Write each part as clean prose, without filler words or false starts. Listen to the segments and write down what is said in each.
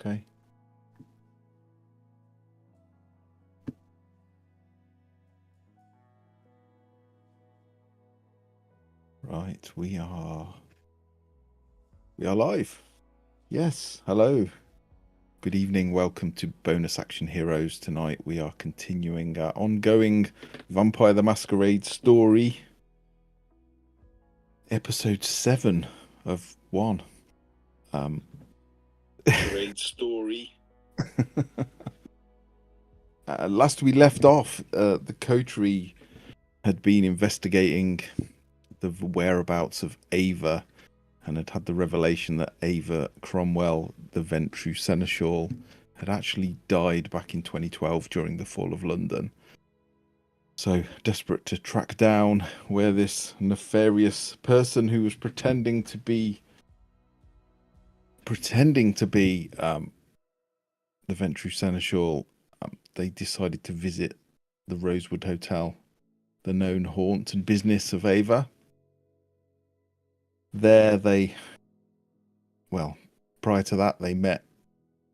Okay. Right, we are live. Yes, hello. Good evening. Welcome to Bonus Action Heroes. Tonight we are continuing our ongoing Vampire the Masquerade story. Episode 7 of 1. Great story. Last we left off, the coterie had been investigating the whereabouts of Ava and had the revelation that Ava Cromwell, the Ventru Seneschal, had actually died back in 2012 during the fall of London. So, desperate to track down where this nefarious person who was pretending to be the Ventru Seneschal, they decided to visit the Rosewood Hotel, the known haunt and business of Ava. There prior to that, they met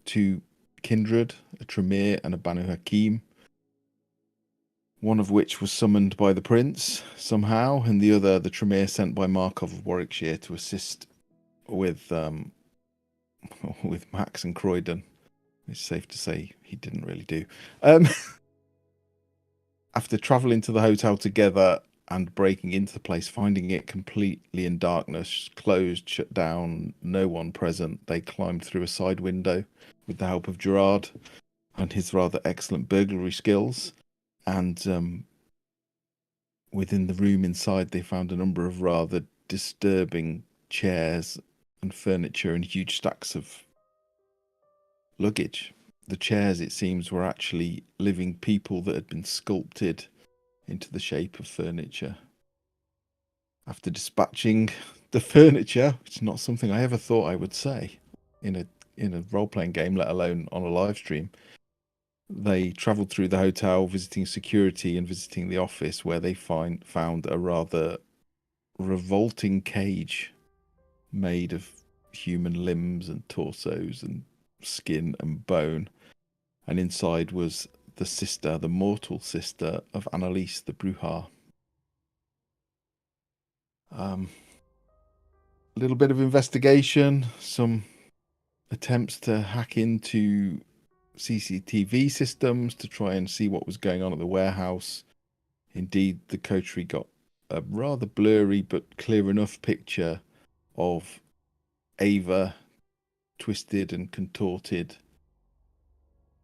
two kindred, a Tremere and a Banu Hakim, one of which was summoned by the prince somehow, and the other, the Tremere, sent by Markov of Warwickshire to assist with Max and Croydon. It's safe to say he didn't really do. After travelling to the hotel together and breaking into the place, finding it completely in darkness, closed, shut down, no one present, they climbed through a side window with the help of Gerard and his rather excellent burglary skills. And within the room inside, they found a number of rather disturbing chairs and furniture and huge stacks of luggage. The chairs, it seems, were actually living people that had been sculpted into the shape of furniture. After dispatching the furniture, which is not something I ever thought I would say in a role-playing game, let alone on a live stream, they travelled through the hotel, visiting security and visiting the office, where they found a rather revolting cage made of human limbs and torsos and skin and bone. And inside was the mortal sister of Annalise the Bruja. A little bit of investigation, some attempts to hack into CCTV systems to try and see what was going on at the warehouse. Indeed, the coterie got a rather blurry but clear enough picture of Ava, twisted and contorted,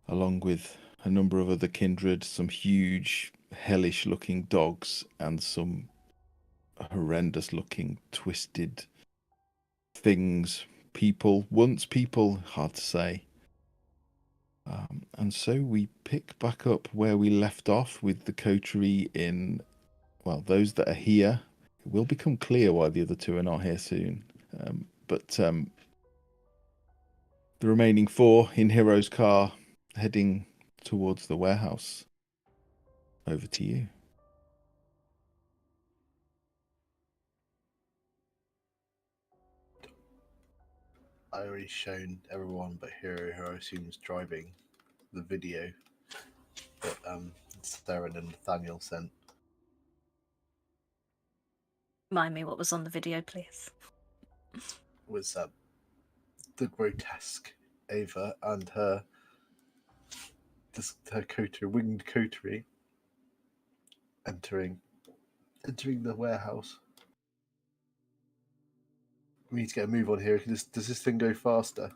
along with a number of other kindred, some huge, hellish-looking dogs, and some horrendous-looking, twisted things. Once people, hard to say. And so we pick back up where we left off with the coterie in, those that are here. It will become clear why the other two are not here soon. But the remaining four in Hero's car, heading towards the warehouse. Over to you. I already shown everyone but Hero, who I assume is driving, the video that Darren and Nathaniel sent. Remind me what was on the video, please. Was the grotesque Ava and her coterie, winged coterie, entering the warehouse. We need to get a move on here. Does this thing go faster?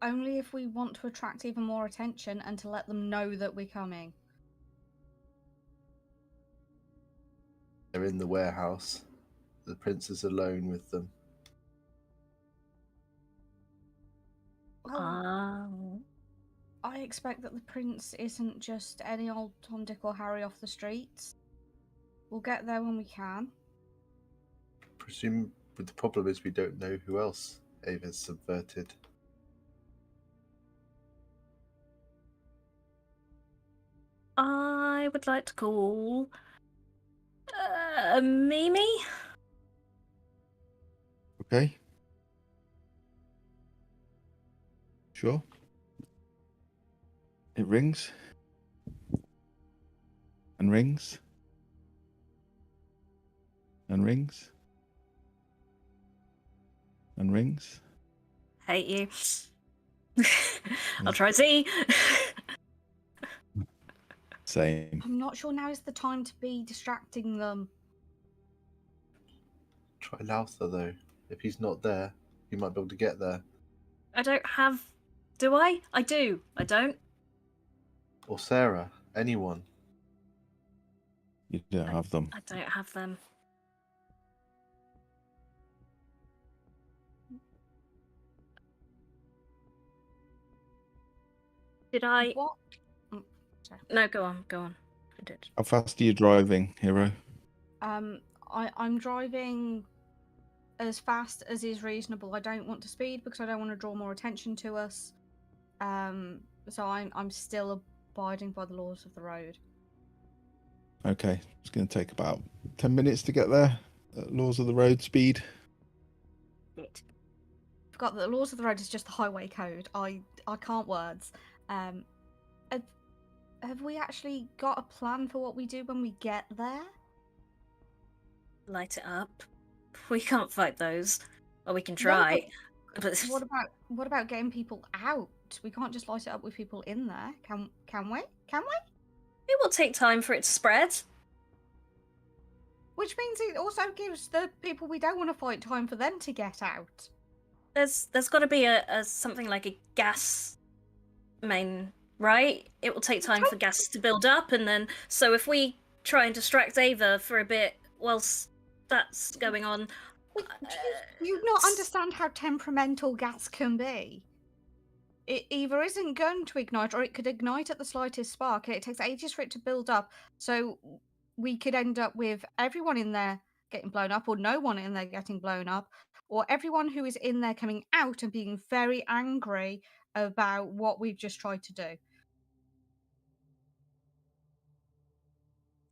Only if we want to attract even more attention and to let them know that we're coming. They're in the warehouse. The prince is alone with them. I expect that the prince isn't just any old Tom, Dick or Harry off the streets. We'll get there when we can. Presume, but the problem is we don't know who else Ava's subverted. I would like to call Mimi. Okay. Sure. It rings. And rings. And rings. And rings. Hate you. I'll try Z. Same. I'm not sure now is the time to be distracting them. Try Louther though. If he's not there, you might be able to get there. I don't have. Do I? I do. I don't. Or Sarah. Anyone. You don't have them. I don't have them. Did I? What? Mm, sorry. No, go on. Go on. I did. How fast are you driving, Hero? I'm driving as fast as is reasonable. I don't want to speed because I don't want to draw more attention to us. So I'm still abiding by the laws of the road. Okay. It's going to take about 10 minutes to get there. Laws of the road speed. It. Forgot that the laws of the road is just the highway code. I can't words. Have we actually got a plan for what we do when we get there? Light it up. We can't fight those. Or we can No, try. But What about getting people out? We can't just light it up with people in there. Can we? Can we? it will take time for it to spread. Which means it also gives the people we don't want to fight time for them to get out. There's got to be a something like a gas main, right? It will take time for gas to build up, and then so if we try and distract Ava for a bit whilst that's going on, Do you not understand how temperamental gas can be? It either isn't going to ignite, or it could ignite at the slightest spark. It takes ages for it to build up, so we could end up with everyone in there getting blown up, or no one in there getting blown up, or everyone who is in there coming out and being very angry about what we've just tried to do.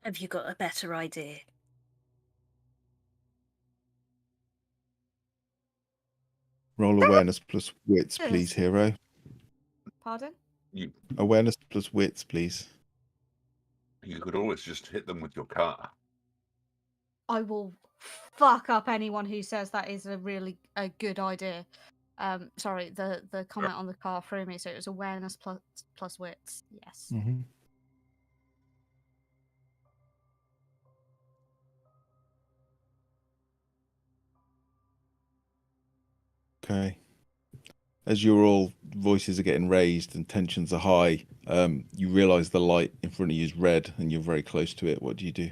have you got a better idea? Roll awareness plus wits, please, Hero. Pardon? Awareness plus wits, please. You could always just hit them with your car. I will fuck up anyone who says that is a good idea. Sorry, the comment on the car threw me, so it was awareness plus wits. Yes. Mm-hmm. Okay. As your all voices are getting raised and tensions are high, you realise the light in front of you is red and you're very close to it. What do you do?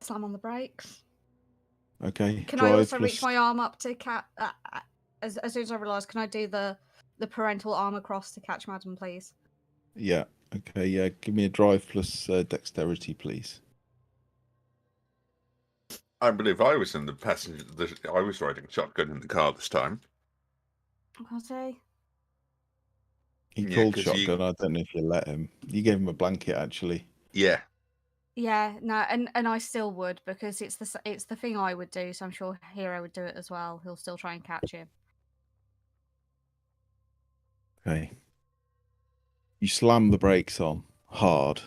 Slam on the brakes. Okay. Can drive I also plus... reach my arm up to as soon as I realise, can I do the parental arm across to catch Madam, please? Yeah. Okay. Yeah. Give me a drive plus dexterity, please. I believe I was in the passenger. I was riding shotgun in the car this time. Was I? He Yeah, called 'cause shotgun. you- I don't know if you let him. You gave him a blanket, actually. Yeah. Yeah, no, and I still would, because it's the thing I would do. So I'm sure Hero would do it as well. He'll still try and catch him. Okay. You slam the brakes on hard.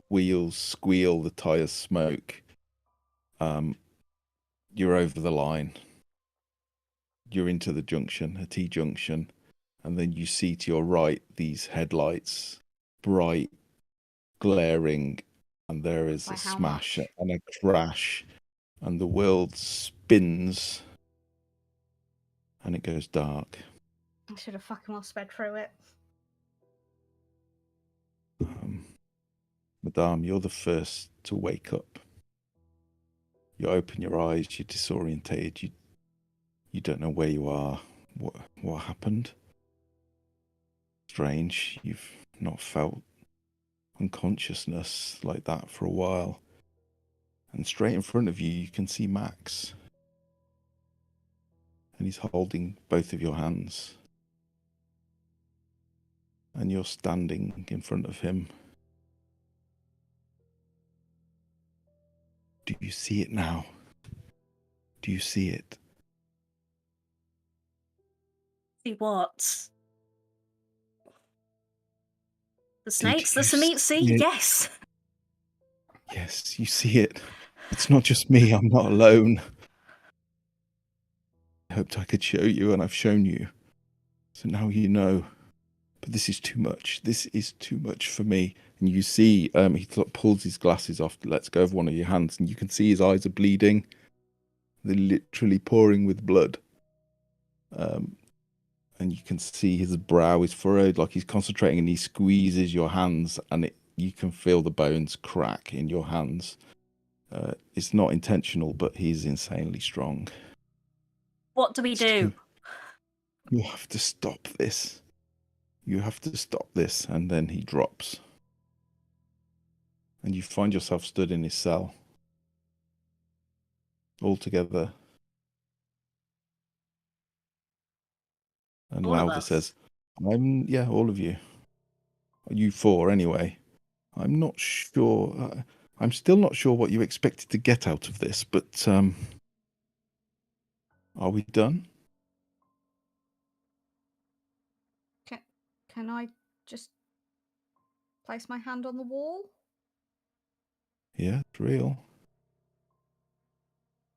Wheels squeal, the tires smoke. You're over the line. You're into the junction, a T junction, and then you see to your right these headlights, bright, glaring, and there is By a how smash much? and a crash, and the world spins, and it goes dark. I should have fucking well sped through it. Madame, you're the first to wake up. You open your eyes, you're disorientated, you don't know where you are. What happened? Strange, you've not felt unconsciousness like that for a while. And straight in front of you, you can see Max. And he's holding both of your hands. And you're standing in front of him. Do you see it now? Do you see it? See what? The Did snakes? The you cement sea? see it? Yes. Yes, you see it. It's not just me. I'm not alone. I hoped I could show you, and I've shown you. So now you know. But this is too much. This is too much for me. And you see, he pulls his glasses off, lets go of one of your hands, and you can see his eyes are bleeding. They're literally pouring with blood. And you can see his brow is furrowed, like he's concentrating, and he squeezes your hands, and you can feel the bones crack in your hands. It's not intentional, but he's insanely strong. What do we do? You have to stop this. You have to stop this. And then he drops. And you find yourself stood in his cell. All together. And All of Lauda us? says, all of you. You four, anyway. I'm not sure. I'm still not sure what you expected to get out of this, but are we done? Can I just place my hand on the wall? Yeah, it's real.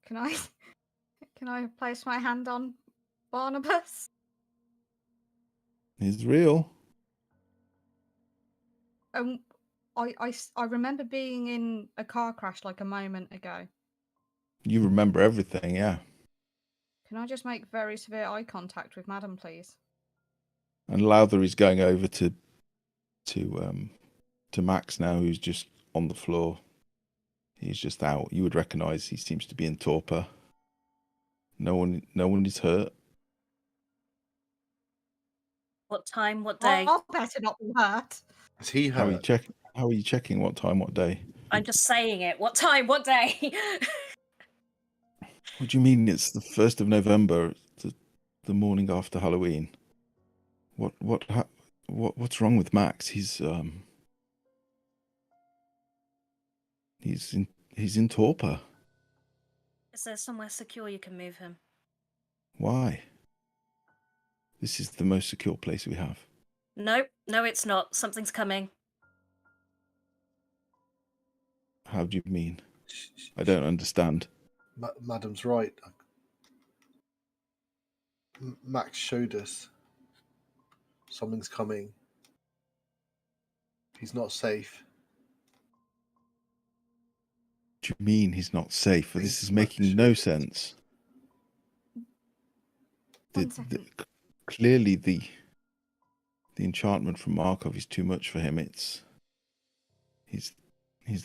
Can I place my hand on Barnabas? It's real. I remember being in a car crash like a moment ago. You remember everything, yeah. Can I just make very severe eye contact with Madam, please? And Lowther is going over to Max now, who's just on the floor. He's just out. You would recognise he seems to be in torpor. No one is hurt. What time? What day? I'll better not be hurt. Is he How hurt? are you checking what time, what day? I'm just saying it. What time? What day? What do you mean? It's the 1st of November, the morning after Halloween. What's wrong with Max? He's in torpor. Is there somewhere secure you can move him? Why? This is the most secure place we have. No, it's not. Something's coming. How do you mean? I don't understand. Madam's right. Max showed us. Something's coming. He's not safe. What do you mean he's not safe? This is Max making no showed us. sense. One second. Clearly the enchantment from Markov is too much for him. He's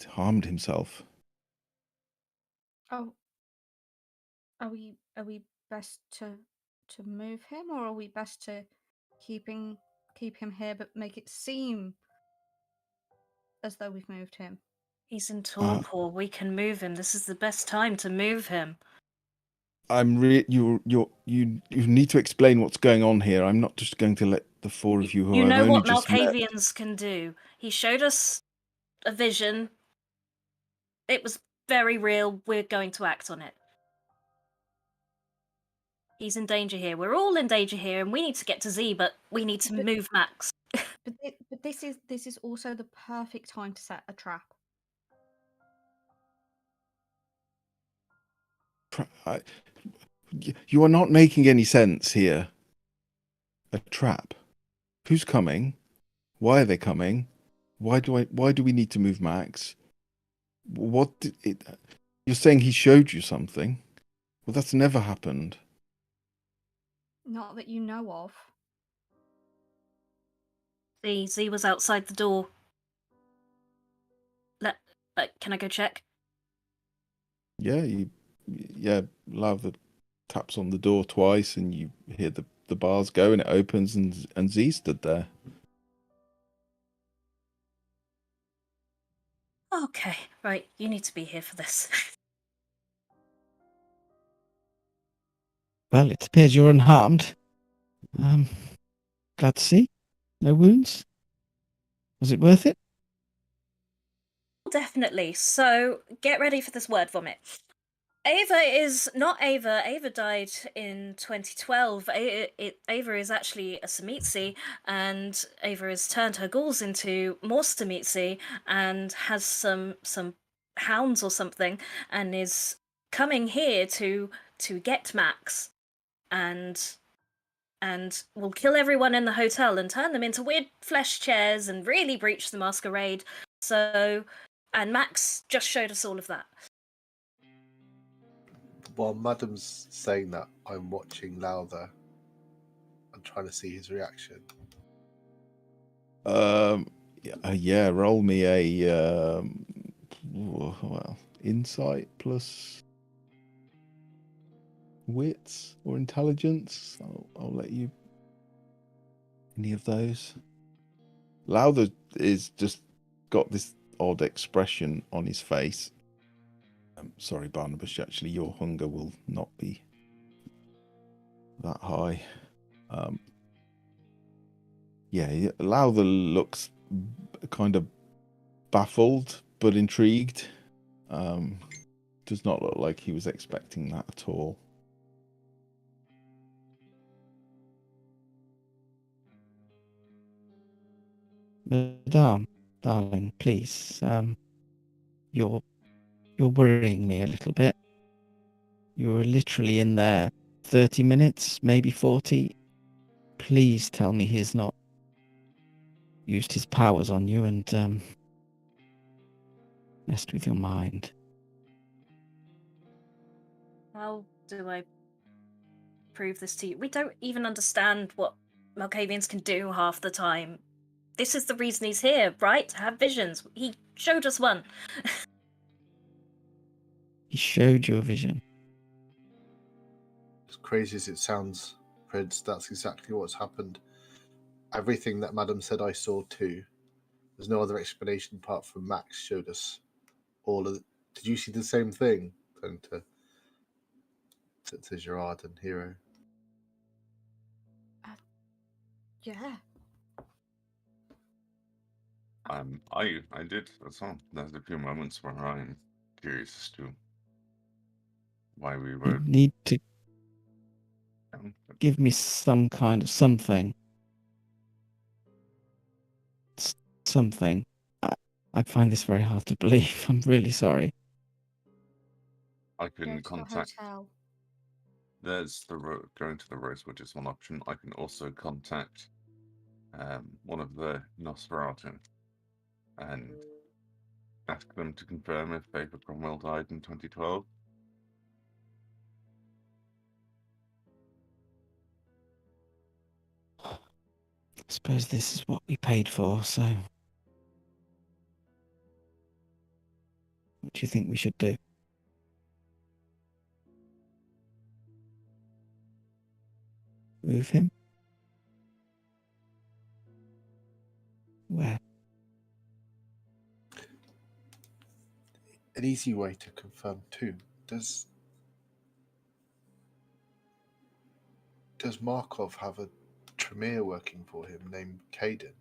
harmed himself. Oh, are we best to move him, or are we best to keep him here but make it seem as though we've moved him? He's in torpor. We can move him. This is the best time to move him. You need to explain what's going on here. I'm not just going to let the four of you who You I've know only what just met. Malkavians can do. He showed us a vision. It was very real. We're going to act on it. He's in danger here. We're all in danger here, and we need to get to Z, but we need to move Max. But this is also the perfect time to set a trap. You are not making any sense here. A trap. Who's coming? Why are they coming? Why do we need to move Max? You're saying he showed you something? Well, that's never happened. Not that you know of. Z was outside the door. Can I go check? Yeah, Lava taps on the door twice, and you hear the bars go, and it opens, and Z stood there. Okay, right. You need to be here for this. Well, it appears you're unharmed. Glad to see. No wounds? Was it worth it? Definitely. So get ready for this word vomit. Ava is not Ava. Ava died in 2012. Ava is actually a Samitsi, and Ava has turned her ghouls into more Samitsi and has some hounds or something, and is coming here to get Max, and will kill everyone in the hotel and turn them into weird flesh chairs and really breach the masquerade. So, and Max just showed us all of that. While Madam's saying that, I'm watching Lowther and trying to see his reaction. Yeah, roll me a well, insight plus wits or intelligence. I'll let you. Any of those? Lowther is just got this odd expression on his face. Sorry, Barnabas. Actually, your hunger will not be that high. Yeah, Lowther looks kind of baffled but intrigued. Does not look like he was expecting that at all. Madame, darling, please, you're worrying me a little bit. You were literally in there 30 minutes, maybe 40. Please tell me he's not used his powers on you and messed with your mind. How do I prove this to you? We don't even understand what Malkavians can do half the time. This is the reason he's here, right? To have visions. He showed us one. He showed you a vision. As crazy as it sounds, Prince, that's exactly what's happened. Everything that Madam said I saw too. There's no other explanation apart from Max showed us all of. Did you see the same thing? Turn to Gerard and Hero. Yeah. I did as well. There's a few moments where I'm curious as to why we You were. need to give me some kind of something. Something. I find this very hard to believe. I'm really sorry. I can Go to the contact. hotel. There's going to the Rosewood is one option. I can also contact one of the Nosferatu and ask them to confirm if Baker Cromwell died in 2012. I suppose this is what we paid for, so... What do you think we should do? Move him? Where? An easy way to confirm too. Does Markov have a Tremere working for him named Caden?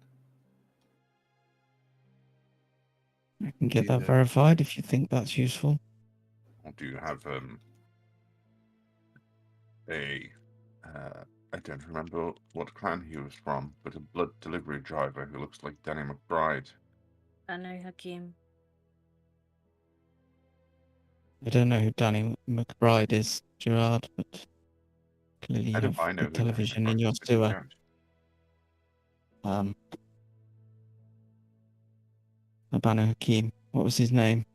I can get you that know? verified if you think that's useful. Or do you have I don't remember what clan he was from, but a blood delivery driver who looks like Danny McBride. I know Hakim. I don't know who Danny McBride is, Gerard, but clearly you How do have I know good who Danny television in McBride your is if you sewer. don't? Abano Hakim. What was his name?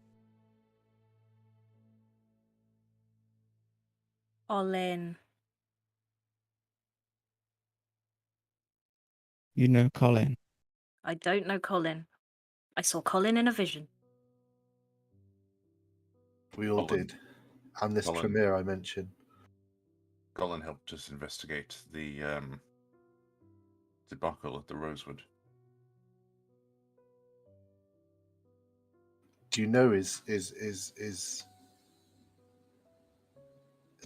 Olin. You know Colin. I don't know Colin. I saw Colin in a vision. We all Colin. did. And this Colin. Tremere I mentioned. Colin helped us investigate the debacle at the Rosewood. Do you know is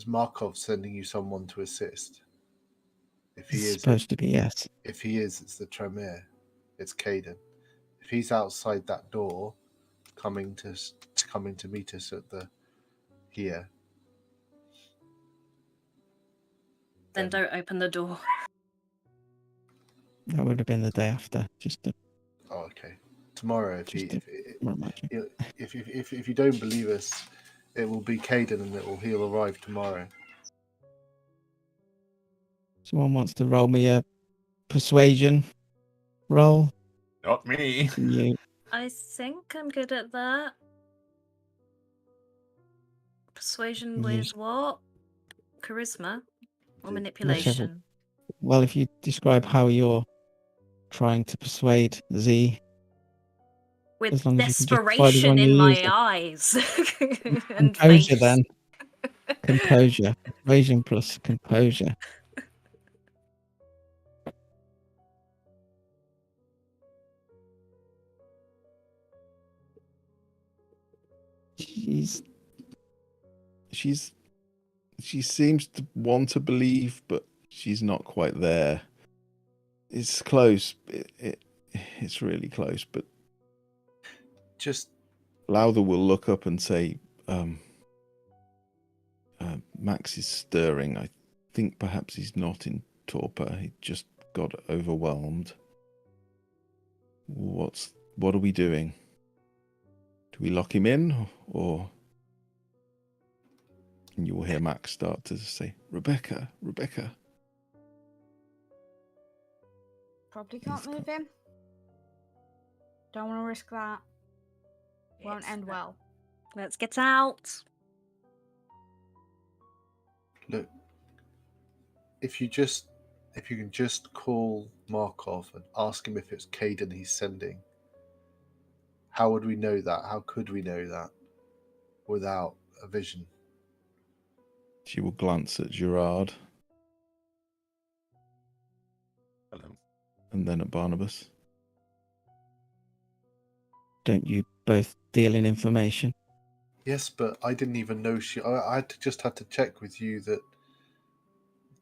Markov sending you someone to assist? If he It's is, supposed to be, yes. if he is, it's the Tremere. It's Caden. If he's outside that door, coming to meet us at the here, Then don't open the door. That would have been the day after. Just to Oh, okay. Tomorrow, Just a- remind you. if you don't believe us, it will be Caden and he'll arrive tomorrow. Someone wants to roll me a persuasion roll. Not me. Can you? I think I'm good at that. Persuasion Can you- with what? Charisma or The- manipulation? Well, if you describe how you're trying to persuade Z, With as long as you can justify the desperation one you in my use. eyes and Composure face. then. Composure. Persuasion plus composure. Jeez. She seems to want to believe, but she's not quite there. It's close. It's really close, but Just Lowther will look up and say, Max is stirring. I think perhaps he's not in torpor. He just got overwhelmed. What are we doing? Do we lock him in, or? And you will hear Max start to say, Rebecca. Probably can't He's move him. Don't want to risk that. Won't end well. Let's get out. look. If you can just call Markov and ask him if it's Caden he's sending. How would we know that? How could we know that without a vision? She will glance at Gerard Hello. and then at Barnabas. Don't you both deal in information? Yes, but I didn't even know I just had to check with you that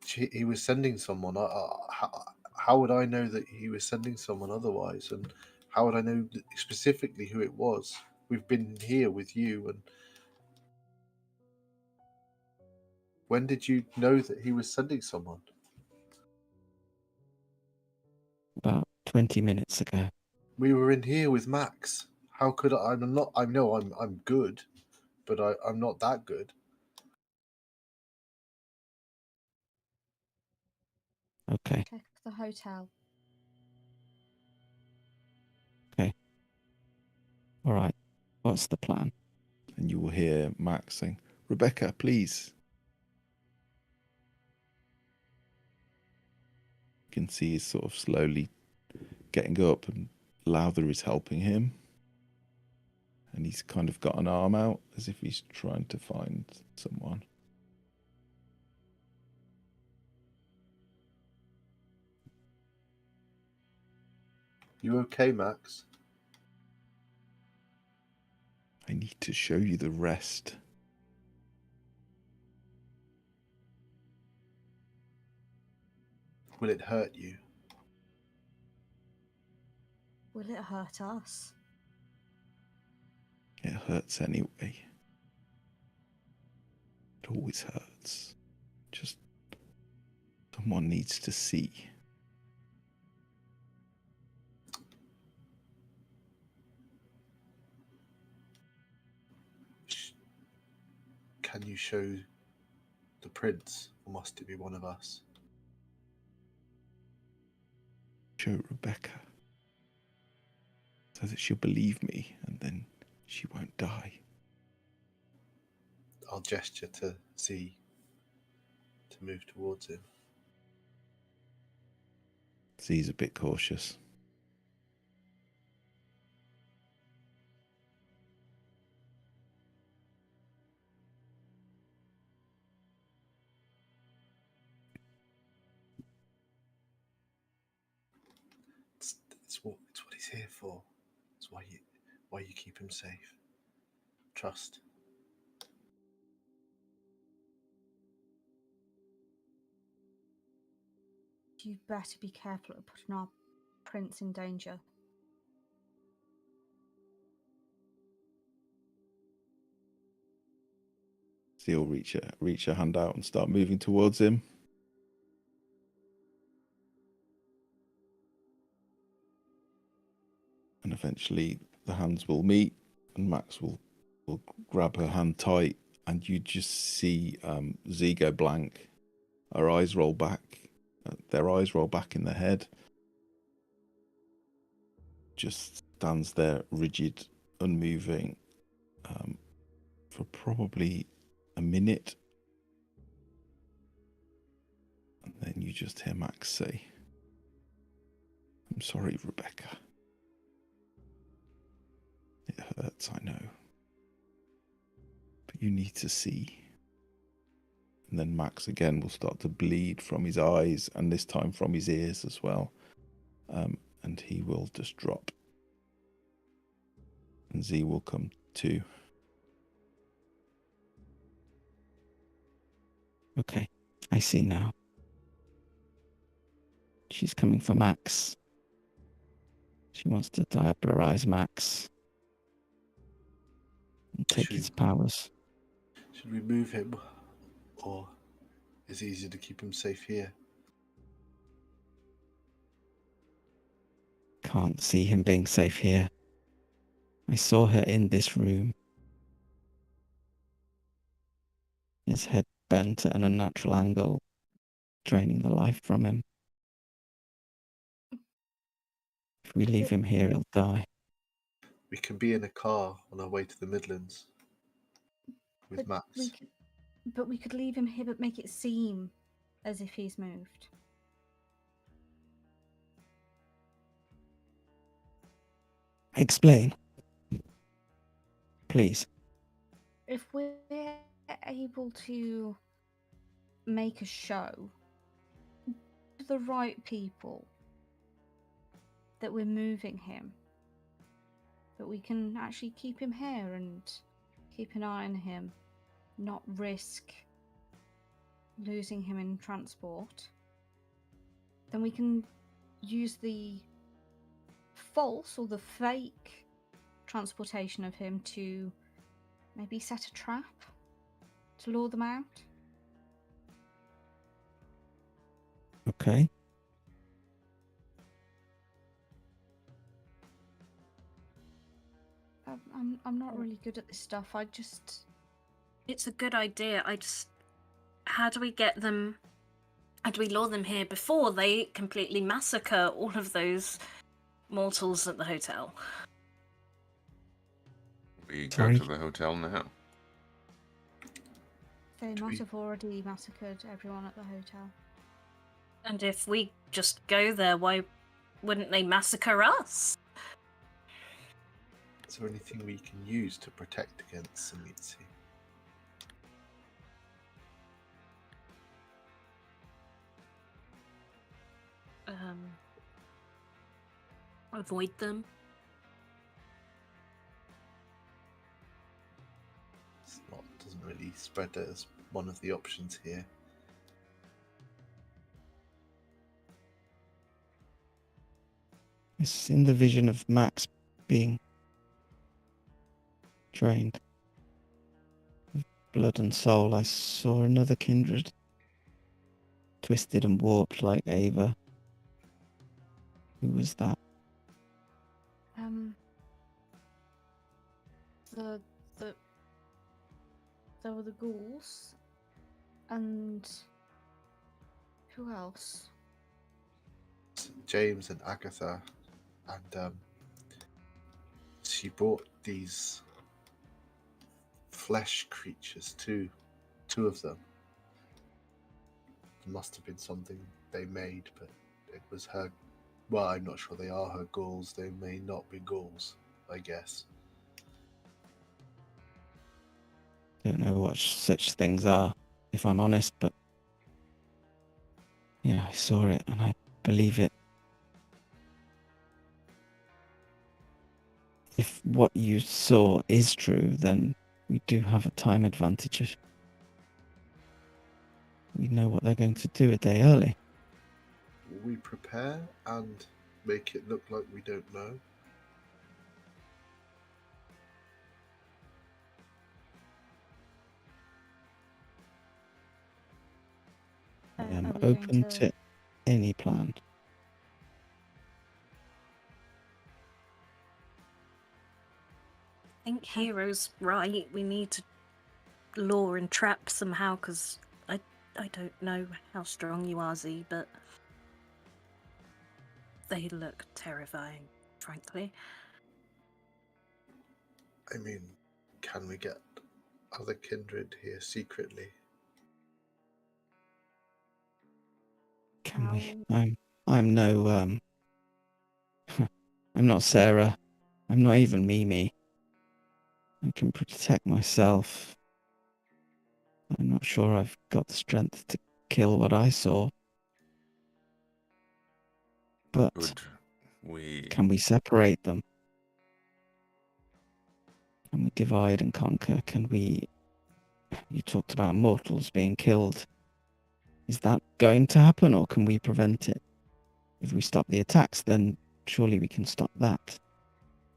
he was sending someone. How would I know that he was sending someone otherwise? And how would I know specifically who it was? We've been here with you, and when did you know that he was sending someone? About 20 minutes ago. We were in here with Max. How could I? I'm not. I know I'm good, but I'm not that good. Okay. Check the hotel. All right. What's the plan? And you will hear Max saying, Rebecca, please. You can see he's sort of slowly getting up, and Lowther is helping him. And he's kind of got an arm out as if he's trying to find someone. You okay, Max? I need to show you the rest. Will it hurt you? Will it hurt us? It hurts anyway. It always hurts. Just someone needs to see. Can you show the prince, or must it be one of us? Show Rebecca. So that she'll believe me, and then she won't die. I'll gesture to Z to move towards him. Z's a bit cautious. It's what he's here for. It's why you keep him safe. Trust. You better be careful of putting our prince in danger. Z'll reach her hand out and start moving towards him. eventually the hands will meet, and Max will grab her hand tight, and you just see Z go blank. Her eyes roll back. Their eyes roll back in their head. Just stands there rigid, unmoving, for probably a minute. And then you just hear Max say, "I'm sorry, Rebecca. It hurts, I know. But you need to see." And then Max again will start to bleed from his eyes, and this time from his ears as well. And he will just drop. And Z will come too. Okay, I see now. She's coming for Max. She wants to diabolise Max and take Should his powers. Should we move him, or is it easier to keep him safe here? Can't see him being safe here. I saw her in this room. His head bent at an unnatural angle, draining the life from him. If we leave him here, he'll die. We can be in a car on our way to the Midlands with But Max. we could leave him here, but make it seem as if he's moved. Explain. Please. If we're able to make a show to the right people that we're moving him, that we can actually keep him here and keep an eye on him, not risk losing him in transport, then we can use the false or the fake transportation of him to maybe set a trap to lure them out. Okay. I'm not really good at this stuff. It's a good idea. How do we get them? How do we lure them here before they completely massacre all of those mortals at the hotel? We go Sorry? to the hotel now. They might have already massacred everyone at the hotel. And if we just go there, why wouldn't they massacre us? Is there anything we can use to protect against Samitsi? Avoid them. Doesn't really spread as one of the options here. It's in the vision of Max being drained of blood and soul. I saw another kindred, twisted and warped like Ava. Who was that? There were the ghouls, and who else? James and Agatha, and she brought these flesh creatures too, two of them. It must have been something they made, but it was her. Well, I'm not sure they are her ghouls. They may not be ghouls, I guess. Don't know what such things are, if I'm honest, but yeah, I saw it and I believe it. If what you saw is true, then we do have a time advantage. We know what they're going to do a day early. Will we prepare and make it look like we don't know? I am Are we going open to any plan. think Hero's right. We need to lure and trap somehow, because I don't know how strong you are, Z, but they look terrifying, frankly. I mean, can we get other kindred here secretly? Can we? I'm no I'm not Sarah. I'm not even Mimi. I can protect myself. I'm not sure I've got the strength to kill what I saw. But Could we? can we separate them? Can we divide and conquer? Can we... You talked about mortals being killed. Is that going to happen, or can we prevent it? If we stop the attacks, then surely we can stop that.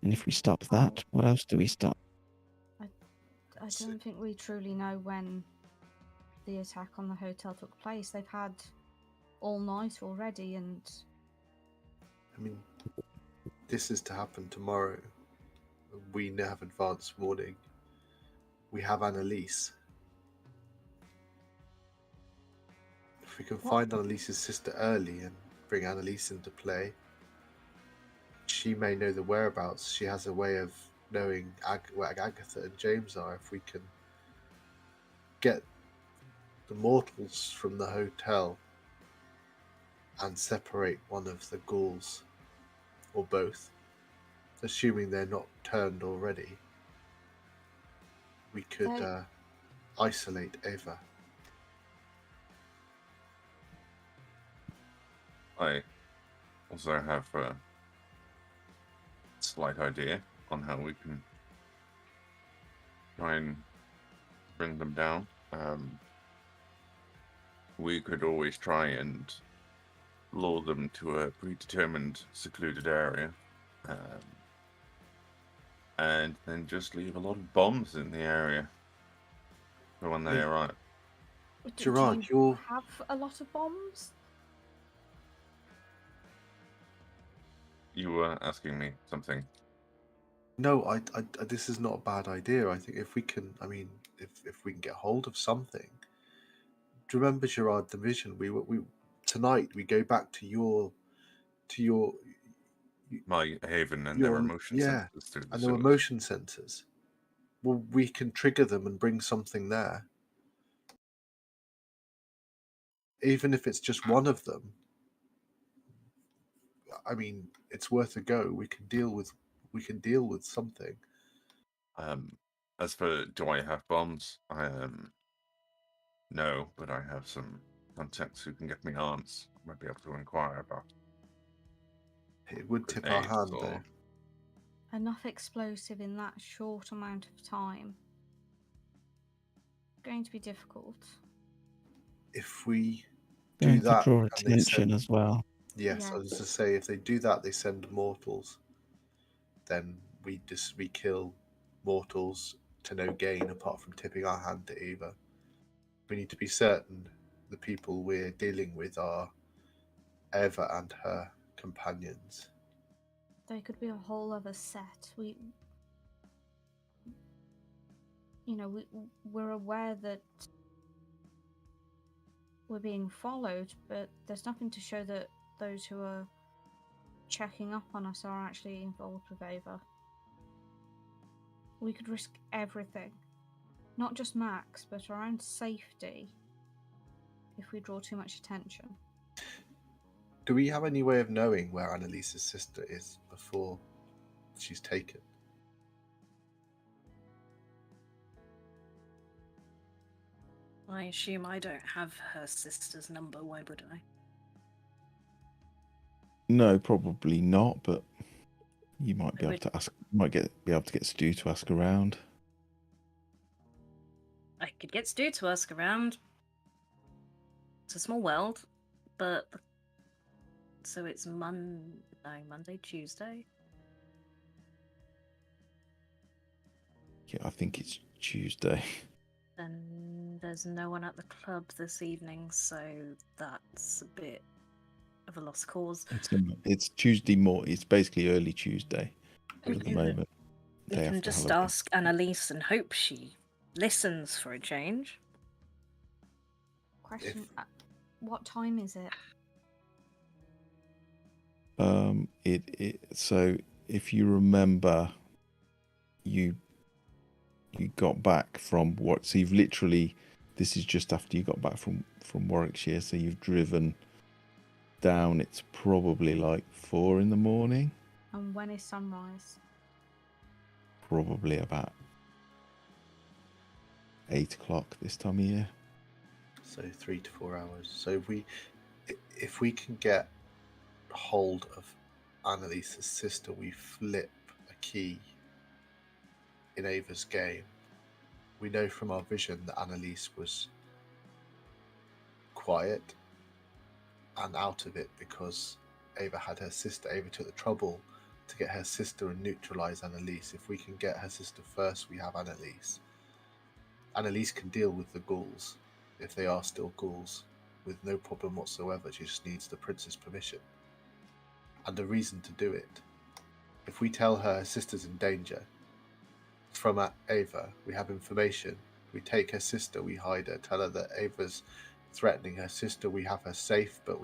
And if we stop that, what else do we stop? I don't think we truly know when the attack on the hotel took place. They've had all night already, and I mean, this is to happen tomorrow. We have advance warning. We have Annalise. If we can find Annalise's sister early and bring Annalise into play, she may know the whereabouts. She has a way of knowing where Agatha and James are. If we can get the mortals from the hotel and separate one of the ghouls, or both, assuming they're not turned already, we could isolate Ava. I also have a slight idea on how we can try and bring them down. We could always try and lure them to a predetermined secluded area, and then just leave a lot of bombs in the area for when they arrive. Gerard, do you you're... have a lot of bombs? You were asking me something. No, I this is not a bad idea. I think if we can, I mean, if we can get hold of something. Do you remember, Gerard, the vision? We tonight we go back to your My haven and your their emotion sensors through the and their sewers. emotion sensors. Well, we can trigger them and bring something there, even if it's just one of them. I mean, it's worth a go. We can deal with something. As for do I have bombs? No, but I have some contacts who can get me arms. I might be able to inquire about. It would tip our Grenades hand, or- though. Enough explosive in that short amount of time. Going to be difficult. If we Going do to that, draw and they attention send... as well. Yes, I was Yes. to say, if they do that, they send mortals. Then we kill mortals to no gain, apart from tipping our hand to Eva. We need to be certain the people we're dealing with are Eva and her companions. They could be a whole other set. We're aware that we're being followed, but there's nothing to show that those who are checking up on us are actually involved with Ava. We could risk everything. Not just Max, but our own safety if we draw too much attention. Do we have any way of knowing where Annalise's sister is before she's taken? I assume I don't have her sister's number. Why would I? No, probably not. But you might be able to ask. Be able to get Stu to ask around. I could get Stu to ask around. It's a small world, but so it's Monday, Tuesday. Yeah, I think it's Tuesday. And there's no one at the club this evening, so that's a bit of a lost cause. It's Tuesday morning. It's basically early Tuesday at the moment. We day can after just Halloween. ask Annalise and hope she listens for a change. Question: what time is it? So if you remember, you got back from what? So you've literally, this is just after you got back from Warwickshire. So you've driven down. It's probably like 4 a.m. And when is sunrise? Probably about 8 o'clock this time of year. So 3 to 4 hours. So if we can get hold of Annalise's sister, we flip a key in Ava's game. We know from our vision that Annalise was quiet and out of it because Ava had her sister. Ava took the trouble to get her sister and neutralize Annalise. If we can get her sister first, we have Annalise. Annalise can deal with the ghouls, if they are still ghouls, with no problem whatsoever. She just needs the prince's permission and a reason to do it. If we tell her sister's in danger, from Ava, we have information. We take her sister, we hide her, tell her that Ava's threatening her sister. We have her safe, but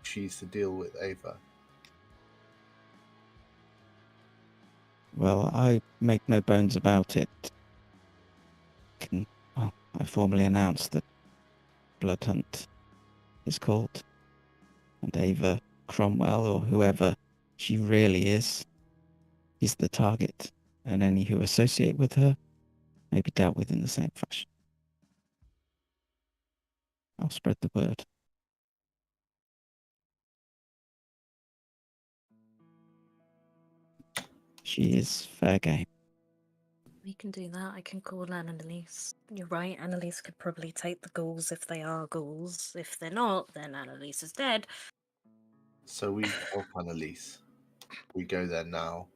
she's to deal with Ava. Well, I make no bones about it. I formally announce that Blood Hunt is called, and Ava Cromwell, or whoever she really is the target, and any who associate with her may be dealt with in the same fashion. I'll spread the word. She is fair game. We can do that. I can call Annalise. You're right, Annalise could probably take the ghouls if they are ghouls. If they're not, then Annalise is dead. So we help Annalise. We go there now.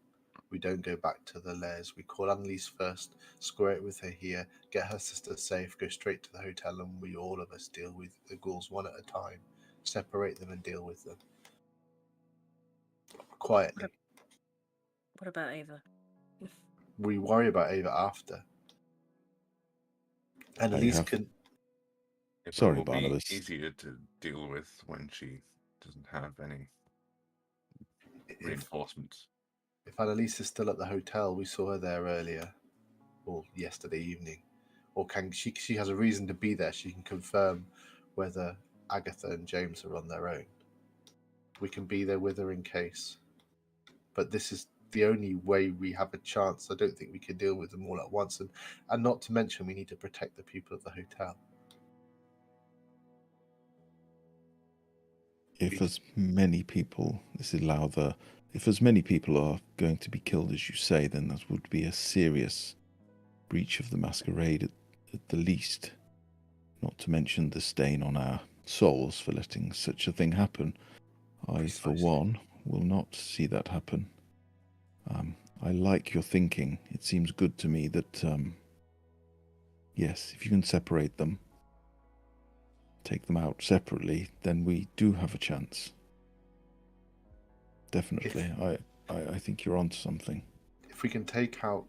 We don't go back to the lairs. We call Annalise first, square it with her here, get her sister safe, go straight to the hotel, and we all of us deal with the ghouls one at a time. Separate them and deal with them. Quietly. What about Ava? We worry about Ava after. Annalise can... It Sorry, will Barnabas. be easier to deal with when she doesn't have any reinforcements. If Annalise is still at the hotel, we saw her there earlier, or yesterday evening, or can she has a reason to be there. She can confirm whether Agatha and James are on their own. We can be there with her in case. But this is the only way we have a chance. I don't think we can deal with them all at once, and not to mention we need to protect the people of the hotel. If as many people if as many people are going to be killed as you say, then that would be a serious breach of the Masquerade at the least. Not to mention the stain on our souls for letting such a thing happen. I, for one, will not see that happen. I like your thinking. It seems good to me that, yes, if you can separate them, take them out separately, then we do have a chance. Definitely. I think you're onto something. If we can take out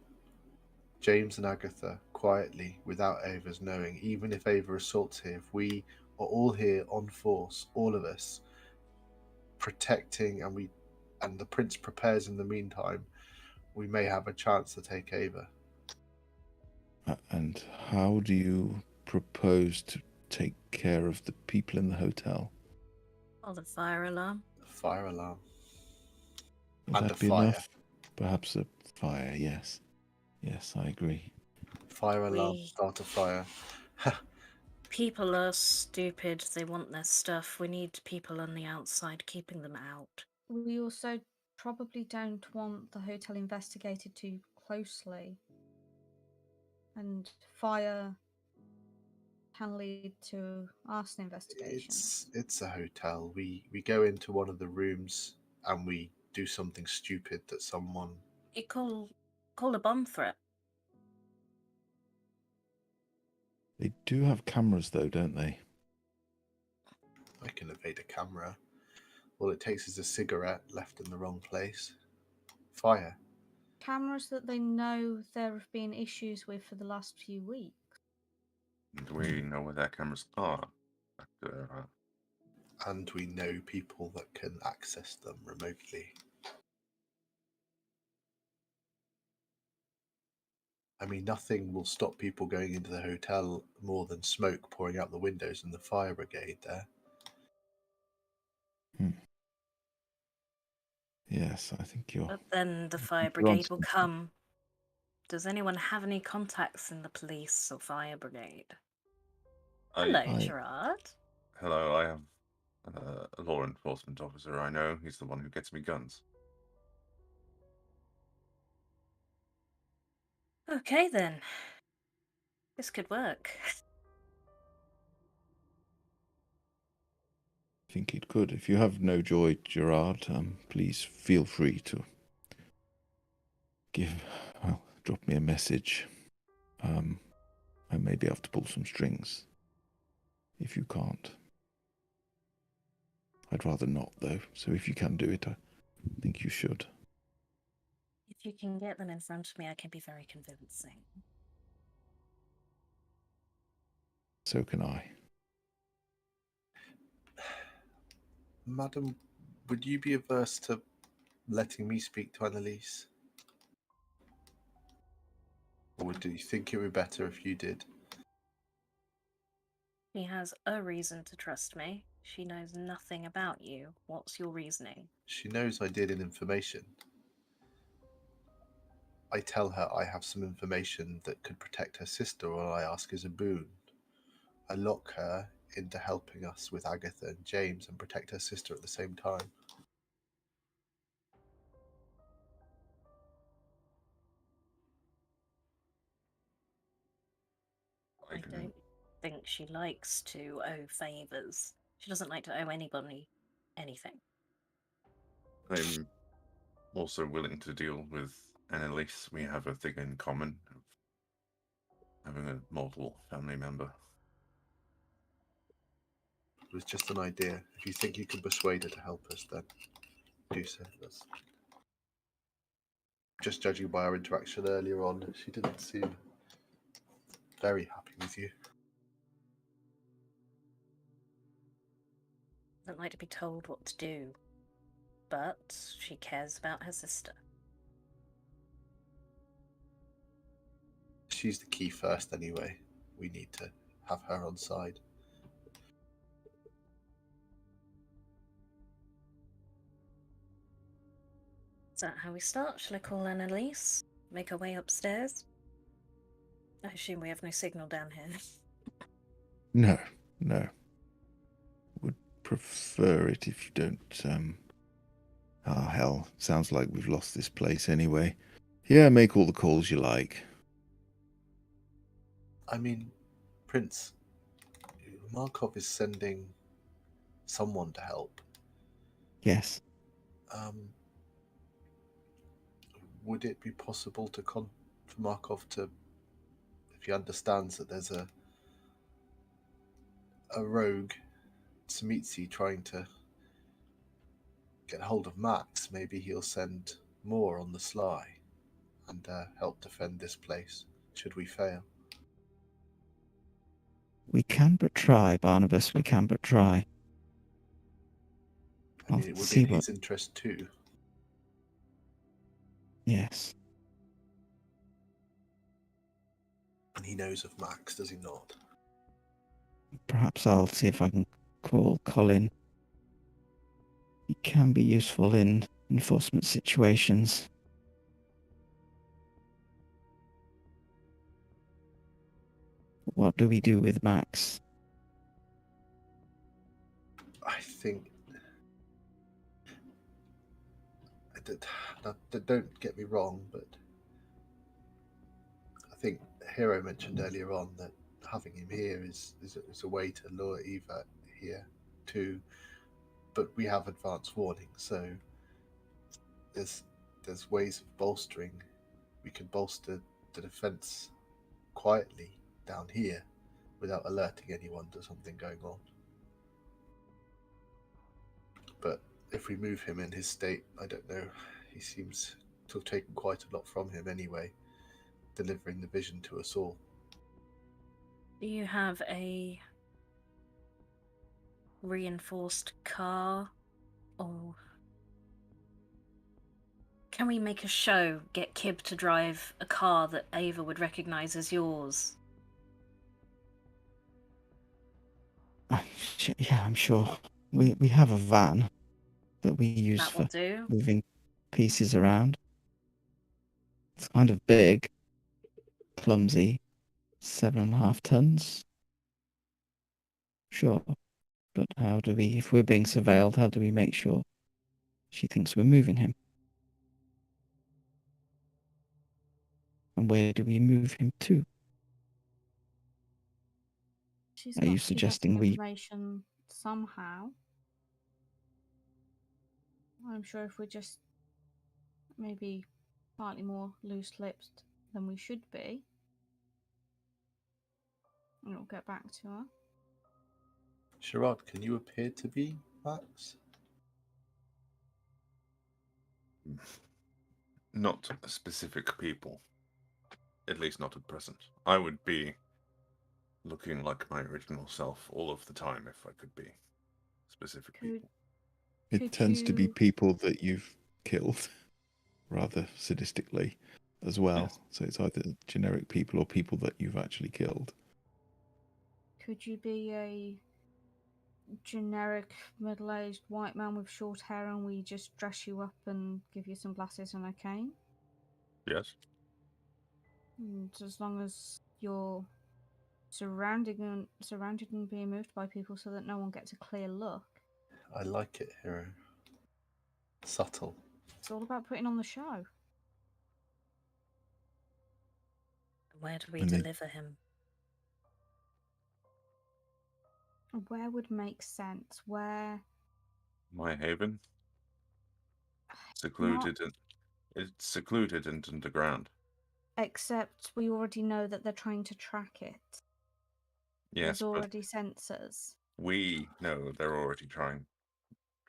James and Agatha quietly without Ava's knowing, even if Ava assaults here, if we are all here on force, all of us, protecting, and the prince prepares in the meantime, we may have a chance to take Ava. And how do you propose to take care of the people in the hotel? Oh, the fire alarm. The fire alarm. Would And that a be fire. enough? Perhaps a fire, yes. Yes, I agree. Fire alarm, start a fire. People are stupid. They want their stuff. We need people on the outside keeping them out. We also probably don't want the hotel investigated too closely. And fire can lead to arson investigations. It's a hotel. We go into one of the rooms and we do something stupid that someone... You call a bomb threat. They do have cameras though, don't they? I can evade a camera. All it takes is a cigarette left in the wrong place. Fire. cameras that they know there have been issues with for the last few weeks. Do we know where their cameras are? Uh, And we know people that can access them remotely. I mean, nothing will stop people going into the hotel more than smoke pouring out the windows and the fire brigade there. Yes, I think you're. But then the fire you're on brigade will something. come. Does anyone have any contacts in the police or fire brigade? Hello, I- Gerard. Hello, I have a law enforcement officer I know. He's the one who gets me guns. Okay then. This could work. I think it could. If you have no joy, Gerard, please feel free to drop me a message. I may be able to pull some strings. If you can't, I'd rather not, though. So if you can do it, I think you should. If you can get them in front of me, I can be very convincing. So can I. Madam, would you be averse to letting me speak to Annalise? Or do you think it would be better if you did? She has a reason to trust me. She knows nothing about you. What's your reasoning? She knows I did an information. I tell her I have some information that could protect her sister, or I ask as a boon. I lock her into helping us with Agatha and James and protect her sister at the same time. I don't think she likes to owe favours. She doesn't like to owe anybody anything. I'm also willing to deal with Annalise. We have a thing in common of having a mortal family member. It was just an idea. If you think you can persuade her to help us, then do so. That's... Just judging by our interaction earlier on, she didn't seem very happy with you. Doesn't like to be told what to do. But she cares about her sister. She's the key first anyway. We need to have her on side. Is that how we start? Shall I call Annalise? Make our way upstairs? I assume we have no signal down here. No. Would prefer it if you don't, hell. Sounds like we've lost this place anyway. Yeah, make all the calls you like. I mean, Prince, Markov is sending someone to help. Yes. Would it be possible for Markov to, if he understands that there's a rogue Tzimitzi trying to get hold of Max, maybe he'll send more on the sly and help defend this place should we fail? We can but try, Barnabas. We can but try. I mean, it would be in his interest too. Yes. And he knows of Max, does he not? Perhaps I'll see if I can call Colin. He can be useful in enforcement situations. What do we do with Max? I think... Don't get me wrong, but I think Hero mentioned earlier on that having him here is a way to lure Eva here too. But we have advance warning, so there's ways of bolstering. We can bolster the defense quietly down here without alerting anyone to something going on. But if we move him in his state, I don't know. He seems to have taken quite a lot from him anyway, delivering the vision to us all. Do you have a reinforced car? Or can we make a show, get Kib to drive a car that Ava would recognise as yours? Yeah, I'm sure. We have a van that we use That will for do. moving pieces around. It's kind of big, clumsy, 7.5 tons. Sure, but how do we, if we're being surveilled, how do we make sure she thinks we're moving him? And where do we move him to? She's Are got you to give us suggesting some we... information somehow. I'm sure if we're just maybe slightly more loose-lipped than we should be, we'll get back to her. Gerard, can you appear to be Max? Not specific people. At least not at present. I would be looking like my original self all of the time if I could be specific people. It Could tends to be you- people that you've killed, rather sadistically, as well. Yes. So it's either generic people or people that you've actually killed. Could you be a generic middle-aged white man with short hair and we just dress you up and give you some glasses and a cane? Yes. And as long as you're surrounded and being moved by people so that no one gets a clear look. I like it, Hero. Subtle. It's all about putting on the show. Where do we And then- deliver him? Where would make sense? Where My haven. Secluded and it's secluded and underground. except we already know that they're trying to track it. Yes, There's already sensors. we know they're already trying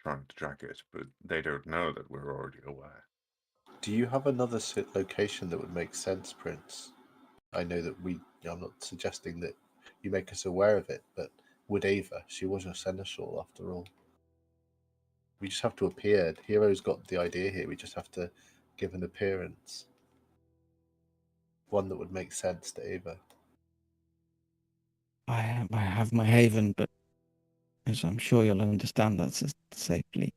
to track it, but they don't know that we're already aware. Do you have another location that would make sense, Prince? I know that I'm not suggesting that you make us aware of it, but would Ava? She was a seneschal after all. We just have to appear. Hero's got the idea here. We just have to give an appearance. One that would make sense to Ava. I have my haven, but as I'm sure you'll understand, that's a safely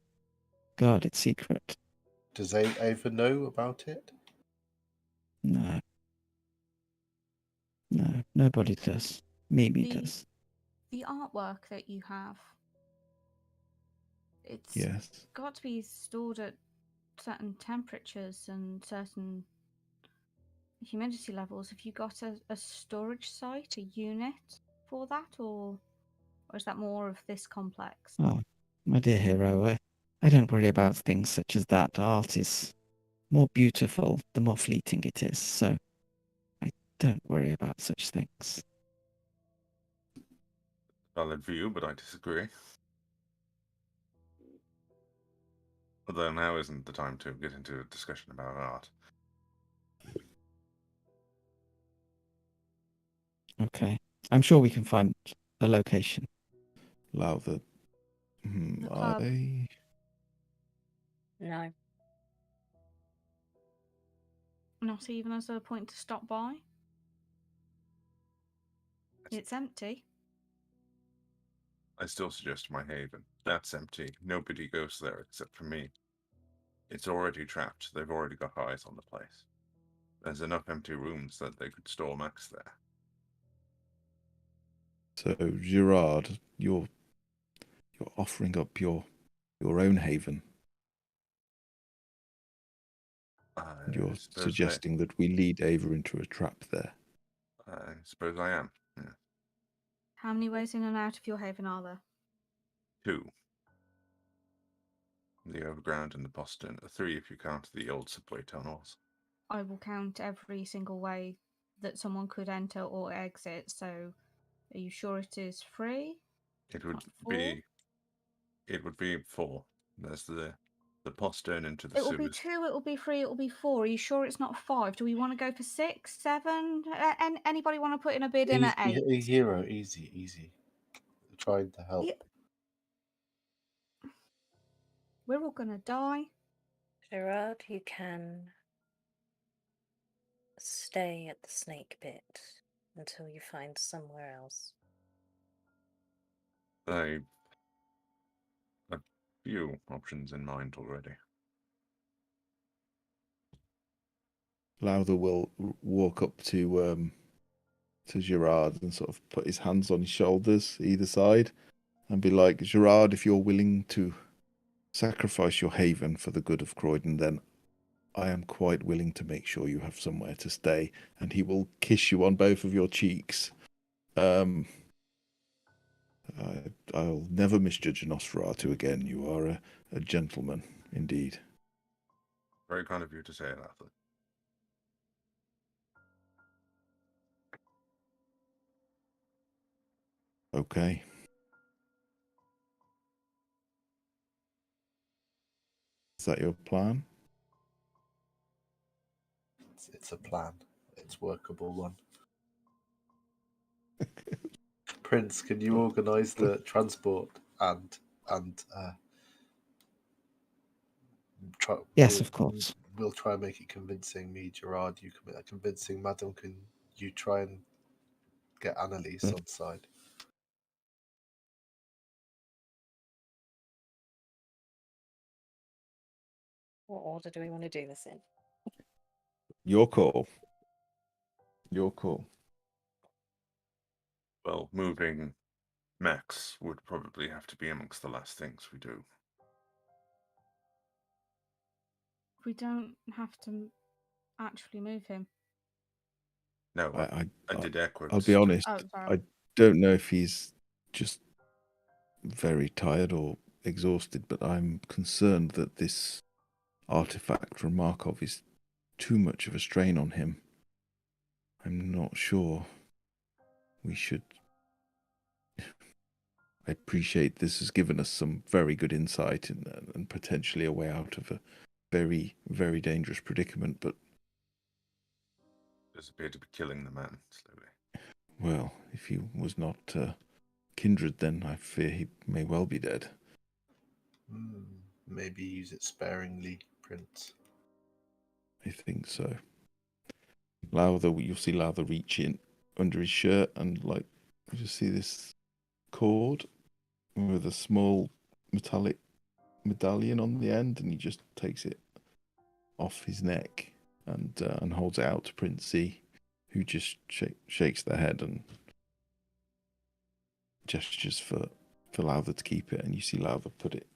guarded secret. Does Ava know about it? No. No, nobody does. Mimi The- does. The artwork that you have, it's Yes. got to be stored at certain temperatures and certain humidity levels. Have you got a storage site, a unit for that, or is that more of this complex? Oh, my dear hero, I don't worry about things such as that. Art is more beautiful the more fleeting it is, so I don't worry about such things. Valid view, but I disagree. Although now isn't the time to get into a discussion about art. Okay. I'm sure we can find a location. Allow the. The Are pub. they? No. Not even as a point to stop by? It's empty. I still suggest my haven. That's empty. Nobody goes there except for me. It's already trapped. They've already got eyes on the place. There's enough empty rooms that they could store Max there. So Gerard, you're offering up your own haven. You're suggesting that we lead Ava into a trap there. I suppose I am. Yeah. How many ways in and out of your haven are there? 2. The overground and the postern. 3 if you count the old subway tunnels. I will count every single way that someone could enter or exit. So, are you sure it is free? It would Not 4? be. It would be 4. There's the the postern into the It will be sewers. 2, it will be 3, it will be 4. Are you sure it's not 5? Do we want to go for 6, 7? Anybody want to put in a bid in at 8? Hero, easy. Trying to help. Yeah. We're all going to die. Gerard, you can stay at the snake pit until you find somewhere else. I have a few options in mind already. Lowther will walk up to Gerard and sort of put his hands on his shoulders either side and be like, Gerard, if you're willing to sacrifice your haven for the good of Croydon, then I am quite willing to make sure you have somewhere to stay. And he will kiss you on both of your cheeks. I'll never misjudge a Nosferatu again. You are a gentleman indeed. Very kind of you to say it, Arthur. Okay. Is that your plan? It's a plan. It's a workable one. Prince, can you organise the transport and try? Yes, of course. We'll try and make it convincing. Me, Gerard, you can make that convincing. Madam, can you try and get Annalise on side? What order do we want to do this in? Your call. Your call. Well, moving Max would probably have to be amongst the last things we do. We don't have to actually move him. No, I did air quotes. I'll be honest. Oh, sorry. I don't know if he's just very tired or exhausted, but I'm concerned that this artifact from Markov is too much of a strain on him. I'm not sure we should. I appreciate this has given us some very good insight and potentially a way out of a very, very dangerous predicament, but Does appear to be killing the man slowly. well, if he was not kindred, then I fear he may well be dead. Maybe use it sparingly, Prince. I think so. Lowther, you'll see Lowther reach in under his shirt and you just see this cord with a small metallic medallion on the end, and he just takes it off his neck and holds it out to Prince C, who just shakes their head and gestures for Lowther to keep it, and you see Lowther put it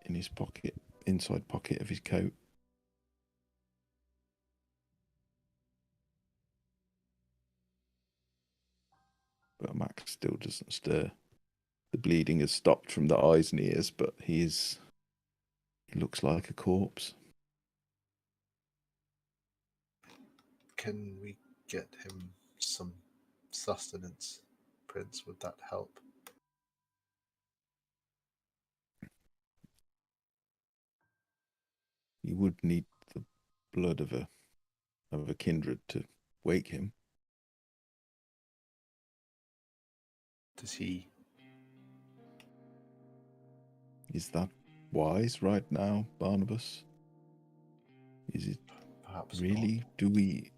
in his pocket, inside pocket of his coat. But Max still doesn't stir. The bleeding has stopped from the eyes and ears, but he looks like a corpse. Can we get him some sustenance, Prince? Would that help? You would need the blood of a kindred to wake him. Does he? Is that wise right now, Barnabas? Is it Perhaps really? not. Do we?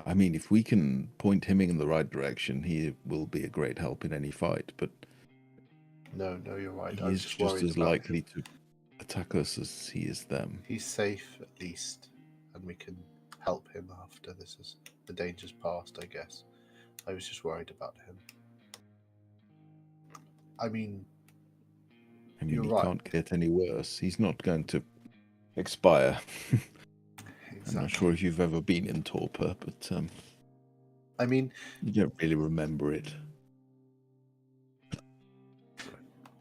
I mean, if we can point him in the right direction, he will be a great help in any fight. But No, you're right. he I was is just just worried as about likely him. to attack us as he is them. He's safe at least, and we can help him after this is the danger's past, I guess. I was just worried about him. I mean, you're he right. can't get any worse. He's not going to expire. Exactly. I'm not sure if you've ever been in torpor, but I mean, you don't really remember it.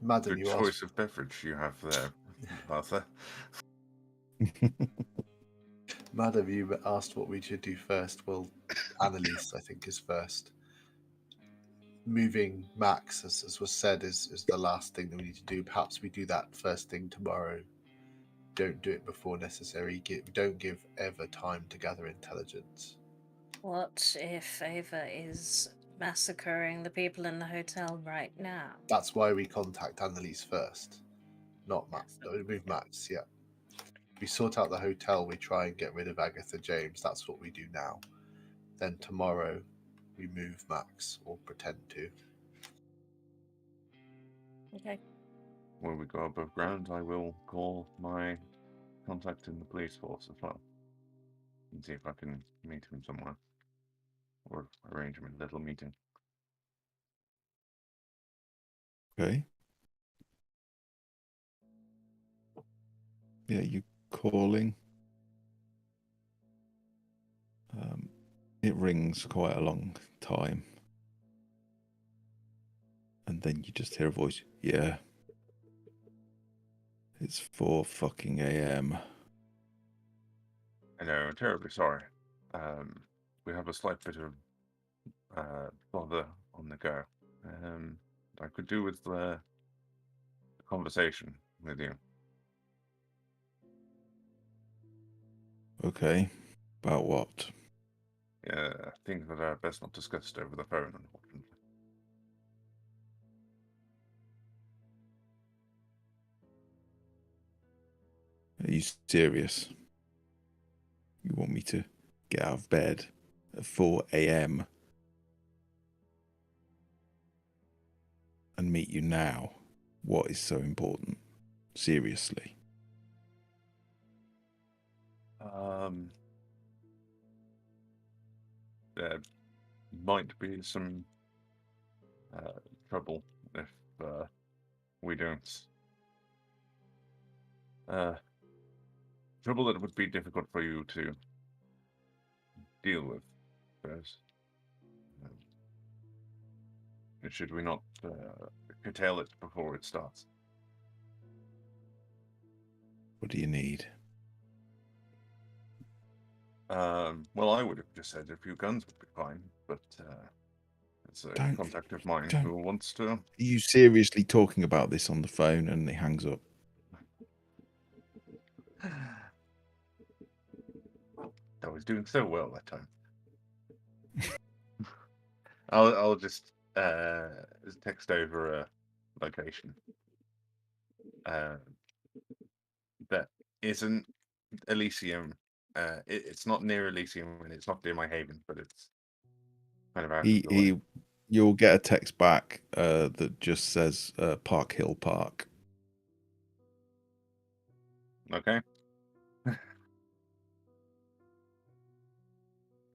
Madam, Good you choice asked. of beverage you have there, Arthur. Madam, you asked what we should do first. Well, Annalise, I think, is first. Moving Max, as was said, is the last thing that we need to do. Perhaps we do that first thing tomorrow. don't do it before necessary. Don't give Eva time to gather intelligence. What if Ava is massacring the people in the hotel right now? That's why we contact Annalise first, not Matt. Yes, With Max, yeah. We sort out the hotel, we try and get rid of Agatha James. That's what we do now. Then tomorrow, we move Max, or pretend to. Okay. When we go above ground, I will call my contact in the police force as well and see if I can meet him somewhere or arrange him a little meeting. Okay. Yeah, you calling. It rings quite a long time. And then you just hear a voice. Yeah. It's 4 fucking a.m. I know, I'm terribly sorry. We have a slight bit of bother on the go. I could do with the conversation with you. Okay. About what? Things that are best not discussed over the phone, unfortunately. Are you serious? You want me to get out of bed at 4 a.m. and meet you now? What is so important? Seriously. There might be some trouble if we don't. Trouble that would be difficult for you to deal with first. Should we not curtail it before it starts? What do you need? Well, I would have just said a few guns would be fine, but it's a contact of mine who wants to. Are you seriously talking about this on the phone? And he hangs up. I was doing so well that time. I'll just text over a location that isn't Elysium. It's not near Elysium and it's not near my haven, but it's kind of out of the way. You'll get a text back that just says Park Hill Park. Okay.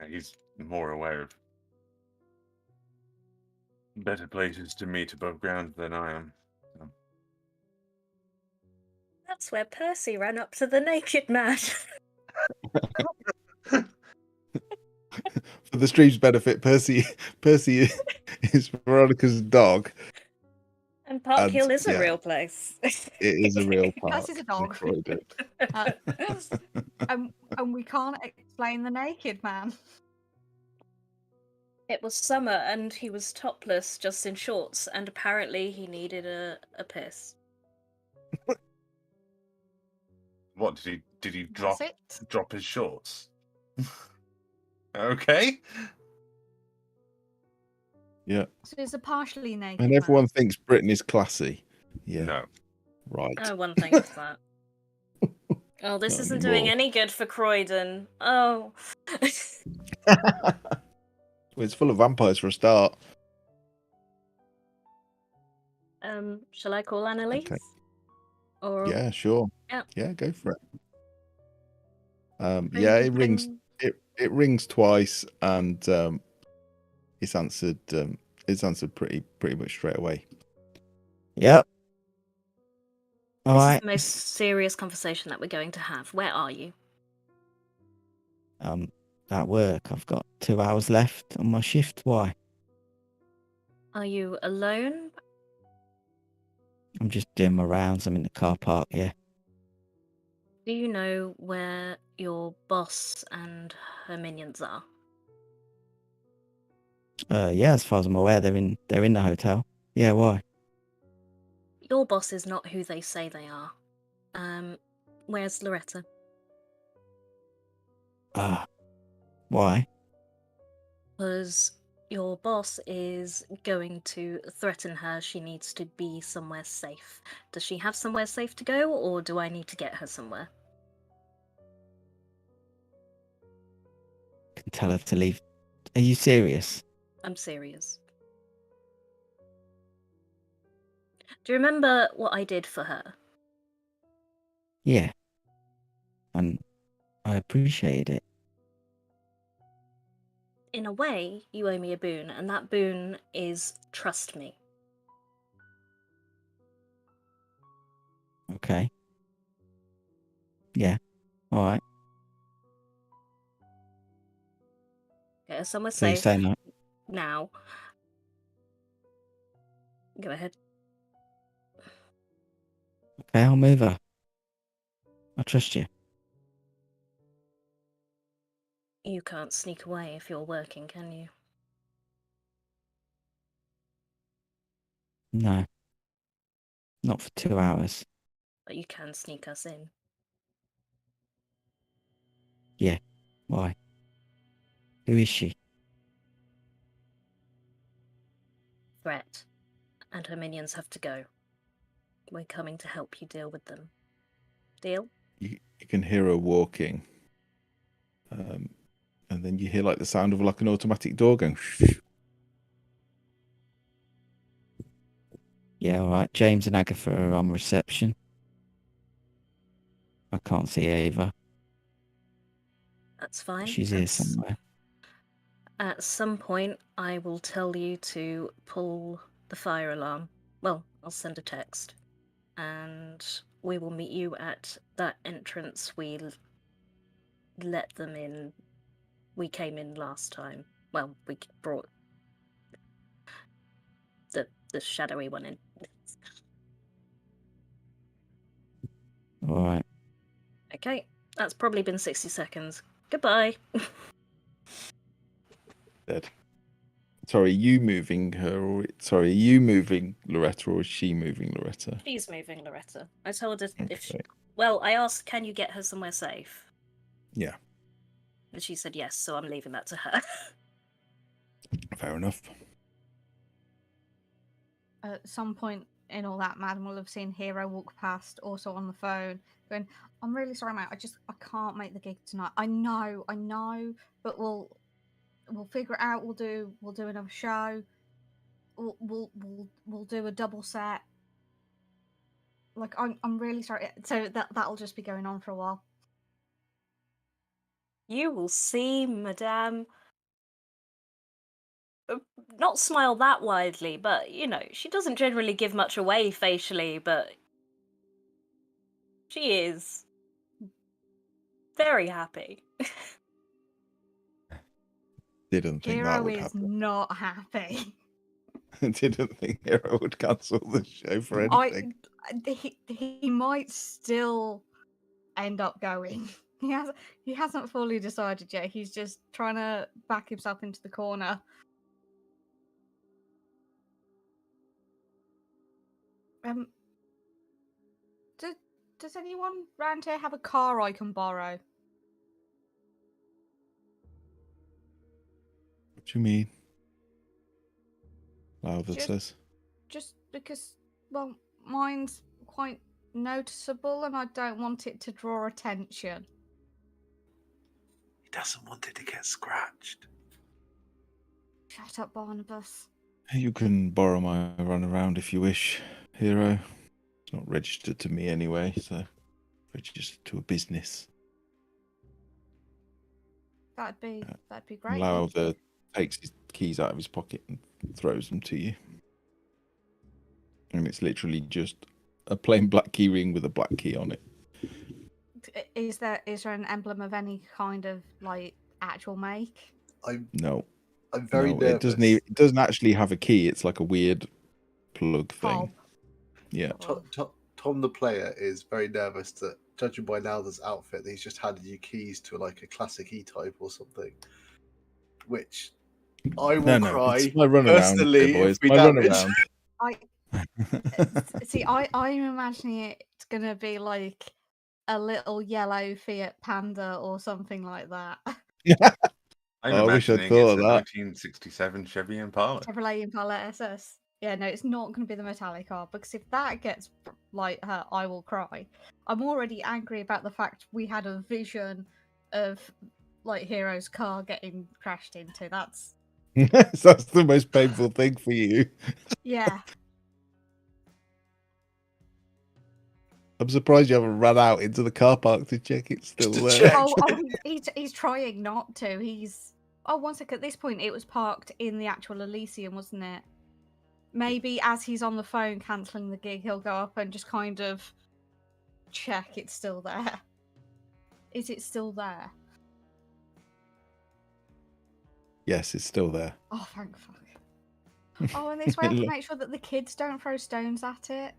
He's more aware of better places to meet above ground than I am. So. That's where Percy ran up to the naked man. For the stream's benefit, Percy is Veronica's dog. And Park Hill is a real place. It is a real park. Percy's a dog. And we can't explain the naked man. It was summer and he was topless, just in shorts, and apparently he needed a piss. What did he drop his shorts? Okay. Yeah. So it's a partially naked And everyone thinks Britain is classy. Yeah. No. Right. Oh, one thinks that. Oh, this Not isn't anymore. doing any good for Croydon. Oh. Well, it's full of vampires for a start. Shall I call Annalise? Okay. Or Yeah, sure. Yeah. Go for it. Yeah, it rings. It rings twice, and it's answered. It's answered pretty much straight away. Yep. This All is right. the most serious conversation that we're going to have. Where are you? At work. I've got 2 hours left on my shift. Why? Are you alone? I'm just doing my rounds. I'm in the car park. Yeah. Do you know where your boss and her minions are? Yeah. As far as I'm aware, they're in the hotel. Yeah. Why? Your boss is not who they say they are. Where's Loretta? Why? Because your boss is going to threaten her. She needs to be somewhere safe. Does she have somewhere safe to go, or do I need to get her somewhere? Can tell her to leave. Are you serious? I'm serious. Do you remember what I did for her? Yeah. And I appreciated it. In a way, you owe me a boon, and that boon is trust me. Okay. Yeah. All right. Get her somewhere So you safe say no? now. Go ahead. Okay, I'll move her. I trust you. You can't sneak away if you're working, can you? No. Not for 2 hours. But you can sneak us in. Yeah. Why? Who is she? Threat. And her minions have to go. We're coming to help you deal with them. Deal? You can hear her walking. And then you hear like the sound of like an automatic door going. Yeah, all right. James and Agatha are on reception. I can't see Ava. That's fine. She's here somewhere. At some point, I will tell you to pull the fire alarm. Well, I'll send a text. And we will meet you at that entrance we let them in. We came in last time. Well, we brought the shadowy one in. All right. Okay, that's probably been 60 seconds. Goodbye. Dead. Sorry, are you moving her, or are you moving Loretta, or is she moving Loretta? She's moving Loretta. I told her if she... Okay. Well, I asked, can you get her somewhere safe? Yeah, And she said yes, so I'm leaving that to her. fair enough. At some point in all that, Madam will have seen Hero walk past, also on the phone, going, "I'm really sorry, mate. I can't make the gig tonight. I know, but we'll figure it out. We'll do another show. We'll do a double set. Like, I'm really sorry." So that'll just be going on for a while. You will see, Madame. Not smile that widely, but, you know, she doesn't generally give much away facially, but she is very happy. Didn't think that Hero would is happen. not happy. Didn't think Hero would cancel the show for anything. He might still end up going. He hasn't fully decided yet. He's just trying to back himself into the corner. Does anyone round here have a car I can borrow? What do you mean? Lowther says. Just because, well, mine's quite noticeable and I don't want it to draw attention. He doesn't want it to get scratched. Shut up, Barnabas. You can borrow my runaround if you wish, Hero. It's not registered to me anyway, so registered to a business. That'd be great. Lowther takes his keys out of his pocket and throws them to you. And it's literally just a plain black key ring with a black key on it. Is there an emblem of any kind of like actual make? No. I'm very nervous. It doesn't actually have a key. It's like a weird plug thing. Fob. Yeah. Tom the player is very nervous that, judging by Lowther's outfit, he's just handed you keys to like a classic E-type or something. Which I will cry it's my runaround, personally boys. if we My damage. runaround. See, I'm imagining it's gonna be like a little yellow Fiat Panda or something like that. I'm I wish I'd imagining thought it's of a that. 1967 Chevy Impala. Chevrolet Impala SS. Yeah, no, it's not going to be the metallic car because if that gets like her, I will cry. I'm already angry about the fact we had a vision of like Hero's car getting crashed into. That's So that's the most painful thing for you. yeah. I'm surprised you haven't run out into the car park to check it's still To there. check. Oh, he's trying not to. Oh, one sec. At this point, it was parked in the actual Elysium, wasn't it? Maybe as he's on the phone cancelling the gig, he'll go up and just kind of check it's still there. Is it still there? Yes, it's still there. Oh, thank fuck. Oh, and this way I can Look. make sure that the kids don't throw stones at it.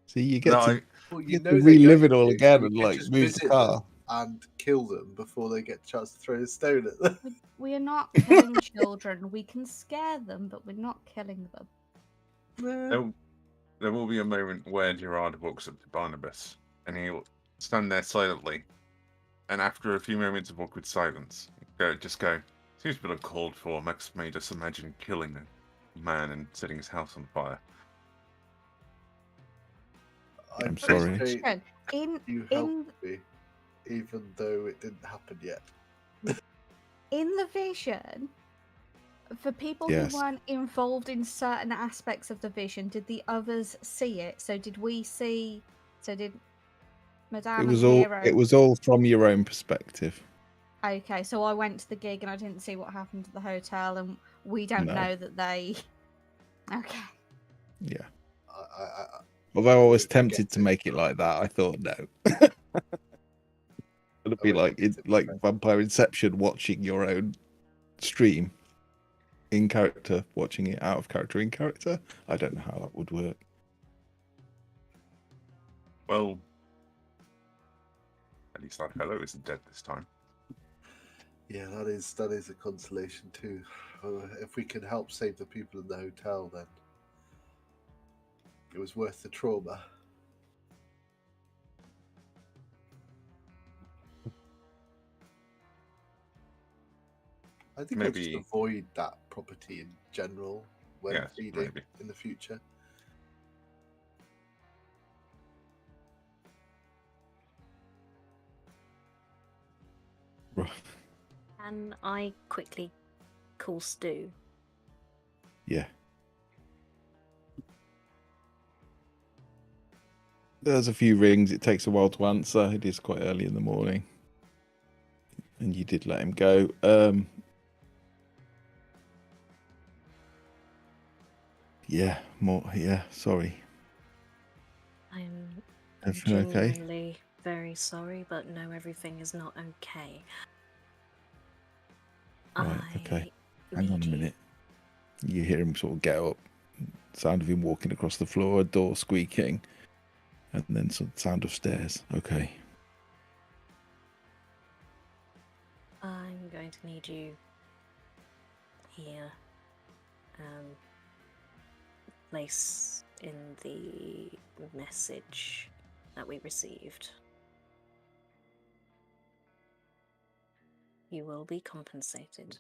See, you get No, to, Well, you you get know to they're relive going it all to, again so and you like just move the visit car. them and kill them before they get a chance to throw a stone at them. We are not killing children. We can scare them, but we're not killing them. there will be a moment where Gerard walks up to Barnabas and he'll stand there silently. And after a few moments of awkward silence, just go, seems a bit uncalled for. Max made us imagine killing a man and setting his house on fire. I I'm sorry. appreciate In you in helped me, even though it didn't happen yet. in the vision, for people Yes. who weren't involved in certain aspects of the vision, did the others see it? So did we see? So did Madame It was and all. Hero? It was all from your own perspective. Okay, so I went to the gig and I didn't see what happened at the hotel, and we don't No. know that they. Okay. Yeah. I Although I was I tempted get to it. make it like that, I thought no. It'd be I like get it, like right. Vampire Inception, watching your own stream in character, watching it out of character in character. I don't know how that would work. Well, at least our fellow isn't dead this time. Yeah, that is a consolation too. If we can help save the people in the hotel, then it was worth the trauma. I think I'll just Maybe- avoid that property in general when Yes, feeding maybe. in the future. Right. Can I quickly call Stu? Yeah. There's a few rings. It takes a while to answer. It is quite early in the morning. And you did let him go. Yeah, sorry. I'm Everything okay? genuinely very sorry, but no, everything is not okay. Right, okay. I Hang on a need you- minute. You hear him sort of get up. Sound of him walking across the floor, a door squeaking, and then some sound of stairs. Okay. I'm going to need you here. Place in the message that we received. You will be compensated.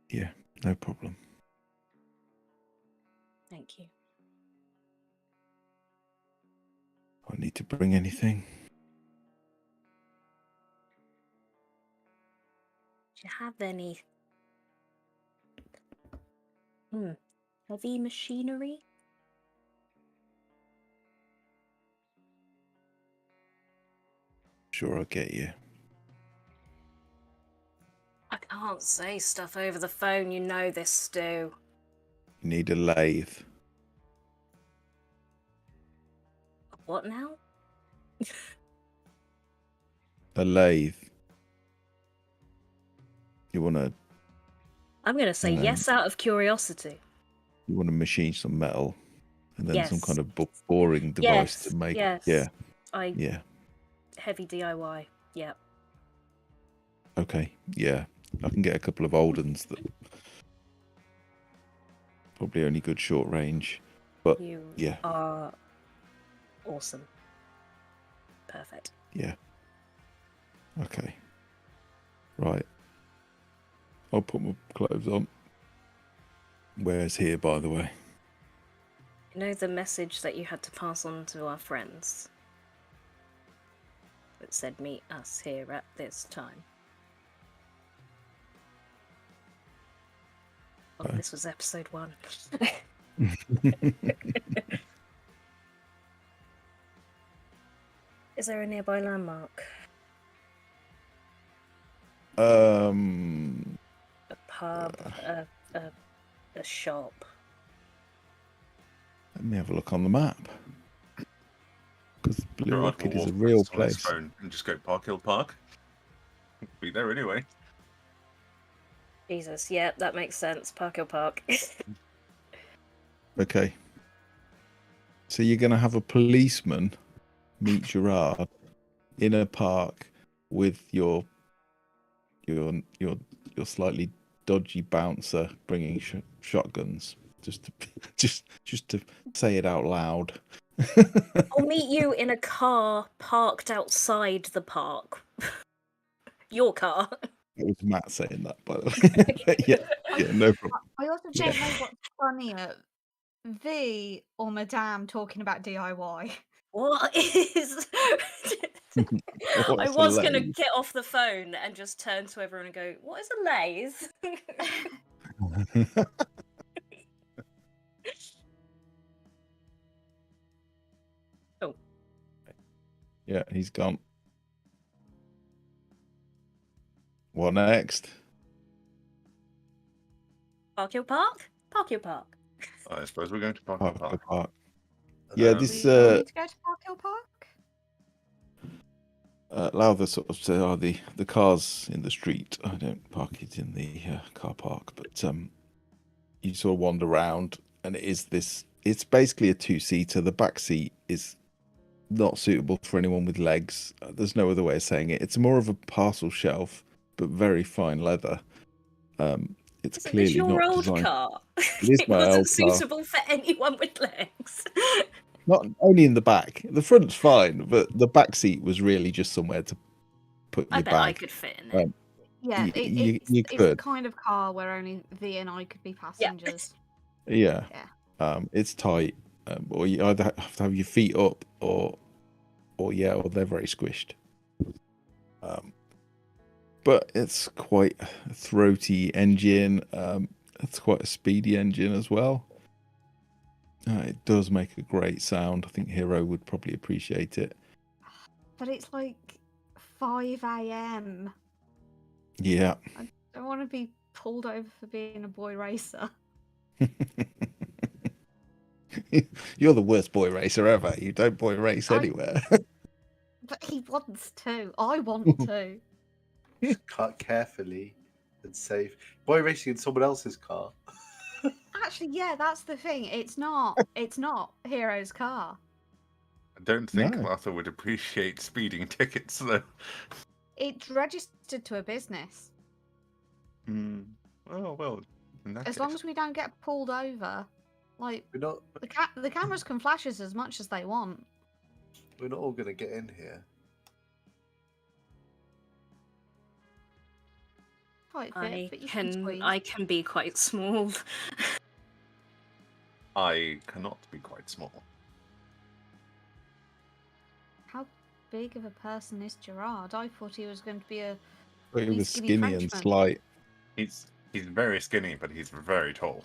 Yeah, no problem. Thank you. I need to bring anything. Do you have any heavy machinery? Sure, I'll get you. I can't say stuff over the phone, you know this, Stu. You need a lathe. What now? A lathe. You wanna I'm gonna say yes out of curiosity. machine some metal, and then some Yes. kind of boring device to make. Yes. Yeah, I yeah. heavy DIY. Yeah. Okay, yeah. I can get a couple of old ones that probably only good short range. But You yeah, are awesome. Perfect. yeah. Okay. Right. I'll put my clothes on. Where's here, by the way? You know the message that you had to pass on to our friends? That said, meet us here at this time. Oh, Oh. this was episode 1. Is there a nearby landmark? A pub, a shop. Let me have a look on the map. Because Blue Gerard Orchid will is a walk real on his place. phone and just go Park Hill Park. Be there anyway. Jesus, yeah, that makes sense. Park Hill Park. Okay. So you're going to have a policeman meet Gerard in a park with your slightly dodgy bouncer bringing shotguns. Just to say it out loud. I'll meet you in a car parked outside the park. Your car. It was Matt saying that, by the way. yeah, no problem. I also don't know what's funnier, V or Madame talking about DIY. What is... I was going to get off the phone and just turn to everyone and go, what is a laze? Oh. Yeah, he's gone. What next? Park Hill Park? Park Hill Park. I suppose we're going to Park Hill Park. Park. Yeah, this We all need to go to Park Hill Park? allow the sort of the cars in the street. I don't park it in the car park, but you sort of wander around, and it's basically a 2-seater. The back seat is not suitable for anyone with legs. There's no other way of saying it. It's more of a parcel shelf, but very fine leather. It's clearly your not old designed. car. It is my wasn't old car. suitable for anyone with legs. Not only in the back. The front's fine, but the back seat was really just somewhere to put your I bet bag. I could fit in it. Yeah, you it's the could. kind of car where only V and I could be passengers. Yeah. Yeah. It's tight, or you either have to have your feet up, or they're very squished. But it's quite a throaty engine. It's quite a speedy engine as well. It does make a great sound. I think Hero would probably appreciate it. But it's like 5 a.m. Yeah. I don't want to be pulled over for being a boy racer. You're the worst boy racer ever. You don't boy race anywhere. But he wants to. I want to. Cut carefully and safe. Boy racing in someone else's car. Actually, yeah, that's the thing. It's not Hero's car. I don't think No. Martha would appreciate speeding tickets, though. It's registered to a business. Well. In that As case. long as we don't get pulled over, like We're not the cameras can flash us as much as they want. we're not all gonna get in here. Quite fit, but you can squeeze. I can be quite small. I cannot be quite small. How big of a person is Gerard? I thought he was going to be a But he really was skinny skinny and Frenchman. slight. He's very skinny, but he's very tall.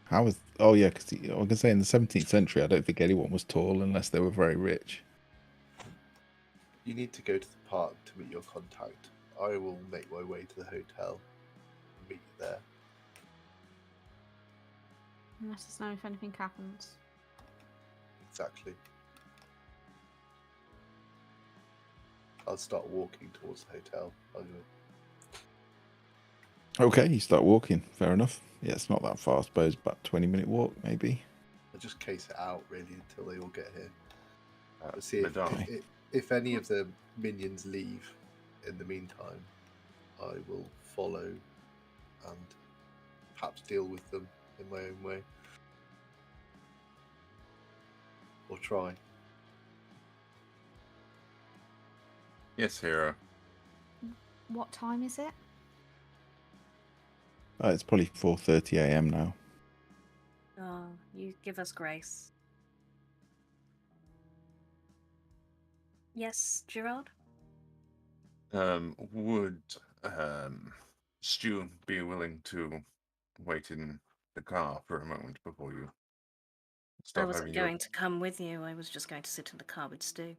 How was? Oh yeah, because I can say in the 17th century, I don't think anyone was tall unless they were very rich. You need to go to the park to meet your contact. I will make my way to the hotel and meet you there. Unless there's no if anything happens. Exactly. I'll start walking towards the hotel. Okay, you start walking. Fair enough. Yeah, it's not that far. I suppose about 20-minute walk, maybe. I'll just case it out really until they all get here. I'll see Madame. if any of the minions leave in the meantime. I will follow and perhaps deal with them in my own way. Or try. Yes, hero. What time is it? It's probably 4:30 a.m. now. Oh, you give us grace. Yes, Gerard? Would Stu be willing to wait in the car for a moment before you I start wasn't having your going to come with you. I was just going to sit in the car with Stu.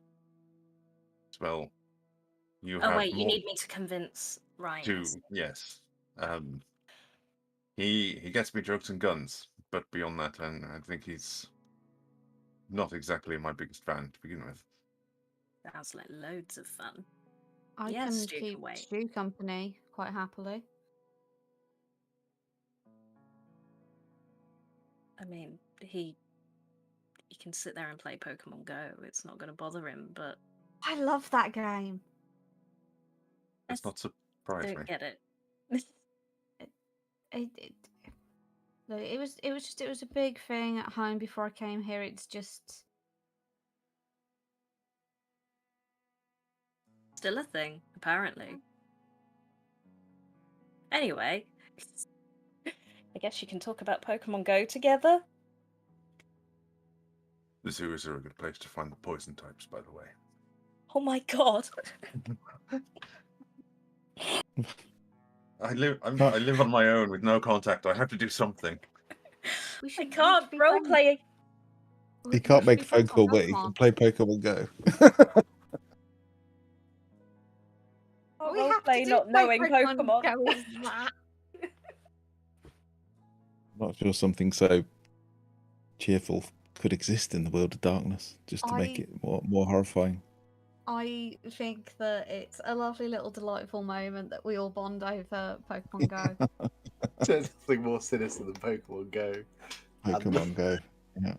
well? You Oh, have wait, you more need me to convince Ryan. to yes. He gets me jokes and guns, but beyond that, and I think he's not exactly my biggest fan to begin with. Sounds like loads of fun. I Yes, can Stu keep can wait. Stu company quite happily. I mean, he can sit there and play Pokemon Go. It's not going to bother him, but I love that game. It's not surprise me. don't get it. It was a big thing at home before I came here. It's just Still a thing, apparently. Anyway, I guess you can talk about Pokemon Go together. The zoo is a good place to find the poison types, by the way. Oh my god. I live on my own with no contact. I have to do something. I can't roleplay. He can't make a phone call, but he can play Pokemon Go. We have to Roleplay do not knowing Pokemon. Go is that. I'm not sure something so cheerful could exist in the world of darkness, just to make it more horrifying. I think that it's a lovely little delightful moment that we all bond over Pokemon Go. There's nothing more sinister than Pokemon Go. Pokemon Go. Yeah.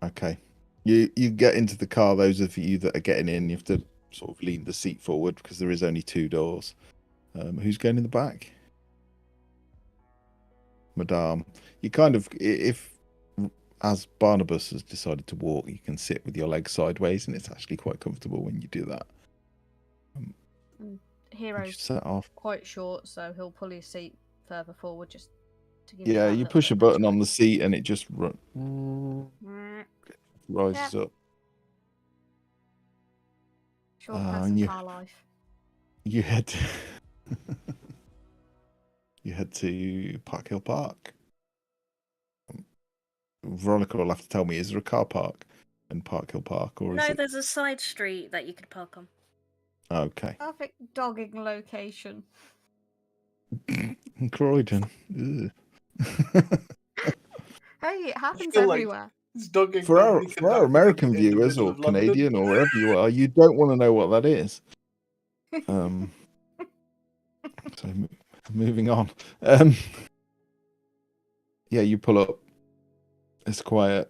Okay. You get into the car. Those of you that are getting in, you have to sort of lean the seat forward because there is only 2 doors. Who's going in the back? Madame. You kind of, if as Barnabas has decided to walk, you can sit with your legs sideways, and it's actually quite comfortable when you do that. Hero's set off. quite short, so he'll pull his seat further forward just to give Yeah, that you little push a bit of button on the seat, and it just rises up. Shortcuts and in car life. You head to, you head to Park Hill Park. Veronica will have to tell me, is there a car park in Park Hill Park, or No, is it? there's a side street that you could park on. Okay. Perfect dogging location. Croydon. Hey, it happens feel like everywhere. It's dogging For our normally conducted American in the viewers, middle or of London. Canadian, or wherever you are, you don't want to know what that is. So moving on. Yeah, you pull up. It's quiet.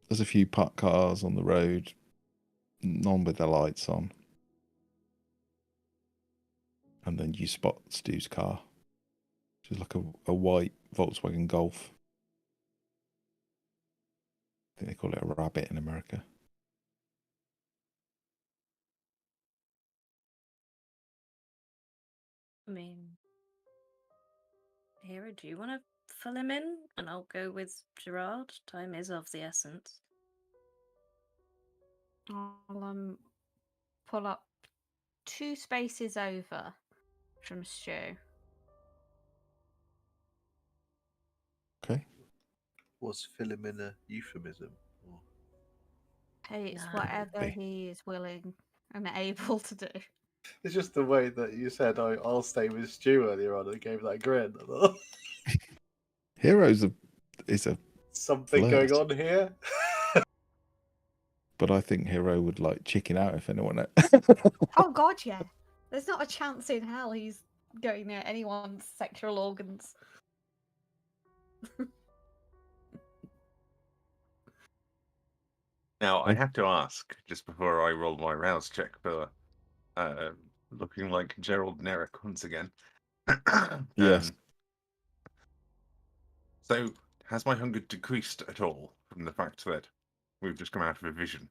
There's a few parked cars on the road, none with their lights on. And then you spot Stu's car, which is like a white Volkswagen Golf. I think they call it a Rabbit in America. I mean, Hera, do you want to fill him in? And I'll go with Gerard. Time is of the essence. I'll pull up 2 spaces over from Stu. Okay. Was film in a euphemism? Or... Hey, it's No. whatever he is willing and able to do. It's just the way that you said, I'll stay with Stu earlier on and gave that grin. Hero's is a Something flirt. going on here? But I think Hero would like chicken out if anyone. Oh god, yeah. There's not a chance in hell he's going near anyone's sexual organs. Now, I have to ask, just before I roll my rouse check for looking like Gerald Nerrick once again. Yes. So, has my hunger decreased at all from the fact that we've just come out of a vision?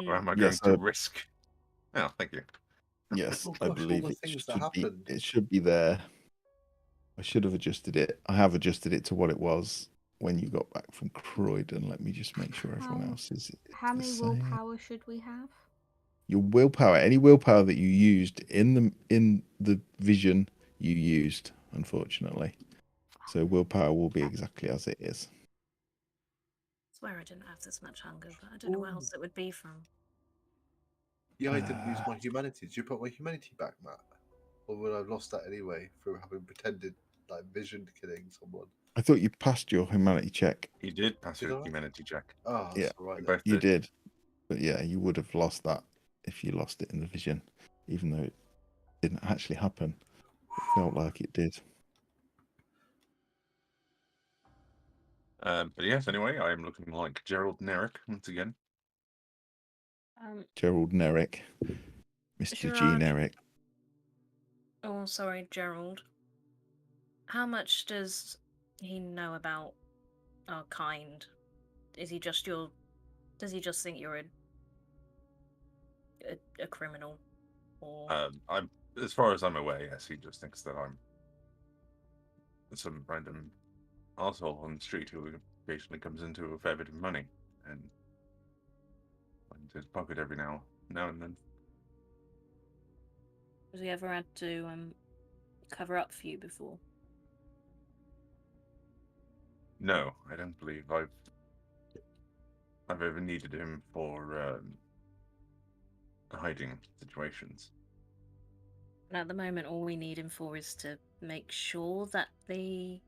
Or am I going Yes, to risk? Oh, thank you. yes, Oh I gosh, all believe the it things that should be. happened. It should be there. I should have adjusted it. I have adjusted it to what it was when you got back from Croydon. Let me just make sure everyone How- else is How the many same. willpower should we have? Your willpower, any willpower that you used in the vision, you used, unfortunately. So willpower will be exactly as it is. I swear I didn't have this much hunger, but I don't know what else it would be from. Yeah, I didn't lose my humanity. Did you put my humanity back, Matt? Or would I have lost that anyway through having pretended like vision killing someone? I thought you passed your humanity check. You did pass Did your I? humanity check. Oh, Yeah, that's all right. You Then. both You did, but yeah, you would have lost that if you lost it in the vision, even though it didn't actually happen. It felt like it did. But yes, anyway, I am looking like Gerald Nerrick once again. Gerald Nerrick, Mr. G. Gerard. Nerrick. Oh, sorry, Gerald. How much does he know about our kind? Is he just your? Does he just think you're a criminal? Or I'm, as far as I'm aware, yes, he just thinks that I'm some random arsehole on the street who occasionally comes into a fair bit of money and finds his pocket every now and then. has he ever had to cover up for you before? No, I don't believe I've ever needed him for hiding situations. And at the moment, all we need him for is to make sure that the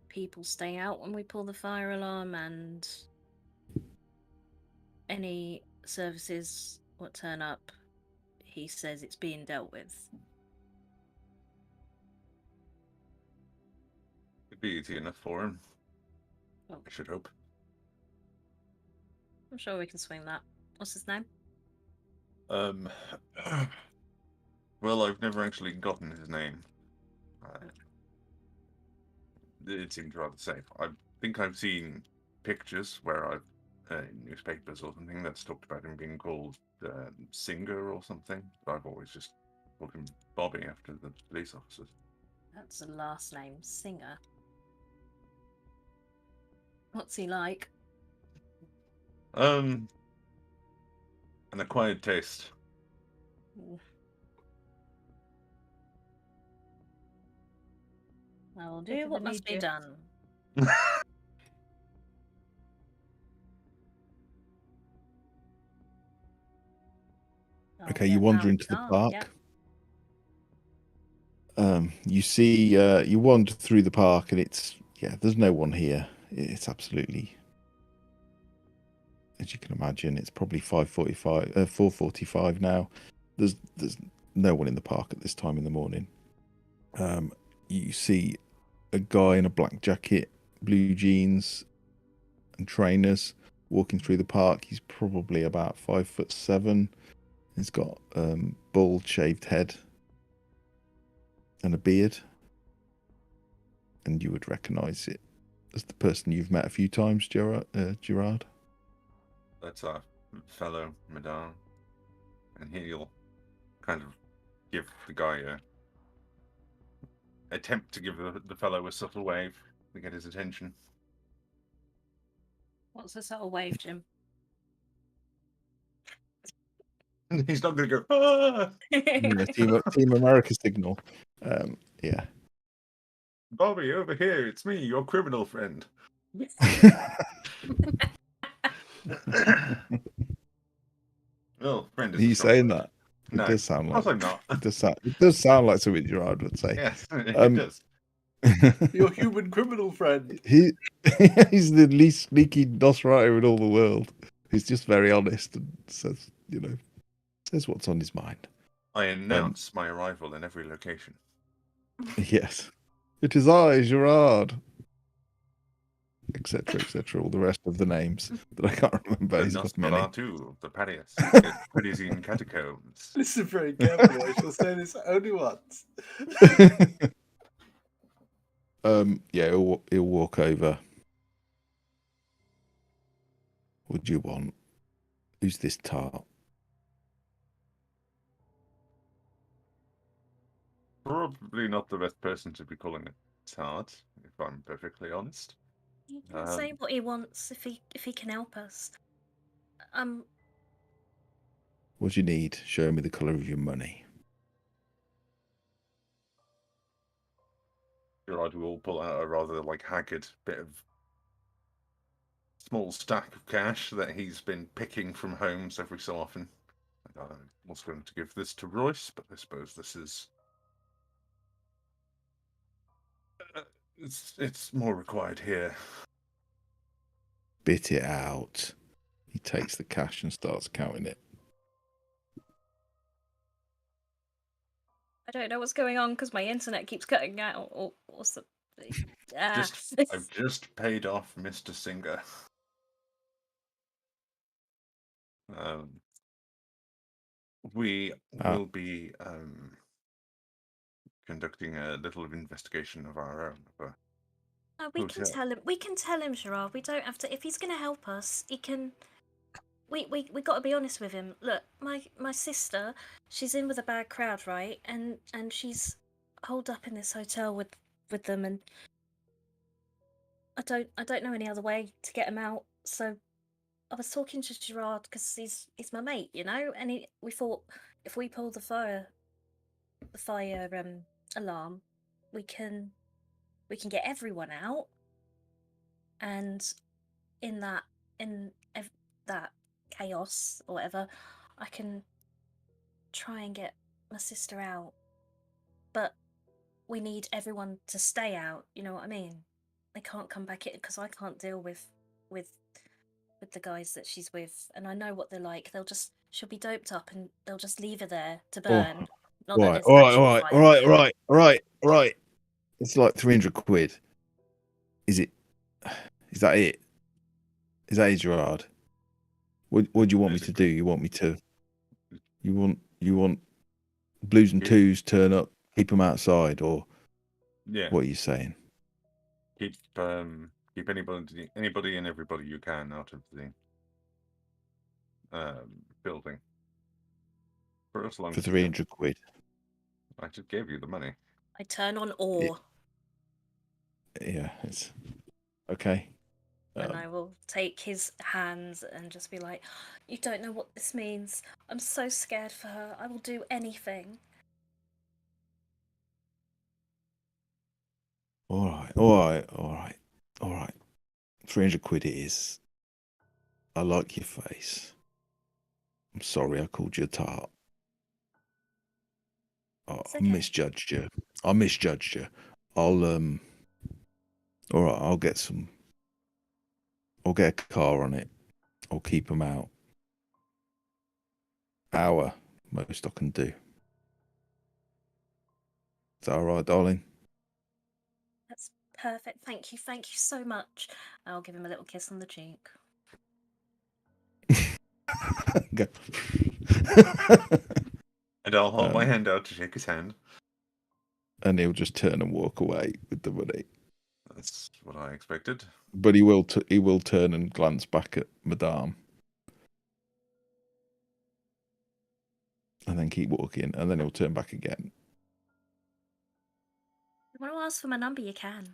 people stay out when we pull the fire alarm, and any services what turn up, he says it's being dealt with. It'd be easy enough for him. Oh. I should hope. I'm sure we can swing that. What's his name? Well, I've never actually gotten his name. It seemed rather safe. I think I've seen pictures where I've in newspapers or something that's talked about him being called Singer or something. But I've always just called him Bobby after the police officers. That's a last name, Singer. What's he like? An acquired taste. I will Bit do of what an must be idiot. done. I'll Okay, get you wander out into the car, park. yep. You see, you wander through the park, and there's no one here. It's absolutely, as you can imagine, it's probably 4:45 now. There's no one in the park at this time in the morning. You see a guy in a black jacket, blue jeans, and trainers walking through the park. He's probably about 5'7". He's got bald shaved head and a beard, and you would recognise it as the person you've met a few times, Gerard. That's our fellow Madame, and he'll kind of give the guy attempt to give the fellow a subtle wave to get his attention. What's the subtle wave, Jim? He's not going to go, ah! Yeah, Team America signal. Yeah. Bobby, over here, it's me, your criminal friend. Well, friend is Are a you strong saying word. that? It No, does sound of course like I'm not. it does sound like something Gerard would say. Yes, it does. Your human criminal friend. He's the least sneaky Nosferatu in all the world. He's just very honest and says what's on his mind. I announce my arrival in every location. Yes. It is I, Gerard. Etc. etc. All the rest of the names that I can't remember. The He's got many. Nosferatu of the Parisian catacombs. Listen very carefully. I shall say this only once. Yeah, he'll walk over. What do you want? Who's this tart? Probably not the best person to be calling it tart, if I'm perfectly honest. He can say what he wants if he can help us. What do you need? Show me the colour of your money. Gerard will pull out a rather haggard bit of small stack of cash that he's been picking from homes every so often. I was going to give this to Royce, but I suppose this is it's more required here. Spit it out. He takes the cash and starts counting it. I don't know what's going on because my internet keeps cutting out. Or something. I've just paid off Mr. Singer. We will be conducting a little investigation of our own. We can tell him. We can tell him, Gerard. We don't have to. If he's going to help us, he can. We got to be honest with him. Look, my sister, she's in with a bad crowd, right? And she's holed up in this hotel with them, and I don't know any other way to get him out. So I was talking to Gerard because he's my mate, you know. And we thought if we pull the fire alarm, we can get everyone out, and in that chaos or whatever, I can try and get my sister out. But we need everyone to stay out. You know what I mean? They can't come back in because I can't deal with the guys that she's with, and I know what they're like. She'll be doped up, and they'll just leave her there to burn. All right. It's like 300 quid. Is that it? Is that it, Gerard? What do you want me to do? You want blues and twos turn up, keep them outside, or what are you saying? Keep anybody and everybody you can out of the building for as long For as 300 quid. I just gave you the money. I turn on awe. Yeah, it's okay. And I will take his hands and just be like, "You don't know what this means. I'm so scared for her. I will do anything." All right. 300 quid it is. I like your face. I'm sorry I called you a tart. I misjudged you. All right, I'll get a car on it. I'll keep them out. Hour, most I can do. Is that all right, darling? That's perfect. Thank you so much. I'll give him a little kiss on the cheek. Go. And I'll hold my hand out to shake his hand. And he'll just turn and walk away with the money. That's what I expected. But he will turn and glance back at Madame. And then keep walking, and then he'll turn back again. If you want to ask for my number, you can.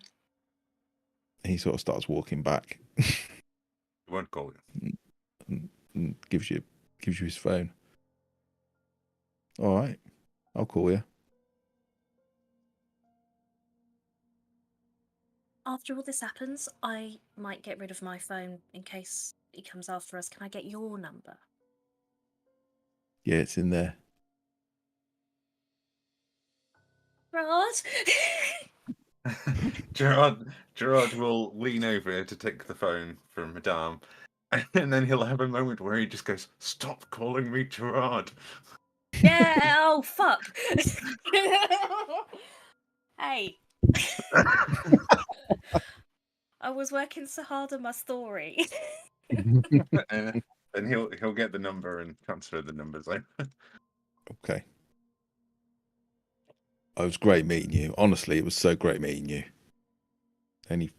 He sort of starts walking back. He won't call you. And gives you his phone. All right, I'll call you. After all this happens, I might get rid of my phone in case he comes after us. Can I get your number? Yeah, it's in there. Gerard will lean over to take the phone from Madame, and then he'll have a moment where he just goes, "Stop calling me Gerard." Yeah, oh fuck. Hey. I was working so hard on my story. And he'll get the number and transfer the numbers over. Okay. It was great meeting you. Honestly, it was so great meeting you. any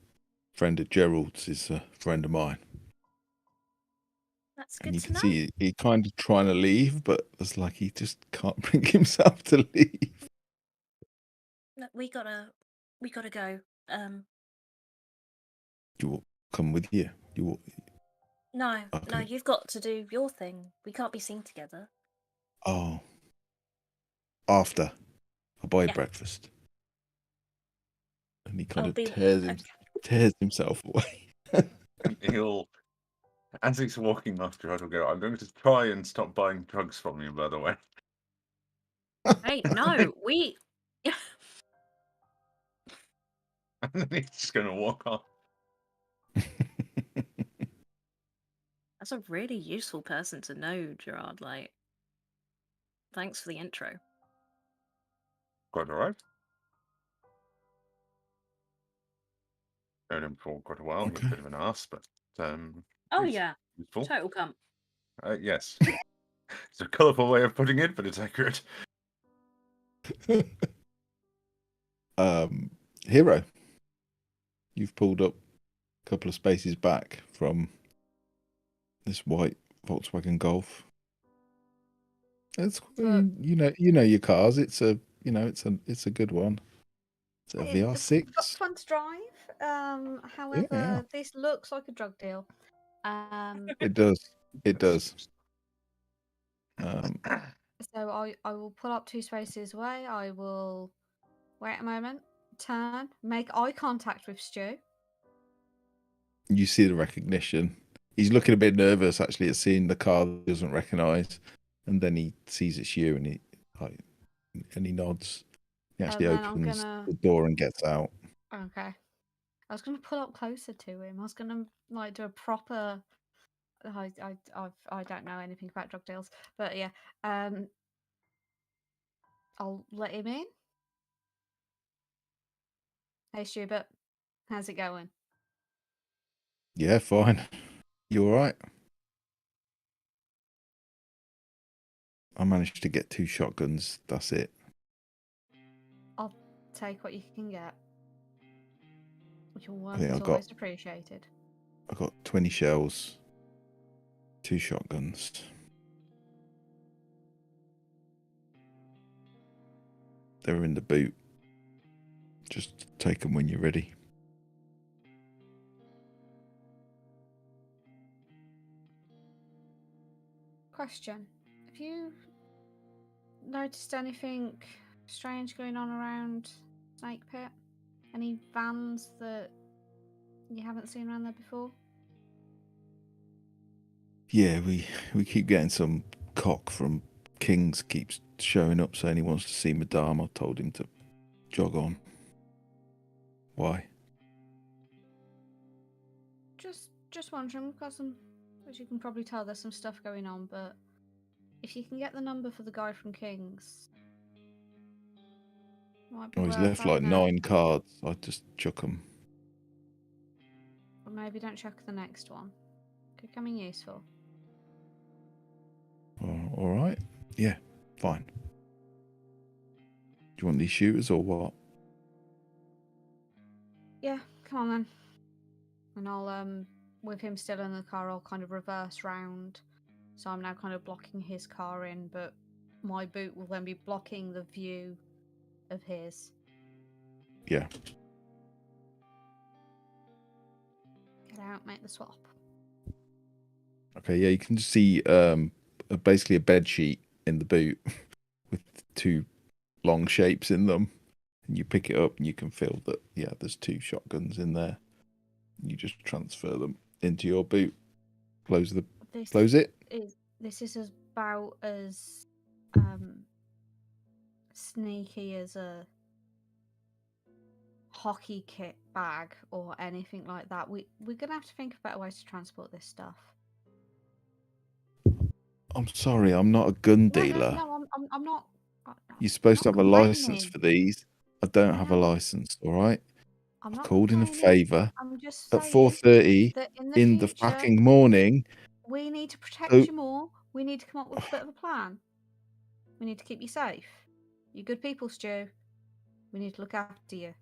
friend of Gerald's is a friend of mine. That's And good you to can know. see he kind of trying to leave, but it's like he just can't bring himself to leave. Look, we gotta go. You will come with you. You will. No, Okay. you've got to do your thing. We can't be seen together. Oh. After I buy Yeah. breakfast. And he kind I'll of be tears himself away. He'll, as he's walking off, Gerard will go, I'm going to try and stop buying drugs from you, by the way. Hey, no, we. And then he's just going to walk off. That's a really useful person to know, Gerard. Like, thanks for the intro. Quite alright. Known him for quite a while. He's a Okay. bit of an ass, but Oh he's yeah, useful. total cunt. Yes. It's a colourful way of putting it, but it's accurate. Hero. You've pulled up a couple of spaces back from this white Volkswagen Golf. It's you know your cars. It's a it's a good one. It's a VR6. Fun to drive. However, Yeah. this looks like a drug deal. It does. It does. So I will pull up 2 spaces away. I will wait a moment, turn, make eye contact with Stu. You see the recognition. He's looking a bit nervous actually at seeing the car that he doesn't recognise, and then he sees it's you, and he nods. He actually And then I'm opens gonna- the door and gets out. Okay. I was gonna pull up closer to him. I was gonna like do a proper. I don't know anything about drug deals, but yeah. I'll let him in. Hey, Schubert, how's it going? Yeah, fine. You all right? I managed to get 2 shotguns. That's it. I'll take what you can get. Your I work think is I got always appreciated. 20 shells, 2 shotguns. They're in the boot. Just take them when you're ready. Question: have you noticed anything strange going on around Snake Pit? Any vans that you haven't seen around there before? Yeah, we keep getting some cock from Kings keeps showing up saying he wants to see Madame. I told him to jog on. Why? Just wondering. We've got some, as you can probably tell, there's some stuff going on. But if you can get the number for the guy from Kings, might be Oh, he's worth left like having a- 9 cards. I just chuck them. Or maybe don't check the next one. Could come in useful. Oh, all right. Yeah, fine. Do you want these shooters or what? Yeah, come on then. And I'll with him still in the car, I'll kind of reverse round. So I'm now kind of blocking his car in, but my boot will then be blocking the view of his. Yeah. Get out, make the swap. Okay, yeah, you can just see basically a bed sheet in the boot with 2 long shapes in them. And you pick it up and you can feel that, yeah, there's 2 shotguns in there. You just transfer them into your boot. Close it. This is about as sneaky as a hockey kit bag or anything like that. We're gonna have to think of better ways to transport this stuff. I'm sorry, I'm not a gun dealer. No, I'm not. You're supposed to have a license for these. I don't have a No. license, all right? I'm I've not called in a complaining. favour I'm just at saying 4:30 that in the future, fucking morning. we need to protect So- you more. We need to come up with a bit of a plan. We need to keep you safe. You good people, Stu. We need to look after you.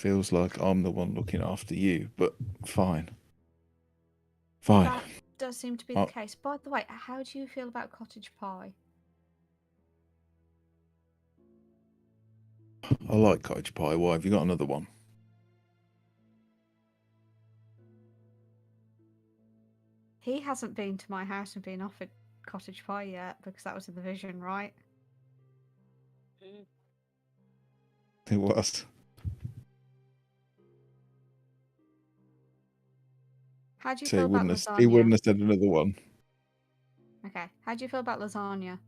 Feels like I'm the one looking after you, but fine. Fine. That does seem to be the case. By the way, how do you feel about cottage pie? I like cottage pie. Why? Have you got another one? He hasn't been to my house and been offered cottage pie yet because that was in the vision, right? It was. How do you So feel about he wouldn't lasagna? have said another one. Okay. How do you feel about lasagna?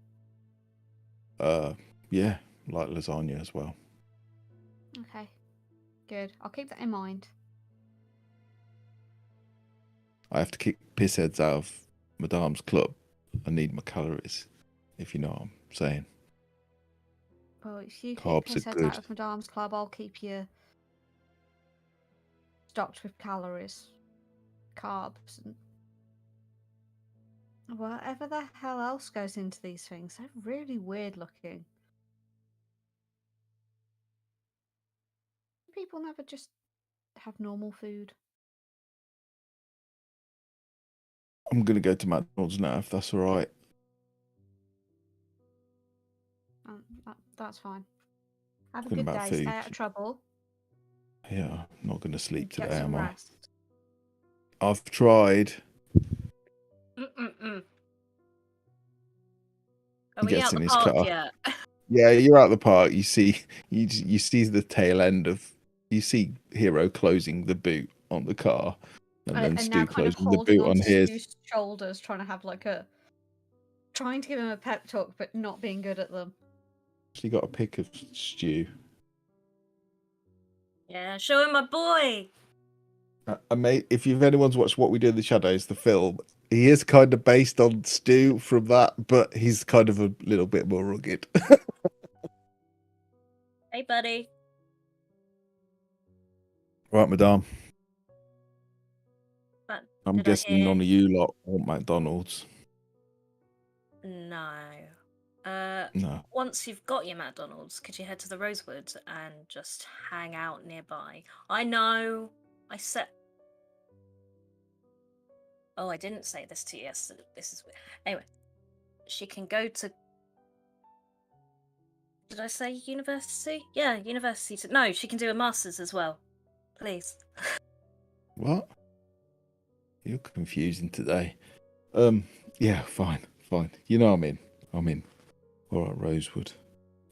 Yeah, like lasagna as well. Okay. Good. I'll keep that in mind. I have to kick piss heads out of Madame's club. I need my calories, if you know what I'm saying. Well, if you keep Carbs piss are heads out good. of Madame's club, I'll keep you stocked with calories, carbs, and whatever the hell else goes into these things. They're really weird looking. People never just have normal food. I'm going to go to McDonald's now, if that's all right. That's fine. Have a Talking good about day. Stay food. out of trouble. Yeah, I'm not going to sleep Get today, some am I? rest. I've tried. Are He we gets out in the his park car. yet? Yeah, you're at the park. You see the tail end of. You see Hero closing the boot on the car, and then And now Stu kind of closing the holding boot on onto his. Stu's shoulders, trying to have like a... Trying to give him a pep talk, but not being good at them. She got a pic of Stu. Yeah, show him my boy. If anyone's watched What We Do in the Shadows, the film, he is kind of based on Stu from that, but he's kind of a little bit more rugged. Hey, buddy. Right, Madame. But I'm did I guessing hear? none of you lot want McDonald's. No. No. Once you've got your McDonald's, could you head to the Rosewood and just hang out nearby? I know. Oh, I didn't say this to you yesterday. This is anyway. She can go to. Did I say university? Yeah, university. No, she can do a master's as well. Please. What? You're confusing today. Yeah, fine. You know I'm in. All right, Rosewood.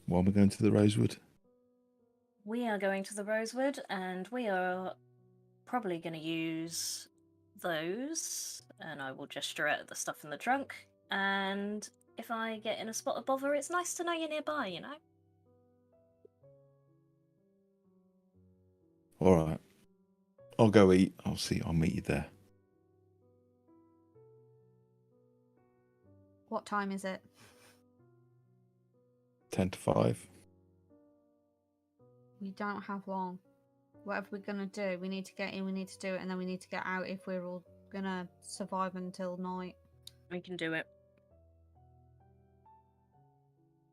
Why am I going to the Rosewood? We are going to the Rosewood, and we are probably going to use those. And I will gesture at the stuff in the trunk. And if I get in a spot of bother, it's nice to know you're nearby, you know? All right. I'll go eat. I'll meet you there. What time is it? 10 to 5. We don't have long. Whatever we're gonna do, we need to get in, we need to do it, and then we need to get out if we're all gonna survive until night. We can do it.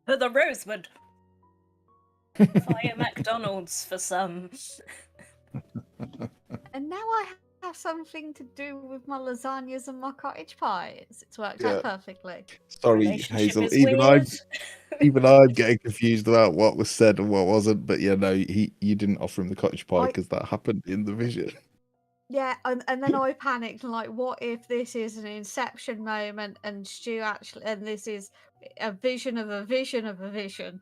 For the Rosewood! Fire McDonald's for some. And now I have something to do with my lasagnas and my cottage pies. It's worked Yeah. out perfectly. Sorry, Relationship Hazel. is Even weird. I'm getting confused about what was said and what wasn't. But yeah, no, you didn't offer him the cottage pie because that happened in the vision. Yeah, and then I panicked and like, what if this is an inception moment and Stu actually, and this is a vision of a vision of a vision.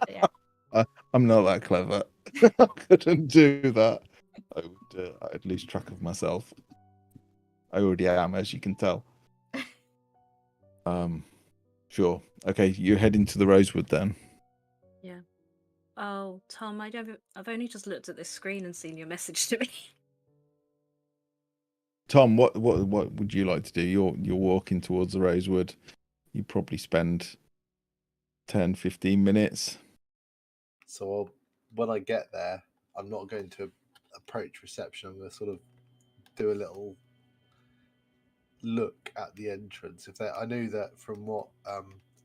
Yeah. I'm not that clever. I couldn't do that. I'd lose track of myself. I already am, as you can tell. Sure. Okay, you're heading to the Rosewood then. Yeah. Oh, Tom, I've only just looked at this screen and seen your message to me. Tom, what would you like to do? You're walking towards the Rosewood. You probably spend 10, 15 minutes. So when I get there, I'm not going to approach reception. I'm going to sort of do a little look at the entrance. I knew that from what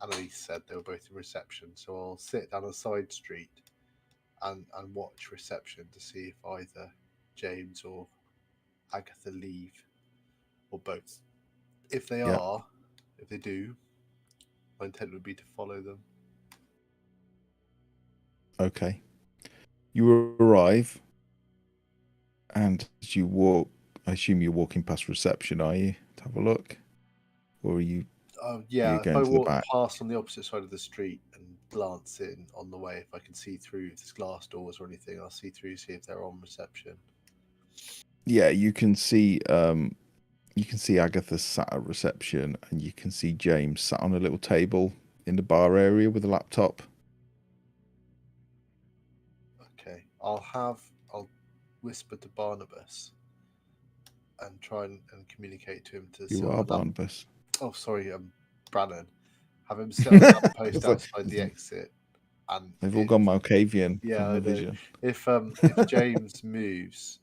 Annalise said, they were both in reception. So I'll sit down a side street and watch reception to see if either James or Agatha leave, or both. If they do, my intent would be to follow them. Okay. You arrive, and as you walk, I assume you're walking past reception, are you? To have a look? Or are you Yeah, if going I to the walk back? past on the opposite side of the street and glance in on the way, if I can see through, if there's glass doors or anything, I'll see through, see if they're on reception. Yeah, you can see Agatha sat at reception, and you can see James sat on a little table in the bar area with a laptop. Okay, I'll whisper to Barnabas and try and communicate to him to sit You on are the lamp. Barnabas. Oh, sorry, Brannon. Have him sit on the lamppost It's like- outside the exit. And They've all gone Malkavian Yeah, from I the know. vision. If James moves,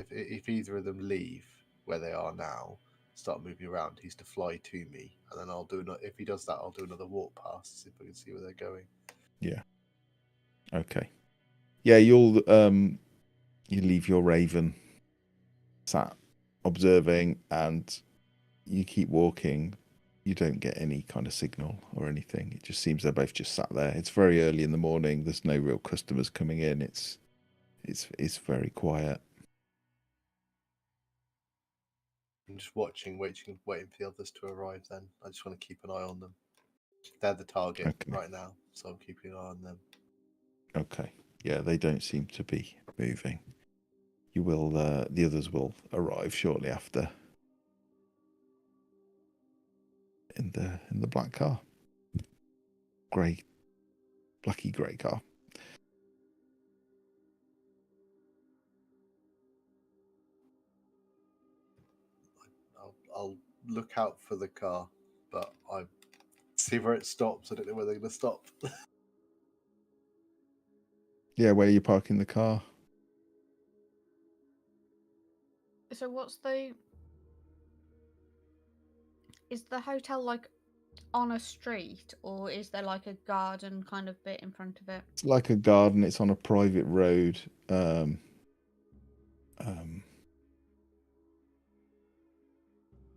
if either of them leave where they are now, start moving around, he's to fly to me, and then I'll do if he does that, I'll do another walk past, see if I can see where they're going. Yeah. Okay. Yeah, you leave your Raven sat observing, and you keep walking. You don't get any kind of signal or anything. It just seems they're both just sat there. It's very early in the morning. There's no real customers coming in. It's very quiet. I'm just waiting for the others to arrive. Then I just want to keep an eye on them. They're the target Okay. right now, so I'm keeping an eye on them. Okay. Yeah, they don't seem to be moving. You will. The others will arrive shortly after. In the black car. Blacky grey car. I'll look out for the car, but I see where it stops. I don't know where they're going to stop. Yeah, where are you parking the car? So is the hotel like on a street, or is there like a garden kind of bit in front of it? It's like a garden. It's on a private road.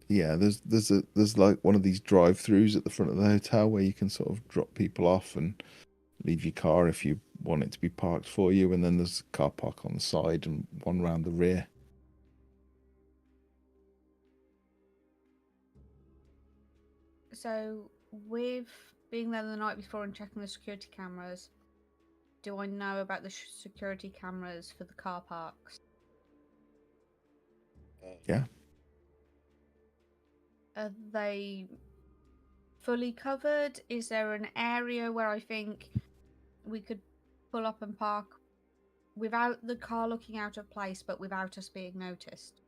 Yeah, there's like one of these drive-throughs at the front of the hotel where you can sort of drop people off and leave your car if you want it to be parked for you, and then there's a car park on the side and one round the rear. So, with being there the night before and checking the security cameras, do I know about the security cameras for the car parks? Yeah. Are they fully covered? Is there an area where I think we could pull up and park without the car looking out of place, but without us being noticed?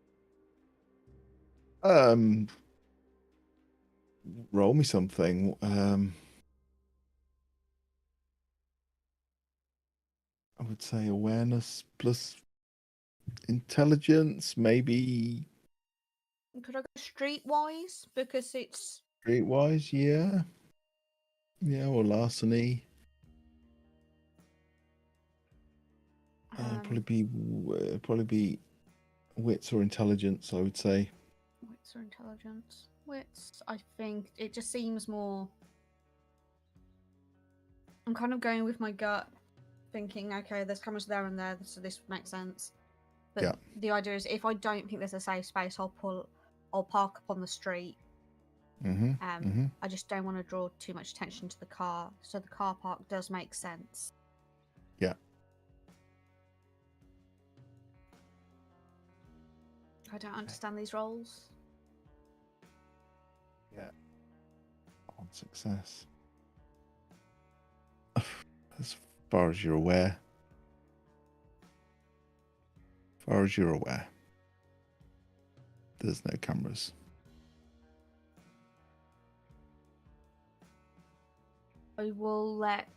Roll me something. I would say awareness plus intelligence, maybe Could I go streetwise? Because it's streetwise, yeah. Yeah, or larceny. Probably be wits or intelligence, I would say. Wits or intelligence? Wits, I think. It just seems more... I'm kind of going with my gut, thinking, okay, there's cameras there and there, so this makes sense. But Yeah. the idea is, if I don't think there's a safe space, I'll park up on the street. I just don't want to draw too much attention to the car, so the car park does make sense. Yeah. I don't understand these roles. Yeah. On success. As far as you're aware. There's no cameras. I will let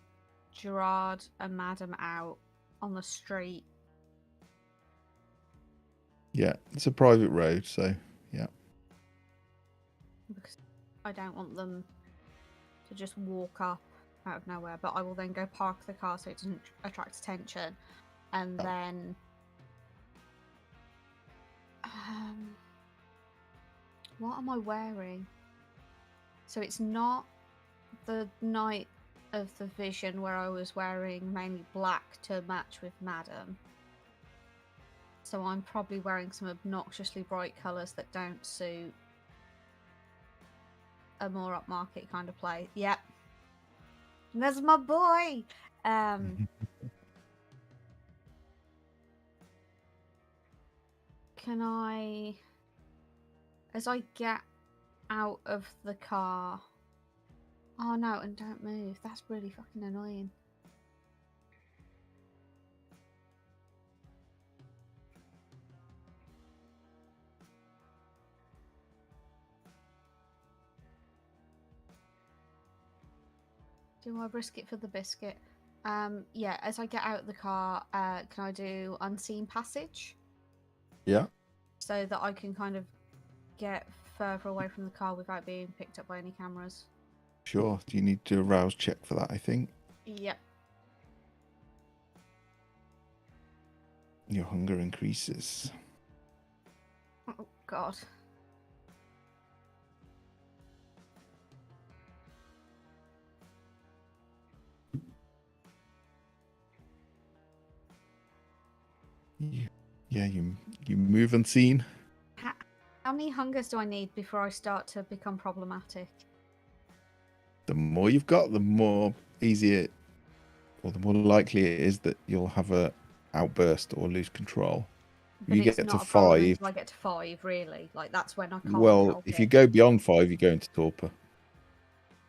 Gerard and Madam out on the street. Yeah, it's a private road, so yeah. Because I don't want them to just walk up out of nowhere, but I will then go park the car so it doesn't attract attention, and then what am I wearing? So it's not the night of the vision where I was wearing mainly black to match with Madam. So I'm probably wearing some obnoxiously bright colours that don't suit a more upmarket kind of play. Yep. That's my boy! Can I... As I get out of the car... Oh no, and don't move. That's really fucking annoying. Do I risk it for the biscuit? Yeah, as I get out of the car, can I do unseen passage? Yeah. So that I can kind of get further away from the car without being picked up by any cameras. Sure. Do you need to do a rouse check for that, I think? Yep. Your hunger increases. Oh, God. You move unseen. How many hungers do I need before I start to become problematic? The more you've got, the more easier, or the more likely it is that you'll have a outburst or lose control. But you it's get not to a problem 5. until I get to 5, really. Like, that's when I can't Well, help if it. you go beyond 5, you go into torpor.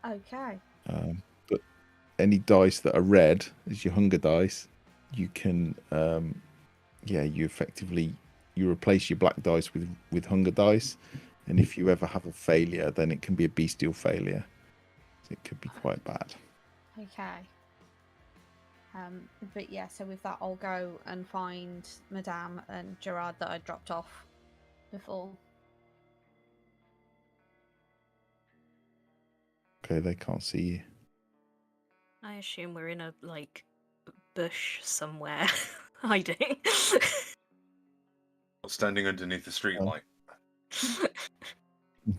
Okay. But any dice that are red as your hunger dice, you can, you effectively you replace your black dice with hunger dice, and if you ever have a failure, then it can be a bestial failure. So it could be quite bad. Okay. But yeah, so with that, I'll go and find Madame and Gerard that I dropped off before. Okay, they can't see you. I assume we're in a, like, bush somewhere, hiding. Standing underneath the streetlight.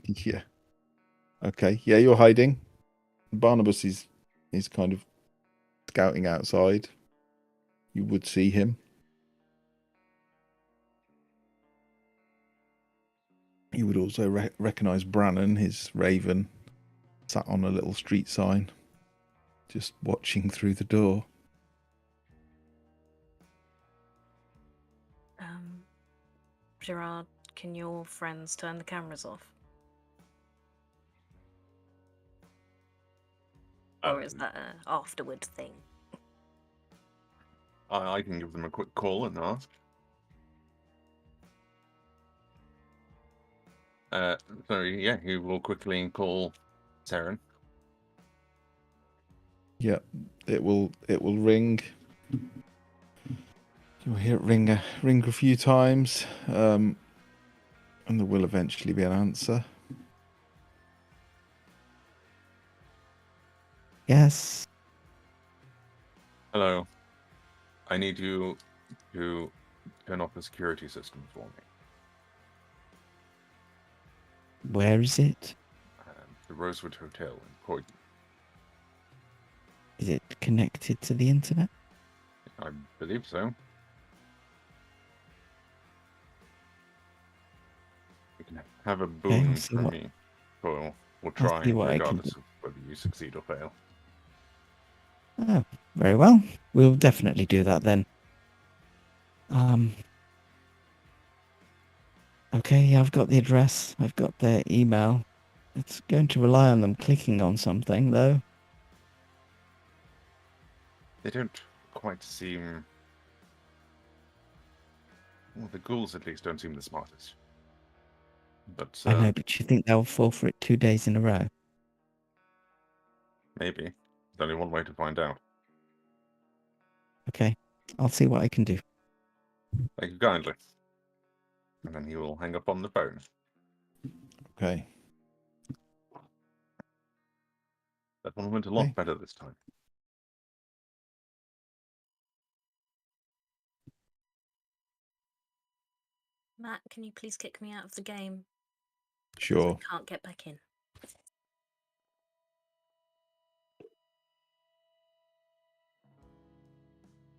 Yeah. Okay. Yeah, you're hiding. Barnabas is kind of scouting outside. You would see him. You would also recognize Brannon, his raven, sat on a little street sign, just watching through the door. Gerard, can your friends turn the cameras off? Or is that an afterward thing? I can give them a quick call and ask. So yeah, he will quickly call Saren. Yeah, it will ring. You'll hear it ring a few times, and there will eventually be an answer. Yes. Hello. I need you to turn off the security system for me. Where is it? The Rosewood Hotel in Croydon. Is it connected to the internet? I believe so. You can have a boon from me. We'll try, see what I can regardless of whether you succeed or fail. Oh, very well. We'll definitely do that then. Okay, I've got the address. I've got their email. It's going to rely on them clicking on something, though. They don't quite seem... Well, the ghouls at least don't seem the smartest. But I know, but you think they'll fall for it 2 days in a row? maybe. There's only one way to find out. Okay, I'll see what I can do. Thank you kindly. And then he will hang up on the phone. Okay. That one went a lot Okay. better this time. Matt, can you please kick me out of the game? Because Sure. I can't get back in.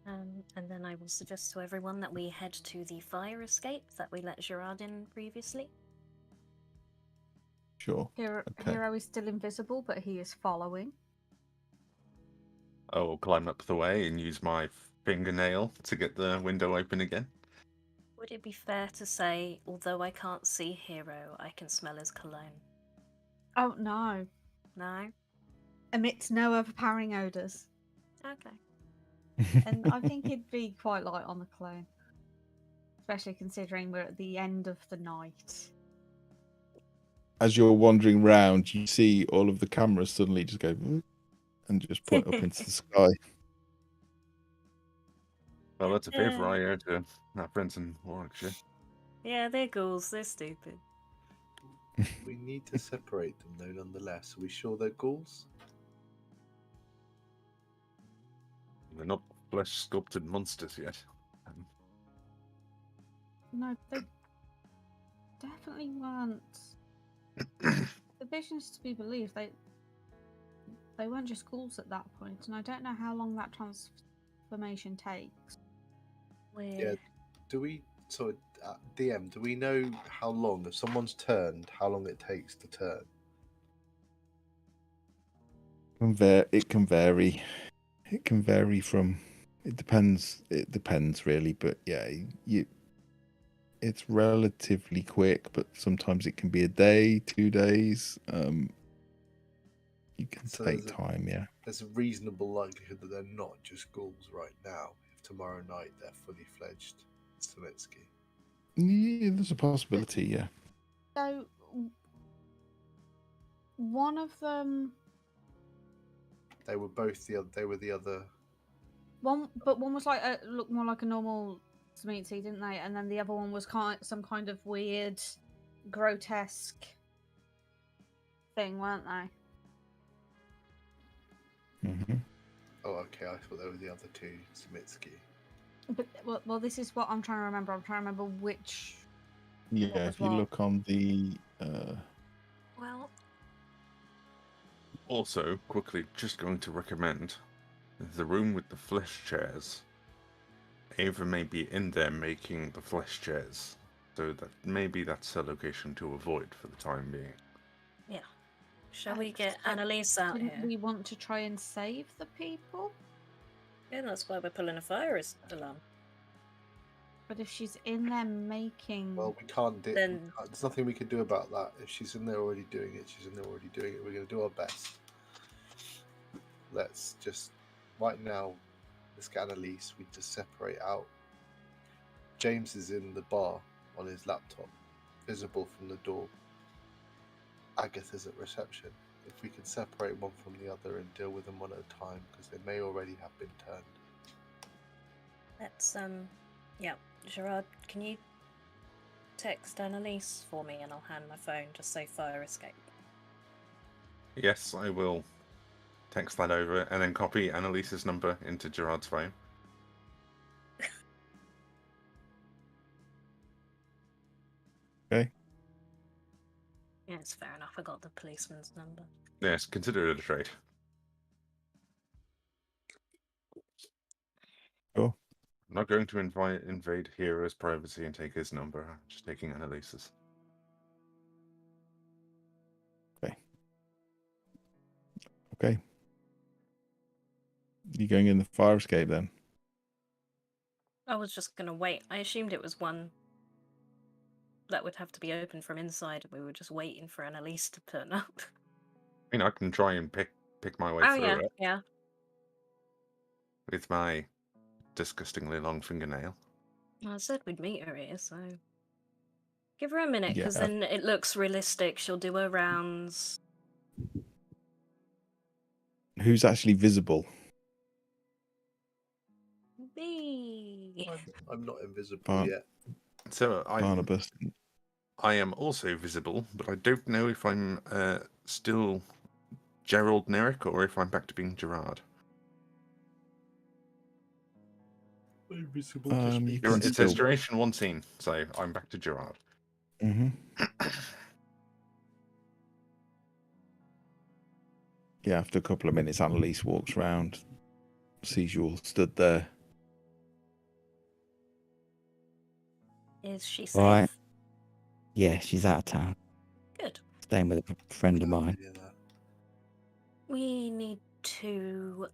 And then I will suggest to everyone that we head to the fire escape that we let Gerard in previously. Sure. Okay. Hero is still invisible, but he is following. I will climb up the way and use my fingernail to get the window open again. Would it be fair to say, although I can't see Hero, I can smell his cologne? Oh no. No? Emits no overpowering odours. Okay. And I think he'd be quite light on the cologne. Especially considering we're at the end of the night. As you're wandering round, you see all of the cameras suddenly just go "Vroom," and just point up into the sky. Well, that's a favour I owe to our friends in Warwickshire. Yeah, they're ghouls. They're stupid. We need to separate them, though, nonetheless. Are we sure they're ghouls? They're not flesh-sculpted monsters yet. No, they definitely weren't. The visions to be believed, they weren't just ghouls at that point, and I don't know how long that transformation takes. Yeah. Do we, so DM, do we know how long, if someone's turned, how long it takes to turn? It can vary. It can vary from. It depends. It depends really, but yeah, it's relatively quick. But sometimes it can be a day, 2 days. You can So take there's a- time. Yeah. There's a reasonable likelihood that they're not just ghouls right now, if tomorrow night they're fully fledged Samitsky. Yeah, there's a possibility. Yeah. So, one of them, They were both they were the other. one was like looked more like a normal Smeatsy, didn't they? And then the other one was some kind of weird, grotesque thing, weren't they? Mm-hmm. Oh, okay. I thought they were the other two Samitsky. But well, this is what I'm trying to remember. I'm trying to remember which. Yeah. was If you what? look on the. Well, Also, quickly, just going to recommend the room with the flesh chairs. Ava may be in there making the flesh chairs, so that maybe that's a location to avoid for the time being. yeah. Shall we get Annalise out Didn't here? we want to try and save the people? Yeah, that's why we're pulling a fire alarm. But if she's in there making, Well, we can't do. Then- There's nothing we can do about that. If she's in there already doing it, she's in there already doing it. We're going to do our best. Let's just right now. Let's get Annalise. We just separate out. James is in the bar on his laptop, visible from the door. Agatha's at reception. If we can separate one from the other and deal with them one at a time, because they may already have been turned. Let's yeah. Gerard, can you text Annalise for me and I'll hand my phone, just say fire escape. Yes, I will text that over and then copy Annalise's number into Gerard's phone. Okay. Yeah, it's fair enough. I got the policeman's number. Yes, consider it a trade. Sure. I'm not going to invade Hero's privacy and take his number. I'm just taking Annalise's. Okay. You going in the fire escape then? I was just gonna wait. I assumed it was one that would have to be open from inside, and we were just waiting for Annalise to turn up. I mean, I can try and pick my way Oh through yeah, it yeah. with my disgustingly long fingernail. Well, I said we'd meet her here, so give her a minute, because Yeah. then it looks realistic. She'll do her rounds. Who's actually visible? Me. I'm not invisible Barn- yet. So Barnabas. I am also visible, but I don't know if I'm still Gerald Nerrick or if I'm back to being Gerard. Invisible You just can It says still. duration 1 scene, so I'm back to Gerard. Hmm. Yeah, after a couple of minutes, Annalise walks round, sees you all stood there. Is she safe? Right. Yeah, she's out of town. Good. Staying with a friend of mine. We need to.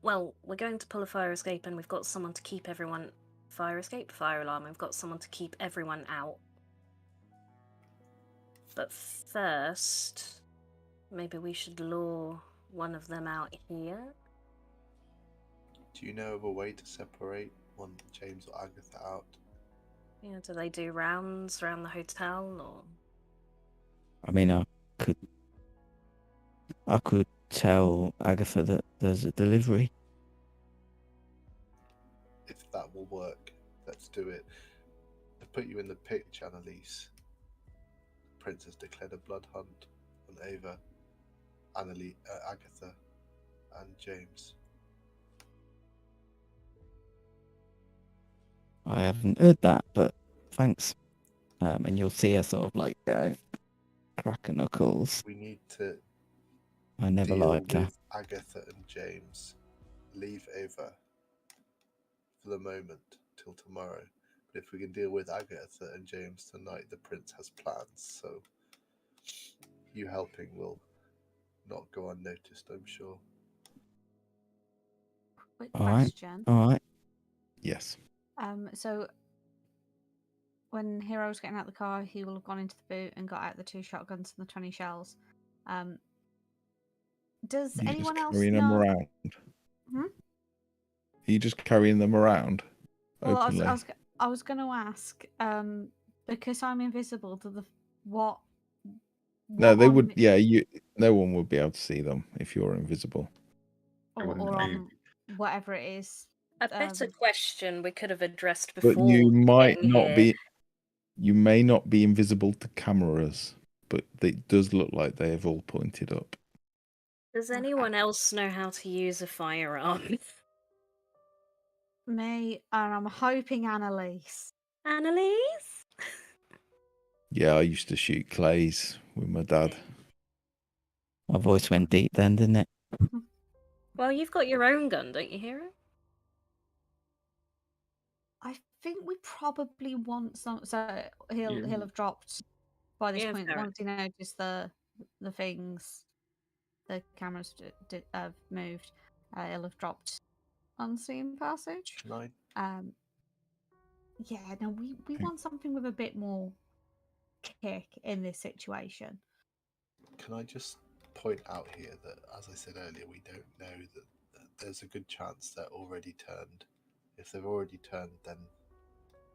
Well, we're going to pull a fire escape, and we've got someone to keep everyone. Fire escape, fire alarm. We've got someone to keep everyone out. But first, maybe we should lure one of them out here. Do you know of a way to separate one James or Agatha out? Yeah, do they do rounds around the hotel, or? I mean, I could tell Agatha that there's a delivery. If that will work, let's do it. To put you in the picture, Annalise, the prince has declared a blood hunt on Ava, Agatha, and James. I haven't heard that, but thanks. And you'll see her sort of like crack her knuckles. We need to I never deal liked her. with Agatha and James. Leave Ava for the moment till tomorrow. But if we can deal with Agatha and James tonight, the prince has plans. So you helping will not go unnoticed, I'm sure. Quick All right. question. All right. Yes. So when Hero was getting out of the car, he will have gone into the boot and got out the 2 shotguns and the 20 shells. Does You anyone just else carrying them know? around. Hmm? Are you just carrying them around Well, openly? I was going to ask, because I'm invisible. What No, they would. on Yeah, no one would be able to see them if you're invisible. or on whatever it is. A better question we could have addressed But before you might getting not here. be. You may not be invisible to cameras, but it does look like they have all pointed up. Does Okay. anyone else know how to use a firearm? Me, and I'm hoping Annalise. Annalise? Yeah, I used to shoot clays with my dad. My voice went deep then, didn't it? Well, you've got your own gun, don't you, Hero? I think we probably want some. So he'll have dropped by this point. fair Once he noticed the things, the cameras have moved. He'll have dropped unseen passage. Can I? Yeah. No, we want something with a bit more kick in this situation. Can I just point out here that, as I said earlier, we don't know that there's a good chance they're already turned. If they've already turned, then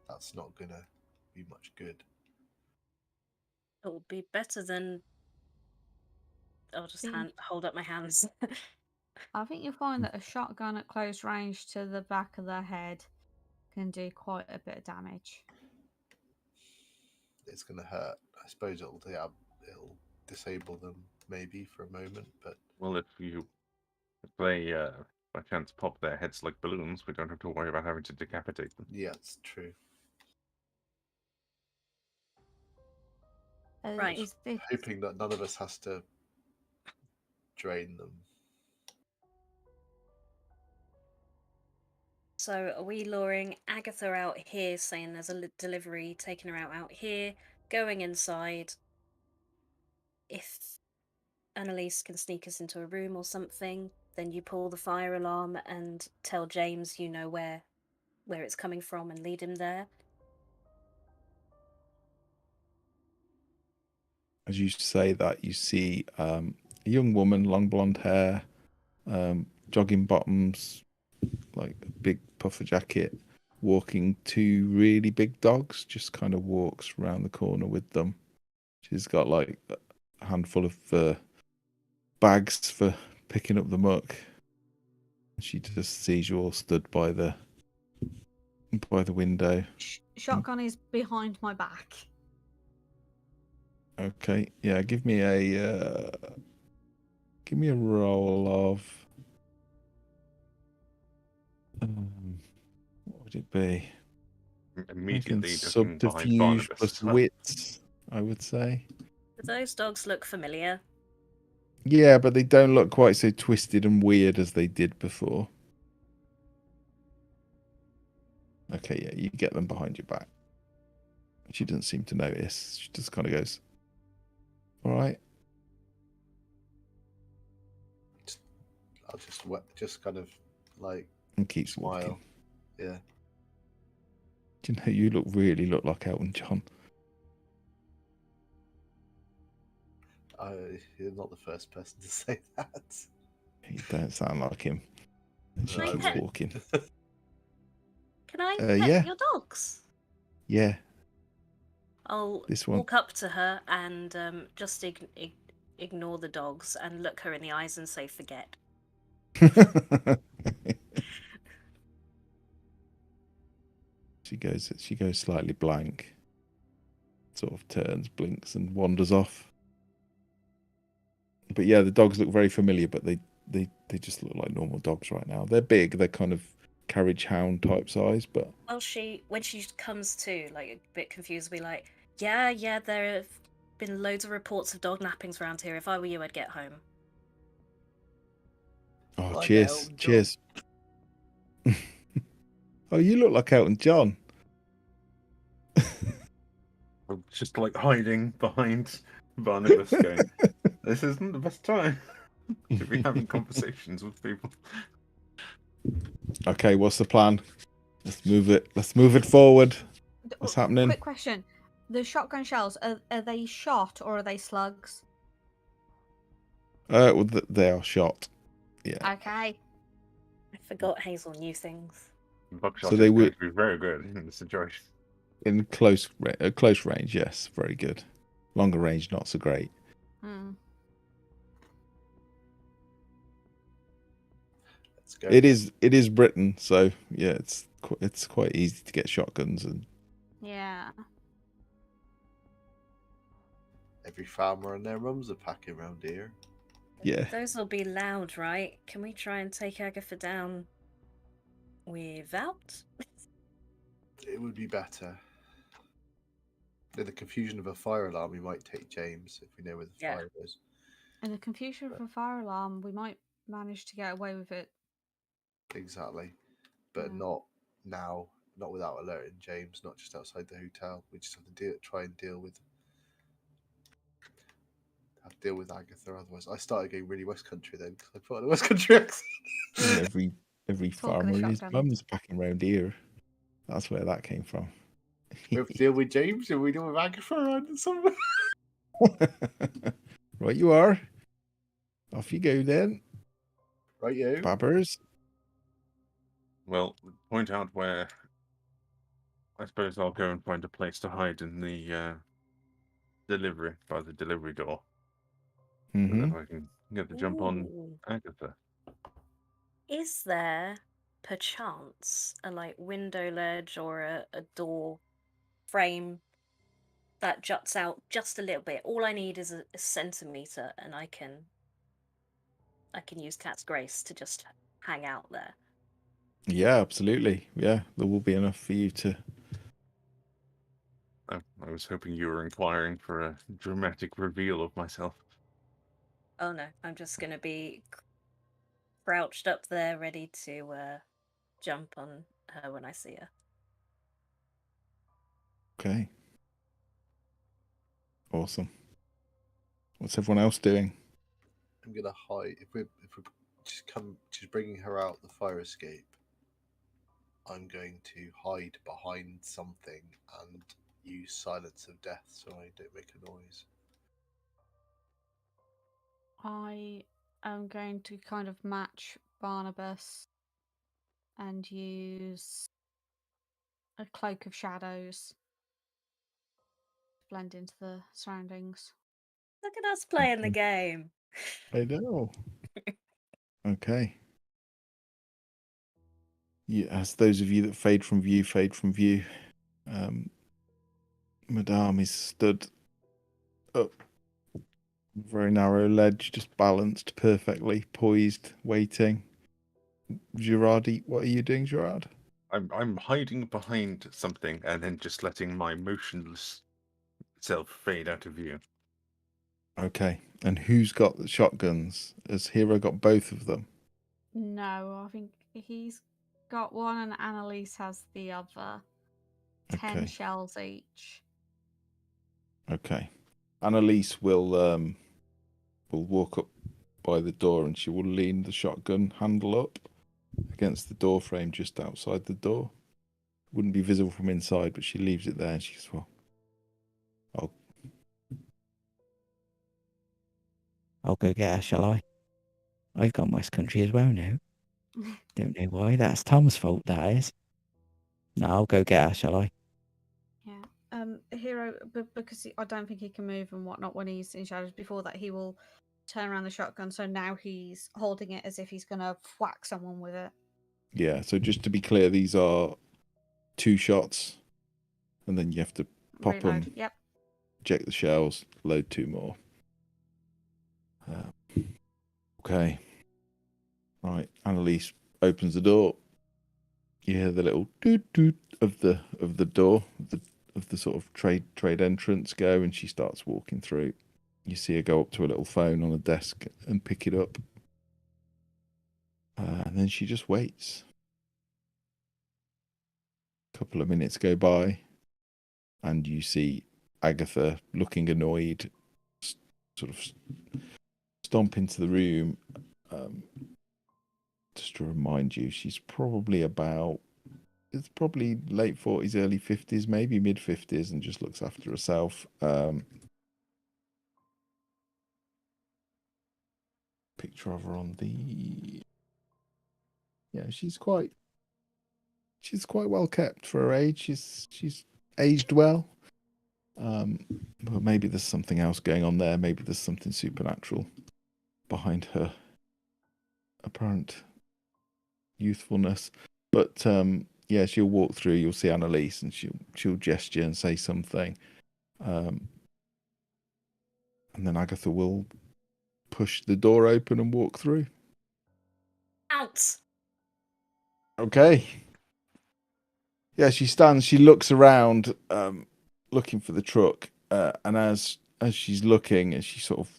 that's not gonna be much good. It will be better than. I'll just hold up my hands. I think you'll find that a shotgun at close range to the back of their head can do quite a bit of damage. It's gonna hurt. I suppose it'll disable them maybe for a moment, but Well, if they by chance pop their heads like balloons, we don't have to worry about having to decapitate them. yeah, it's true. Right. Is this... Hoping that none of us has to drain them. So are we luring Agatha out here, saying there's a delivery, taking her out here, going inside? If Annalise can sneak us into a room or something, then you pull the fire alarm and tell James you know where it's coming from and lead him there. As you say that, you see a young woman, long blonde hair, jogging bottoms, like a big puffer jacket, walking 2 really big dogs, just kind of walks around the corner with them. She's got like a handful of bags for picking up the muck. She just sees you all stood by the window. Shotgun is behind my back. Okay, yeah, give me a Give me a roll of. What would it be? Immediately looking behind Subterfuge Barnabas plus as well. wits, I would say. Do those dogs look familiar? Yeah, but they don't look quite so twisted and weird as they did before. Okay, yeah, you get them behind your back. She doesn't seem to notice. She just kind of goes, all right. I'll just kind of like And keeps smile. walking. Yeah. Do you know, you really look like Elton John. You're not the first person to say that. You don't sound like him. And she No, keeps I don't. walking. Can I pet Yeah. your dogs? Yeah, I'll this one. walk up to her and just ignore the dogs and look her in the eyes and say, forget. She goes slightly blank, sort of turns, blinks, and wanders off. But yeah, the dogs look very familiar, but they just look like normal dogs right now. They're big, they're kind of carriage hound type size, but Well, when she comes to, like, a bit confused, be like, yeah, there have been loads of reports of dog nappings around here. If I were you, I'd get home. oh, Like cheers, Elton John. cheers. Oh, you look like Elton John. I'm just like hiding behind Barnabas going, this isn't the best time to be having conversations with people. Okay, what's the plan? Let's move it forward. What's happening? Quick question. The shotgun shells, are they shot or are they slugs? Well, they are shot. Yeah. Okay. I forgot Hazel knew things. Buckshot So is they going would- to be very good in this situation. In close range, yes, very good. Longer range, not so great. Hmm. Let's go. It is Britain, so yeah, it's quite easy to get shotguns and Yeah. Every farmer and their mums are packing around here. yeah. Those will be loud, right? Can we try and take Agatha down without? It would be better. In the confusion of a fire alarm, we might take James if we know where the Yeah. fire is. In the confusion of a fire alarm, we might manage to get away with it. Exactly. But Yeah. not now, not without alerting James, not just outside the hotel. We just have to try and deal with Agatha. Otherwise, I started going really West Country then because I put on a West Country accent. And every Talk of the farmer and his shotgun. mum's packing around here. That's where that came from. We have to deal with James and we deal with Agatha around somewhere. Right, you are. Off you go then, Right, you. babbers. Well, point out where. I suppose I'll go and find a place to hide in the delivery, by the delivery door. So Hmm. that I can get the jump on Ooh. Agatha. Is there, perchance, a like window ledge or a door frame that juts out just a little bit? All I need is a centimeter, and I can use Cat's Grace to just hang out there. Yeah, absolutely. Yeah, there will be enough for you to. Oh, I was hoping you were inquiring for a dramatic reveal of myself. Oh no, I'm just gonna be crouched up there, ready to jump on her when I see her. Okay. Awesome. What's everyone else doing? I'm gonna hide if we just bringing her out the fire escape. I'm going to hide behind something and use silence of death so I don't make a noise. I am going to kind of match Barnabas and use a cloak of shadows to blend into the surroundings. Look at us playing the game. I know. Okay. Yeah, as those of you that fade from view. Madame is stood up Very narrow ledge, just balanced perfectly, poised, waiting. Girardi, what are you doing, Girard? I'm hiding behind something and then just letting my motionless self fade out of view. Okay. And who's got the shotguns? Has Hero got both of them? No, I think he's got one and Annalise has the other. 10 Okay. shells each. Okay. Annalise will walk up by the door and she will lean the shotgun handle up against the door frame just outside the door. Wouldn't be visible from inside, but she leaves it there and she says, well, I'll go get her, shall I? I've got West Country as well now. Don't know why. That's Tom's fault, that is. No, I'll go get her, shall I? Yeah. Hero, because I don't think he can move and whatnot when he's in shadows. Before that, he will turn around the shotgun. So now he's holding it as if he's going to whack someone with it. yeah. So just to be clear, these are 2 shots and then you have to pop Reload. them, Yep. eject the shells, load 2 more. Okay. Right. Annalise opens the door. You hear the little doot doot of the door, of the sort of trade entrance go, and she starts walking through. You see her go up to a little phone on the desk and pick it up. And then she just waits. A couple of minutes go by, and you see Agatha looking annoyed, sort of stomp into the room. Just to remind you, she's probably it's probably late 40s, early 50s, maybe mid 50s, and just looks after herself. Picture of her on the... Yeah, she's quite well kept for her age. She's aged well. But maybe there's something else going on there. Maybe there's something supernatural behind her apparent youthfulness. But yeah, she'll walk through. You'll see Annalise, and she'll gesture and say something. And then Agatha will push the door open and walk through. Out. Okay. Yeah, she stands. She looks around, looking for the truck. And as she's looking, and she sort of,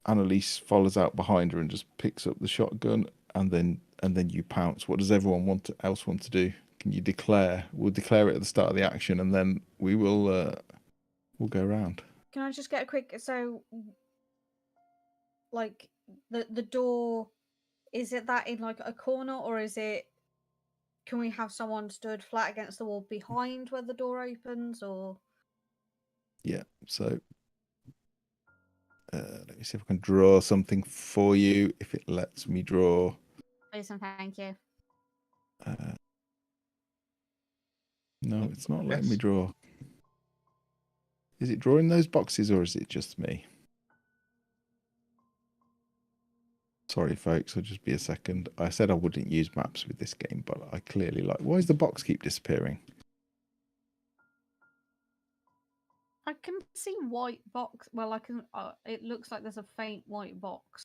Annalise follows out behind her and just picks up the shotgun. And then you pounce. What does everyone else want to do? Can you declare? We'll declare it at the start of the action, and then we'll go around. Can I just get a quick... So, like, the door... Is it that in, like, a corner, or is it... Can we have someone stood flat against the wall behind where the door opens, or... Yeah, so let me see if I can draw something for you, if it lets me draw. Please and thank you. No, it's not letting me Yes. draw. Is it drawing those boxes, or is it just me? Sorry, folks, I'll just be a second. I said I wouldn't use maps with this game, but I clearly like... Why does the box keep disappearing? I can see white box. Well, I can... it looks like there's a faint white box.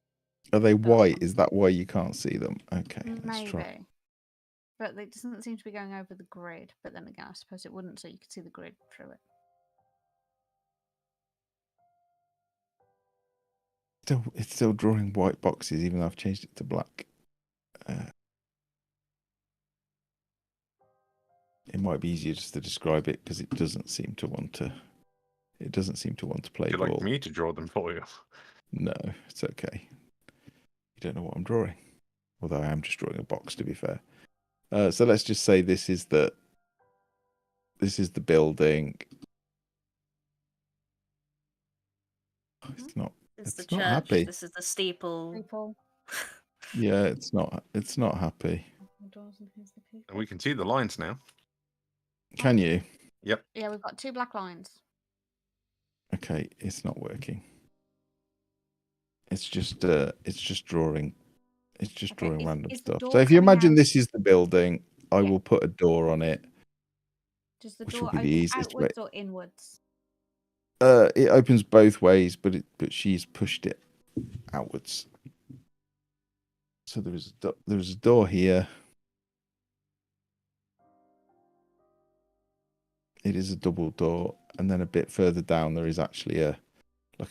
Are they white? Is that why you can't see them? Okay, let's Maybe. try. But it doesn't seem to be going over the grid. But then again, I suppose it wouldn't, so you could see the grid through it. It's still drawing white boxes, even though I've changed it to black. It might be easier just to describe it, because it doesn't seem to want to. It doesn't seem to want to play Would you ball. like me to draw them for you? No, it's okay. You don't know what I'm drawing. Although I am just drawing a box, to be fair. So let's just say this is the building. It's not. This is the It's not church. happy. This is the steeple. People. Yeah, it's not. It's not happy. And we can see the lines now. Can you? Yep. Yeah, we've got 2 black lines. Okay, it's not working. It's just drawing. It's just Okay, drawing is- random is the stuff. door So if you coming imagine out- this is the building, I Yeah. will put a door on it. Does the Which door will be the open easiest way. outwards or inwards? It opens both ways, but she's pushed it outwards. So there's a door here. It is a double door, and then a bit further down there is actually a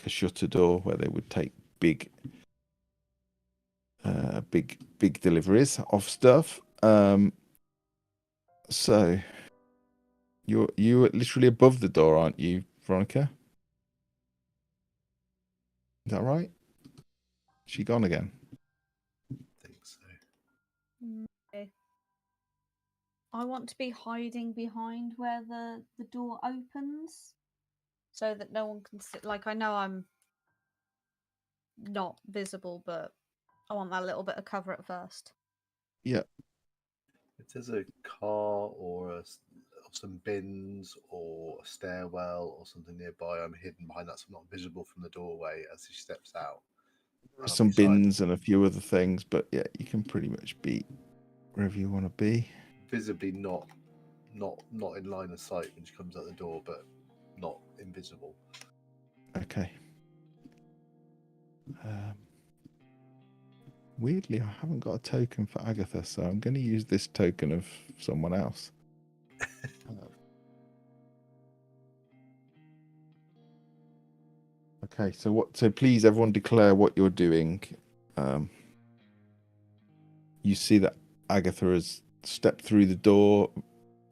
shutter door where they would take big deliveries of stuff. So you're literally above the door, aren't you, Veronica? Is that right? She gone again? I think so. Okay. I want to be hiding behind where the door opens, so that no one can see. Like, I know I'm not visible, but I want that little bit of cover at first. Yeah. If there's a car or some bins or a stairwell or something nearby, I'm hidden behind that, so I'm not visible from the doorway as she steps out. There's I'll some be silent. bins and a few other things, but yeah, you can pretty much be wherever you want to be. Visibly not in line of sight when she comes out the door, but not invisible. Okay. Weirdly, I haven't got a token for Agatha, so I'm going to use this token of someone else. Okay, so please, everyone, declare what you're doing. You see that Agatha has stepped through the door.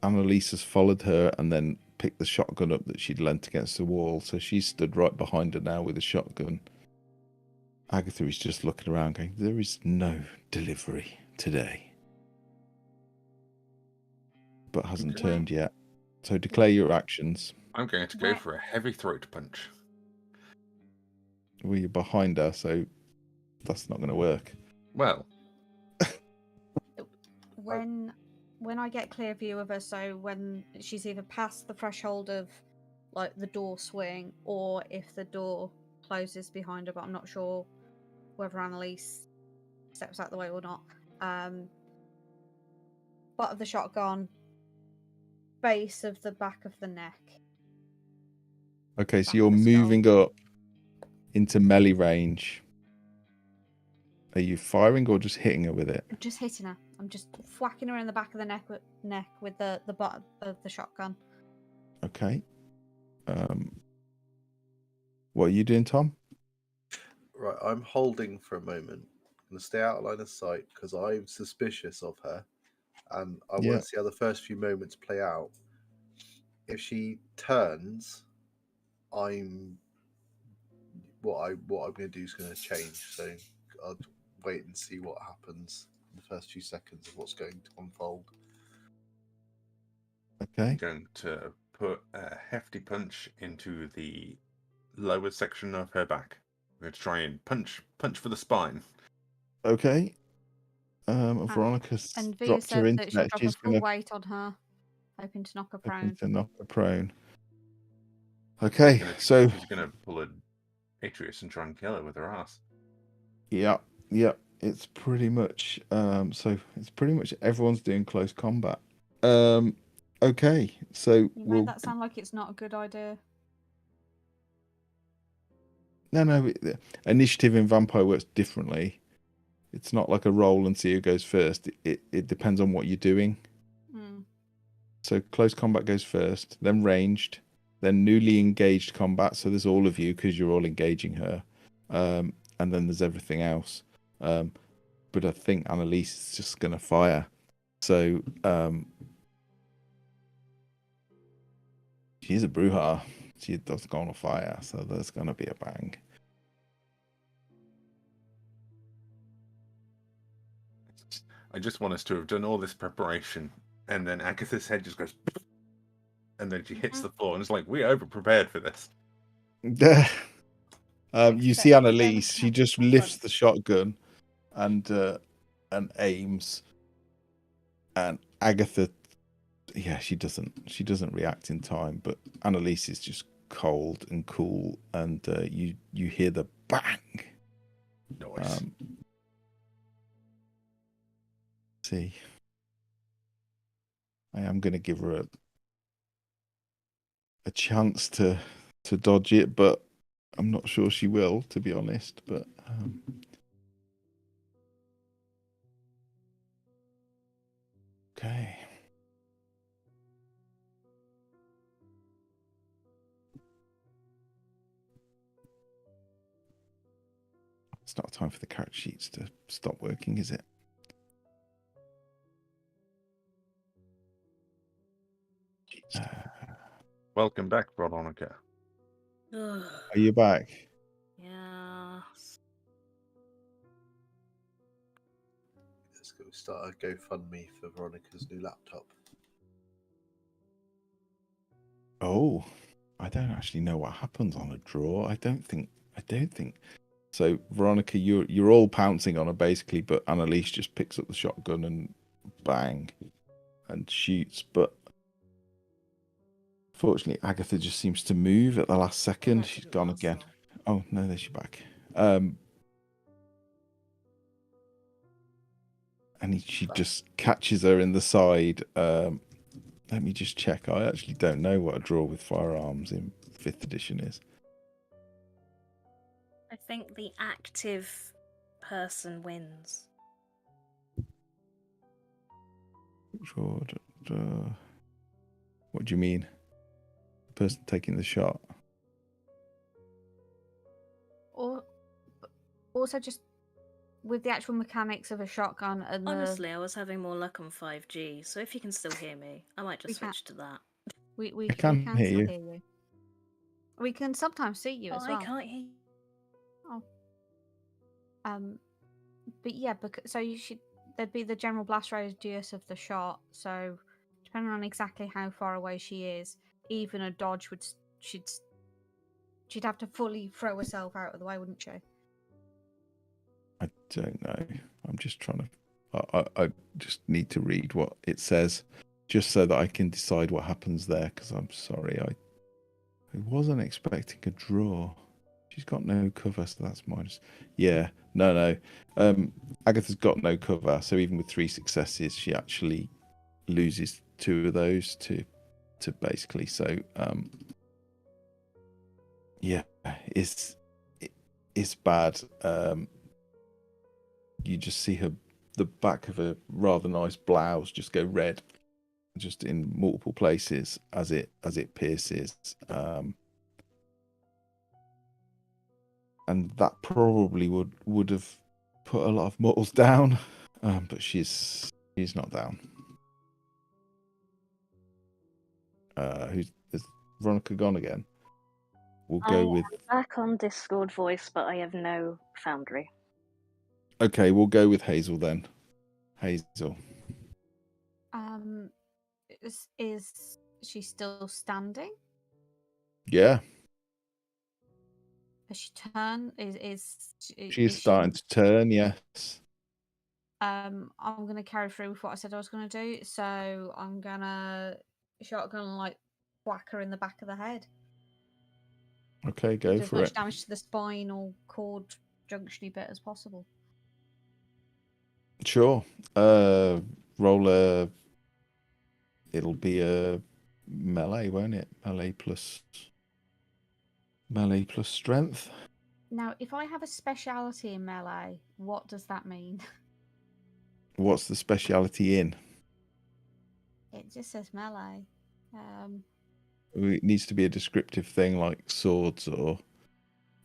Annalise has followed her and then picked the shotgun up that she'd leant against the wall. So she's stood right behind her now with a shotgun. Agatha is just looking around going, there is no delivery today. But hasn't turned yet. So declare your actions. I'm going to go for a heavy throat punch. Well, you're behind her, so that's not going to work. Well, when I get clear view of her, so when she's either past the threshold of like the door swing, or if the door closes behind her, but I'm not sure whether Annalise steps out the way or not. Butt of the shotgun, base of the back of the neck. Okay, so Back you're of the skull. moving up into melee range. Are you firing or just hitting her with it? I'm just hitting her. I'm just whacking her in the back of the neck with the butt of the shotgun. Okay. What are you doing, Tom? Right, I'm holding for a moment. I'm going to stay out of line of sight because I'm suspicious of her, and I want to see how the first few moments play out. If she turns, what I'm going to do is going to change. So I'll wait and see what happens in the first few seconds of what's going to unfold. Okay. I'm going to put a hefty punch into the lower section of her back. I'm going to try and punch for the spine. Okay. Veronica's And V dropped her said that she'll internet. drop She's her full going weight on her, hoping to knock her prone. to knock her prone. Okay, She's going to pull an Atreus and try and kill her with her ass. Yeah. It's pretty much it's pretty much everyone's doing close combat. Okay, so You made that sound like it's not a good idea. No, initiative in Vampire works differently. It's not like a roll and see who goes first. It depends on what you're doing. So close combat goes first, then ranged, then newly engaged combat. So there's all of you because you're all engaging her, and then there's everything else. But I think Annalise is just going to fire. So she's a Bruja. She does go on a fire, so there's going to be a bang. I just want us to have done all this preparation, and then Agatha's head just goes, and then she hits the floor, and it's like, we over-prepared for this. You see Annalise, she just lifts the shotgun and aims, and Agatha, she doesn't react in time, but Annalise is just cold and cool, and you hear the bang. Nice. See, I am going to give her a chance to to dodge it, but I'm not sure she will, to be honest. But okay. It's not time for the character sheets to stop working, is it? Welcome back, Veronica. Ugh. Are you back? Yeah. Let's go start a GoFundMe for Veronica's new laptop. Oh, I don't actually know what happens on a draw. I don't think. So, Veronica, you're all pouncing on her basically, but Annalise just picks up the shotgun and bang and shoots. But fortunately, Agatha just seems to move at the last second. She's gone again. Oh no, there she's back. And she just catches her in the side. Let me just check. I actually don't know what a draw with firearms in 5th edition is. I think the active person wins. Draw. What do you mean? The person taking the shot. Or also just with the actual mechanics of a shotgun and Honestly, I was having more luck on 5G, so if you can still hear me, I might just switch to that. we I can can hear still you. hear you. We can sometimes see you as well. I can't hear you. But yeah, so there'd be the general blast radius of the shot. So depending on exactly how far away she is, even a dodge she'd have to fully throw herself out of the way, wouldn't she? I don't know. I'm just trying to. I just need to read what it says, just so that I can decide what happens there. Because I'm sorry, I wasn't expecting a draw. She's got no cover, so that's minus. Yeah, no. Agatha's got no cover, so even with 3 successes, she actually loses 2 of those to basically. So yeah, it's bad. You just see the back of a rather nice blouse just go red, just in multiple places as it pierces. And that probably would have put a lot of mortals down, but she's not down. Is Veronica gone again? We'll go with. I'm back on Discord voice, but I have no Foundry. Okay, we'll go with Hazel then. Hazel. Is she still standing? Yeah. Has she turned? She is starting to turn, yes. I'm gonna carry through with what I said I was gonna do. So I'm gonna shotgun and like whack her in the back of the head. Okay, go Do as for much it. damage to the spinal cord junctiony bit as possible. Sure. Roll a. It'll be a melee, won't it? Melee plus strength. Now, if I have a speciality in melee, what does that mean? What's the speciality in? It just says melee. It needs to be a descriptive thing like swords or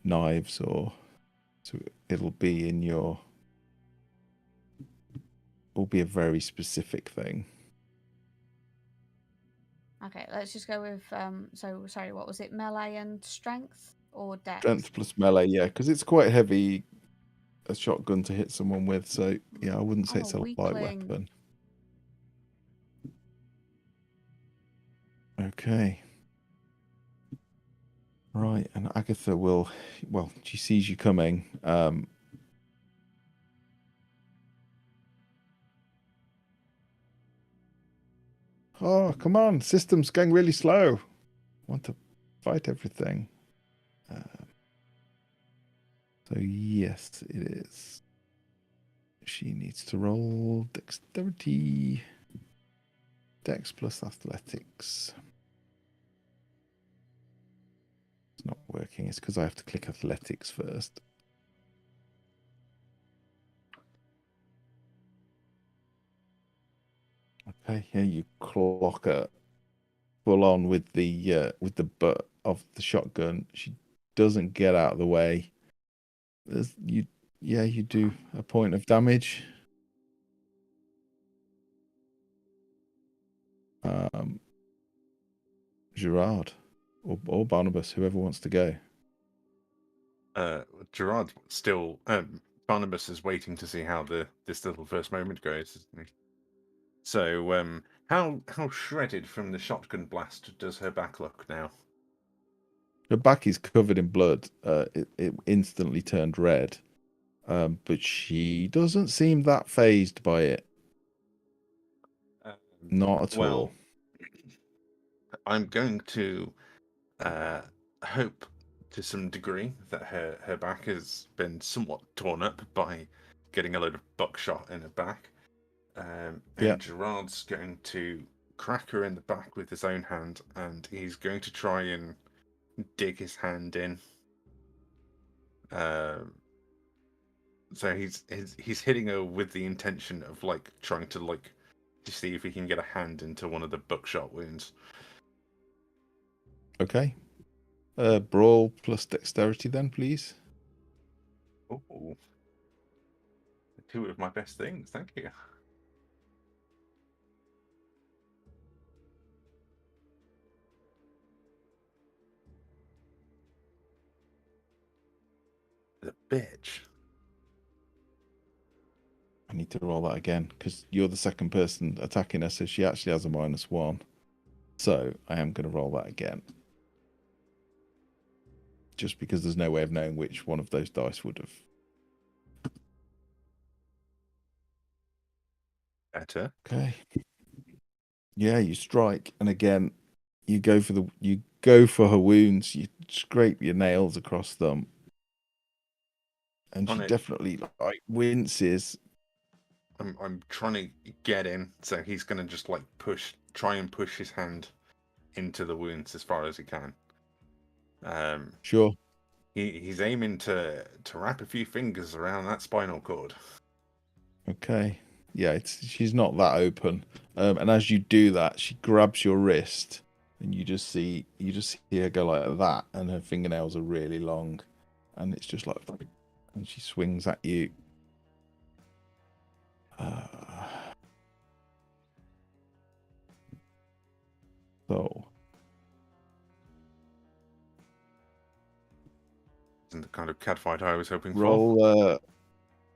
knives, or so it'll be in your. Will be a very specific thing. Okay, let's just go with so sorry, what was it? Melee and strength or dex? Strength plus melee, yeah, because it's quite heavy. A shotgun to hit someone with, so yeah, I wouldn't say it's a light weakling. weapon. Okay. Right, and Agatha will. Well, she sees you coming. Oh, come on! System's going really slow. I want to fight everything. So yes, it is. She needs to roll dexterity. Dex plus athletics. It's not working. It's because I have to click athletics first. Okay, here you clock her full on with the butt of the shotgun. She doesn't get out of the way. You do a point of damage. Gerard or Barnabas, whoever wants to go. Gerard still. Barnabas is waiting to see how this little first moment goes, isn't he? So, how shredded from the shotgun blast does her back look now? Her back is covered in blood. It instantly turned red, but she doesn't seem that phased by it. Not at all. I'm going to hope to some degree that her back has been somewhat torn up by getting a load of buckshot in her back. And Gerard's going to crack her in the back with his own hand, and he's going to try and dig his hand in. So he's hitting her with the intention of trying to see if he can get a hand into one of the buckshot wounds. Okay. Brawl plus dexterity then, please. Oh, two of my best things. Thank you. The bitch. I need to roll that again because you're the second person attacking her, so she actually has a -1. So I am going to roll that again. Just because there's no way of knowing which one of those dice would have. Better. Okay. Yeah, you strike, and again, you go for her wounds. You scrape your nails across them, and she definitely winces. I'm trying to get in, so he's going to just try and push his hand into the wounds as far as he can. Sure. He's aiming to wrap a few fingers around that spinal cord. Okay. Yeah, she's not that open. And as you do that, she grabs your wrist, and you just see her go like that, and her fingernails are really long, and it's just like, and she swings at you. So. Isn't the kind of catfight I was hoping for. Roll,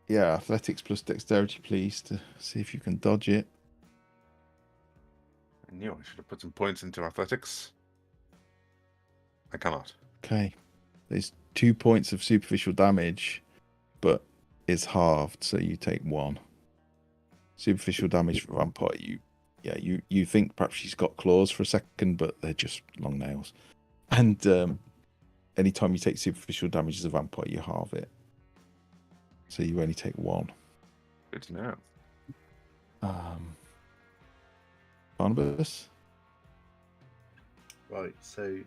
athletics plus dexterity, please, to see if you can dodge it. I knew I should have put some points into athletics. I cannot. Okay. There's 2 points of superficial damage, but it's halved, so you take 1. Superficial damage for vampire, you think perhaps she's got claws for a second, but they're just long nails. And anytime you take superficial damage as a vampire, you halve it. So you only take 1. Good to know. Barnabas? Right, so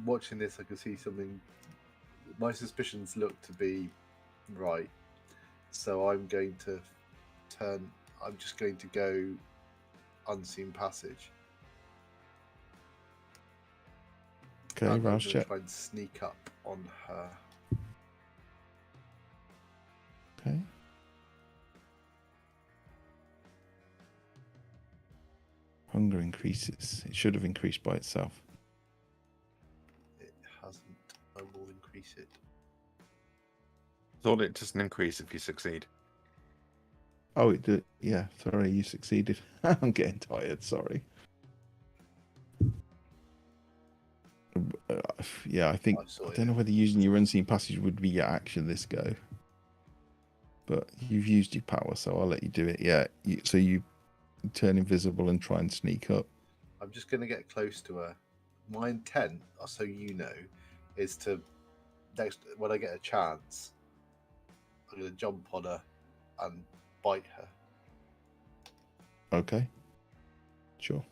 watching this, I can see something. My suspicions look to be right. So I'm going to I'm just going to go unseen passage. Okay, I'm going rouse to check. try and sneak up on her. Okay. Hunger increases. It should have increased by itself. It hasn't. I will increase it. Thought it doesn't increase if you succeed. Oh, it did. Yeah, sorry, you succeeded. I'm getting tired. Sorry. Yeah, I think I don't know whether using your unseen passage would be your action this go, but you've used your power, so I'll let you do it. Yeah, so you turn invisible and try and sneak up. I'm just going to get close to her. My intent, so you know, is to when I get a chance, I'm going to jump on her and bite her. Okay. Sure.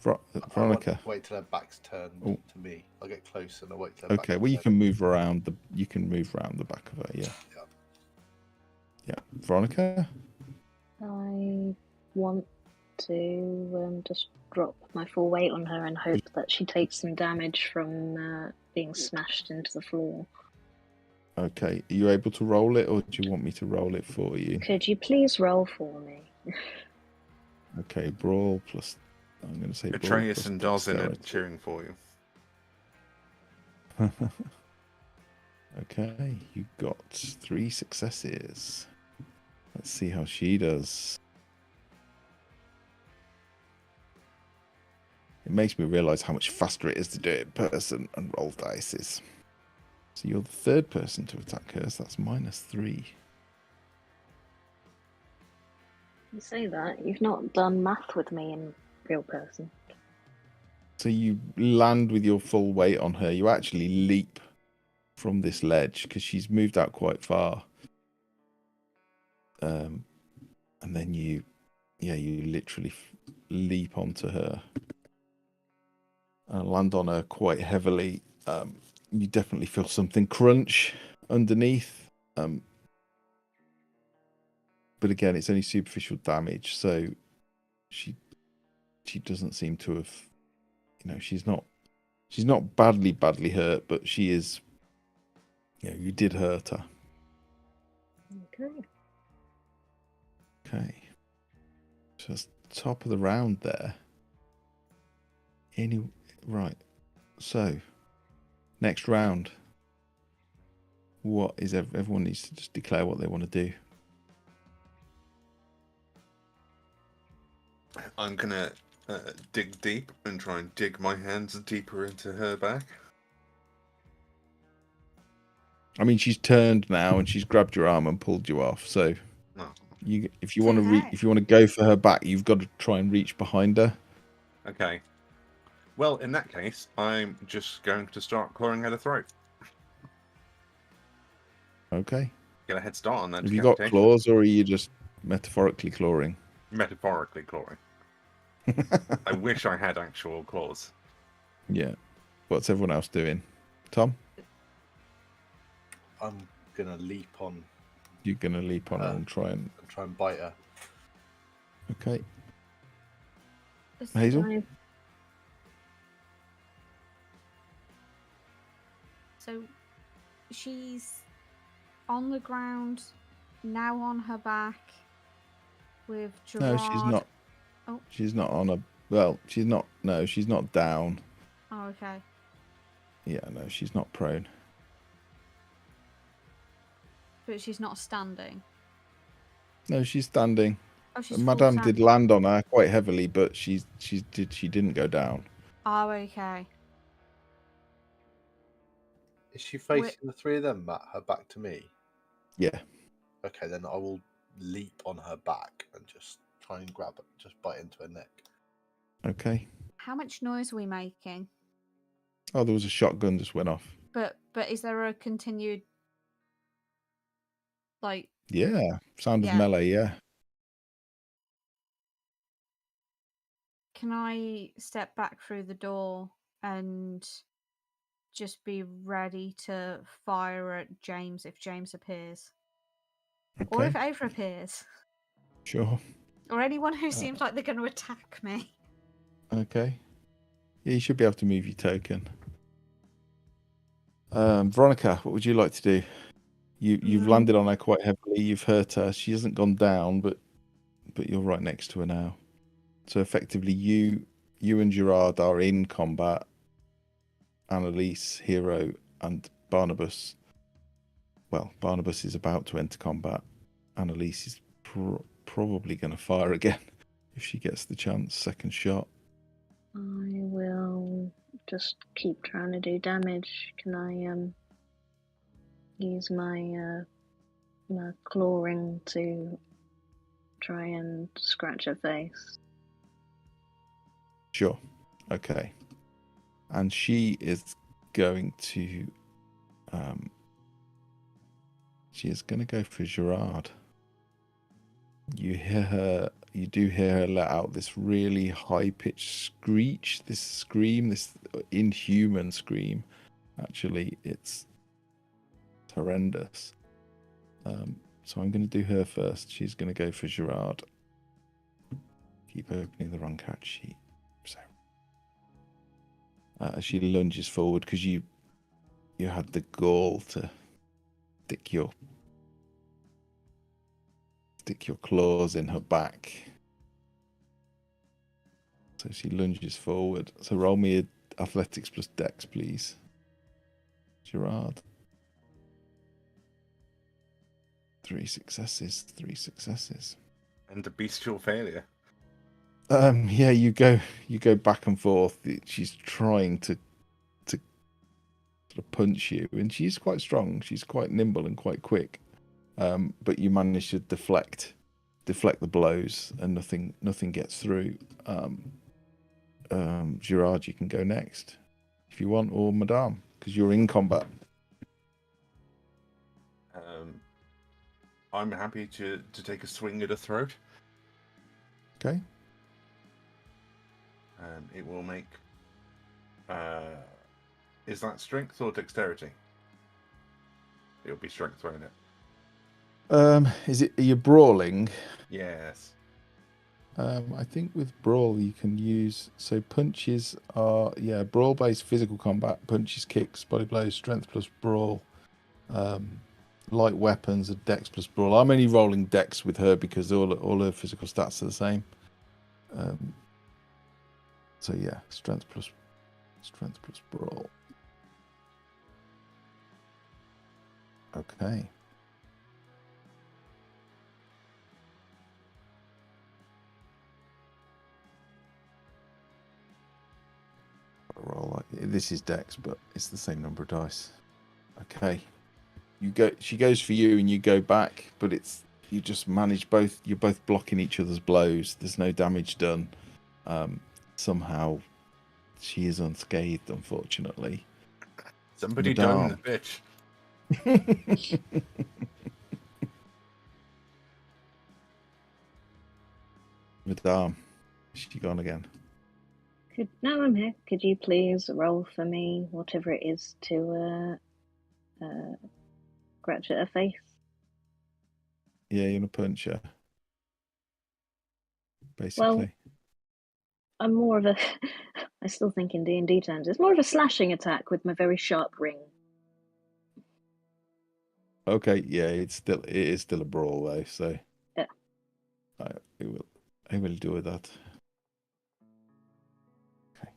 Veronica. I'll wait till her back's turned Oh. to me. I'll get close and I'll wait till her Okay, back's well you turned. can move around the back of her. Yeah. Yeah. Yeah. Veronica. I want to just drop my full weight on her and hope that she takes some damage from being smashed into the floor. Okay. Are you able to roll it, or do you want me to roll it for you? Could you please roll for me? Okay. Brawl plus. I'm going to say brawl Atreus plus and Dozin are dexterity. cheering for you. Okay, you got 3 successes. Let's see how she does. It makes me realise how much faster it is to do it in person and roll dice. So you're the 3rd person to attack her, so that's -3. You say that. You've not done math with me in real person. So you land with your full weight on her. You actually leap from this ledge because she's moved out quite far. And then you literally leap onto her and land on her quite heavily. You definitely feel something crunch underneath. But again, it's only superficial damage, so she doesn't seem to have, she's not badly hurt, but she is, you did hurt her. Okay. Okay. Just top of the round there. Right. So, next round. What is everyone needs to just declare what they want to do. I'm gonna dig deep and try and dig my hands deeper into her back. I mean, she's turned now and she's grabbed your arm and pulled you off. So, Oh, if you want to go for her back, you've got to try and reach behind her. okay. Well, in that case, I'm just going to start clawing at her throat. Okay. Get a head start on that. Have you got decapitation. claws, or are you just metaphorically clawing? Metaphorically clawing. I wish I had actual claws. Yeah. What's everyone else doing? Tom? I'm gonna leap on You're going to leap on her and try and bite her. Okay. Hazel? So she's on the ground, now on her back with Gerard. No, she's not. Oh. She's not on a. Well, she's not. No, she's not down. Oh, okay. Yeah, no, she's not prone. But she's not standing. No, she's standing. Oh, she's Madame full did standing. land on her quite heavily, but she didn't go down. Oh, okay. Is she facing the 3 of them, Matt? Her back to me? Yeah. Okay, then I will leap on her back and just try and grab it, just bite into her neck. Okay. How much noise are we making? Oh, there was a shotgun just went off. But is there a continued like? Yeah. Sound of Yeah. melee. Yeah. Can I step back through the door and just be ready to fire at James if James appears? Or if Okay. Ava appears? Sure. Or anyone who seems like they're going to attack me? Okay. Yeah, you should be able to move your token. Veronica, what would you like to do? You've landed on her quite heavily. You've hurt her. She hasn't gone down, but you're right next to her now. So effectively, you and Gerard are in combat. Annalise, Hero, and Barnabas. Well, Barnabas is about to enter combat. Annalise is probably going to fire again if she gets the chance. Second shot. I will just keep trying to do damage. Can I use my my clawing to try and scratch her face? Sure. Okay. And she is going to go for Gerard. You do hear her let out this really high-pitched screech, this scream, this inhuman scream. Actually, it's horrendous. So I'm going to do her first. She's going to go for Gerard. Keep opening the wrong catch sheet. So as she lunges forward, because you had the gall to stick your claws in her back. So she lunges forward. So roll me a athletics plus dex, please, Gerard. 3 successes. And a bestial failure. Yeah, you go back and forth. She's trying to sort of punch you, and she's quite strong. She's quite nimble and quite quick. But you manage to deflect the blows, and nothing gets through. Gerard, you can go next if you want, or Madame, because you're in combat. I'm happy to take a swing at her throat. Okay. It will make. Is that strength or dexterity? It'll be strength, won't it? Are you brawling? Yes. I think with brawl you can use, so punches are brawl based physical combat, punches, kicks, body blows, strength plus brawl. Light weapons are dex plus brawl. I'm only rolling dex with her because all her physical stats are the same. So yeah, strength plus brawl. Okay. Roll this is dex, but it's the same number of dice. Okay. She goes for you and you go back, but you just manage both. You're both blocking each other's blows. There's no damage done. Somehow she is unscathed, unfortunately. Somebody done the bitch. Madame, is she gone again? No, I'm here. Could you please roll for me whatever it is to scratch at her face? Yeah, you're gonna punch her. Basically. Well, I'm more of a. I still think in D&D terms, it's more of a slashing attack with my very sharp ring. Okay, yeah, it is still a brawl though, so yeah, I will do that. Okay.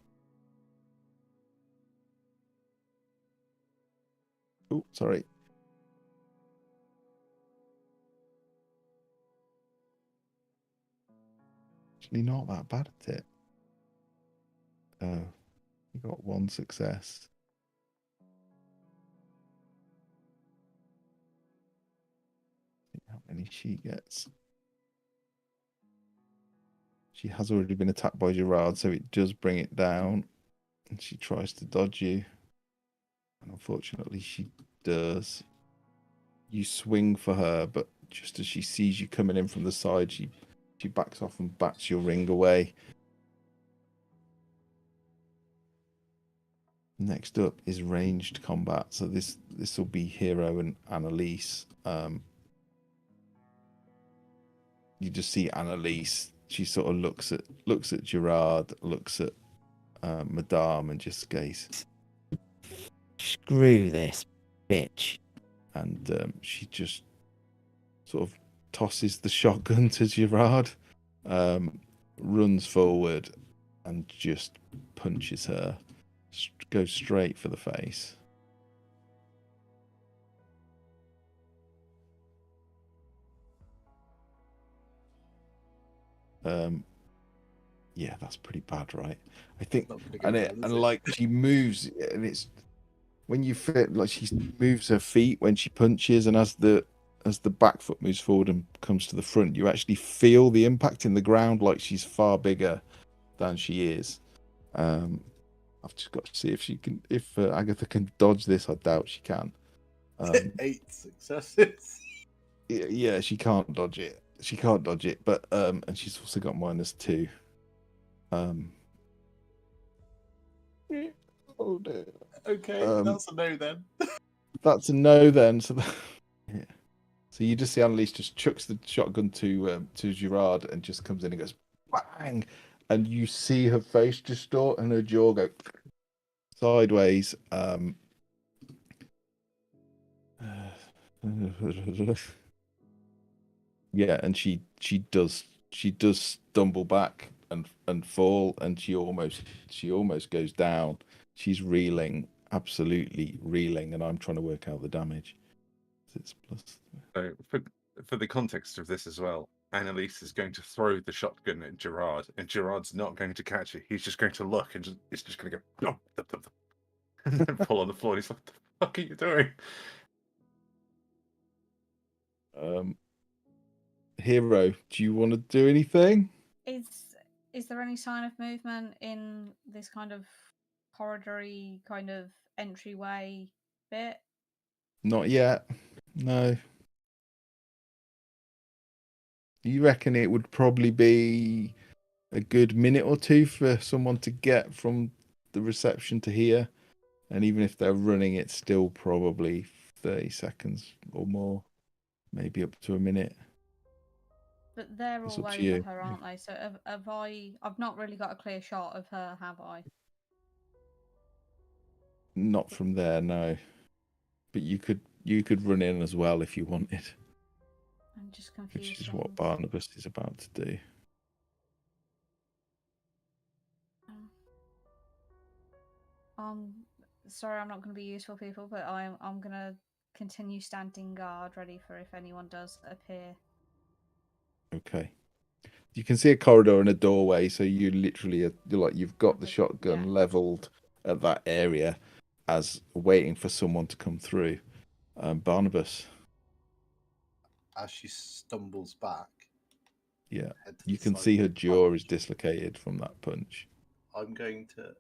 Oh, sorry. Actually, not that bad at it. Oh, you got 1 success. How many she gets? She has already been attacked by Gerard, so it does bring it down. And she tries to dodge you. And unfortunately, she does. You swing for her, but just as she sees you coming in from the side, she backs off and bats your ring away. Next up is ranged combat. So this will be Hero and Annalise. You just see Annalise. She sort of looks at Gerard, looks at Madame, and just goes, "Screw this bitch." And she just sort of tosses the shotgun to Gerard, runs forward, and just punches her. Goes straight for the face. Yeah, that's pretty bad, right? I think, like she moves, and it's when you fit, like she moves her feet when she punches, and as the back foot moves forward and comes to the front, you actually feel the impact in the ground, like she's far bigger than she is. I've just got to see if Agatha can dodge this. I doubt she can. 8 successes. Yeah, she can't dodge it. she can't dodge it, but and she's also got -2. Oh dear. Okay, that's a no then. That's a no then. So, yeah. So you just see Annalise just chucks the shotgun to Gerard and just comes in and goes bang, and you see her face distort and her jaw go sideways. Yeah, and she does stumble back and fall, and she almost goes down. She's reeling, absolutely reeling, and I'm trying to work out the damage. It's plus. So for the context of this as well, Annalise is going to throw the shotgun at Gerard, and Gerard's not going to catch it. He's just going to look and it's just going to go and then fall on the floor. And he's like, "What the fuck are you doing?" Hero, do you want to do anything? Is there any sign of movement in this kind of corridory kind of entryway bit? Not yet. No. You reckon it would probably be a good minute or two for someone to get from the reception to here? And even if they're running, it's still probably 30 seconds or more, maybe up to a minute. But they're It's all up to over you. her, aren't they? So I've not really got a clear shot of her, have I? Not from there, no. But you could run in as well if you wanted, I'm just confused. which is what Barnabas is about to do. Sorry, I'm not going to be useful, people, but I'm going to continue standing guard, ready for if anyone does appear. Okay. You can see a corridor and a doorway, so you literally you've got the shotgun leveled at that area, as waiting for someone to come through. Barnabas. As she stumbles back. Yeah, you can see her jaw is dislocated from that punch. I'm going to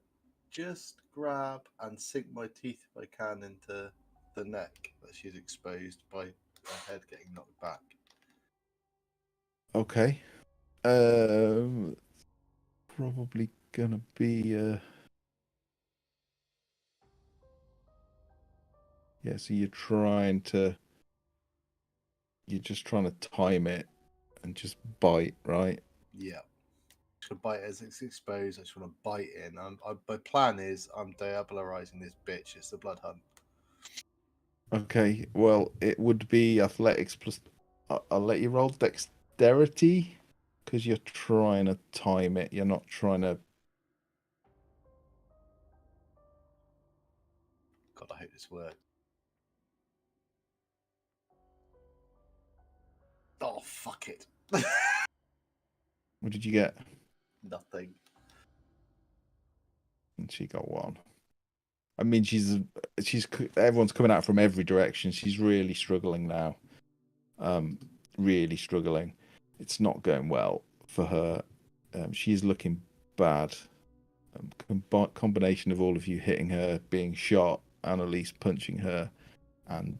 just grab and sink my teeth if I can into the neck that she's exposed by her head getting knocked back. Okay. Probably gonna be yeah, so you're just trying to time it and just bite, right? Yeah. To bite as it's exposed, I just want to bite in. My plan is I'm diablerizing this bitch. It's the blood hunt. Okay, well, it would be athletics plus. I'll let you roll dexterity because you're trying to time it. You're not trying to. God, I hope this works. Oh, fuck it. What did you get? Nothing. And she got 1. I mean, everyone's coming out from every direction. She's really struggling now. Really struggling. It's not going well for her. She's looking bad. Combination of all of you hitting her, being shot, Annalise punching her, and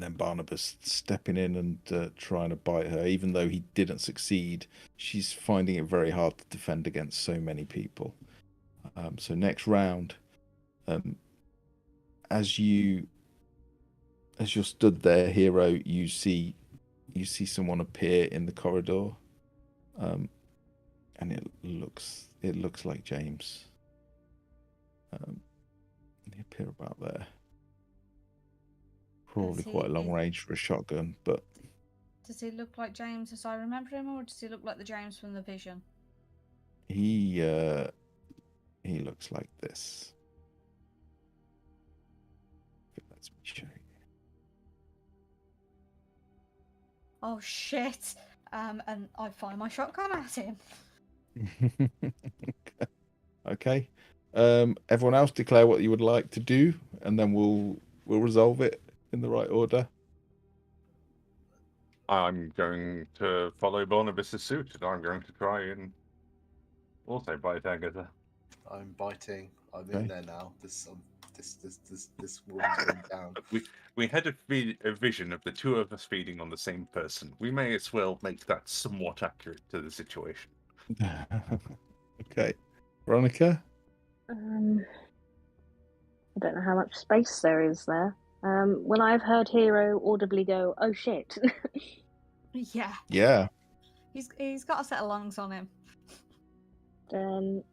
then Barnabas stepping in and trying to bite her. Even though he didn't succeed, she's finding it very hard to defend against so many people. So next round, as you're stood there, Hero, you see someone appear in the corridor, and it looks like James. They appear about there. Probably quite a long range for a shotgun, but does he look like James as I remember him, or does he look like the James from the Vision? He looks like this. Let's show you. Oh shit! And I fire my shotgun at him. Okay. Everyone else declare what you would like to do, and then we'll resolve it in the right order. I'm going to follow Barnabas's suit, and I'm going to try and also bite Agatha. I'm biting. I'm Okay. in there now. I'm this woman's going down. We had a vision of the two of us feeding on the same person. We may as well make that somewhat accurate to the situation. Okay. Veronica? I don't know how much space there is there. When I've heard Hero audibly go, "Oh shit," Yeah, Yeah. he's got a set of lungs on him. then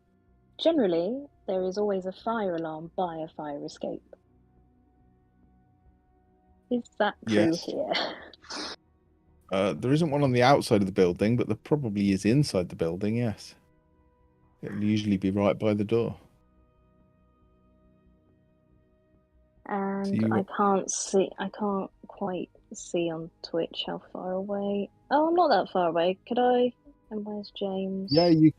generally there is always a fire alarm by a fire escape. Is that true Yes. here? There isn't one on the outside of the building, but there probably is inside the building, yes. It'll usually be right by the door. And you- I can't quite see on Twitch how far away. Oh, I'm not that far away. Could I? And where's James? Yeah, you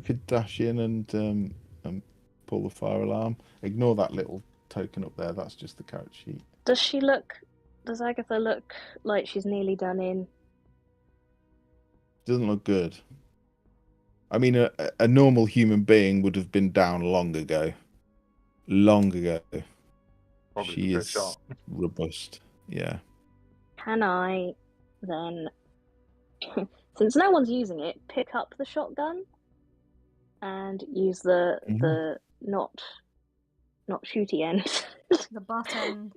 could dash in and pull the fire alarm. Ignore that little token up there. That's just the character sheet. Does Agatha look like she's nearly done in? Doesn't look good. I mean, a normal human being would have been down long ago. Long ago. Probably She the is first shot. robust. Yeah. Can I then, since no one's using it, pick up the shotgun and use the not shooty end? The button.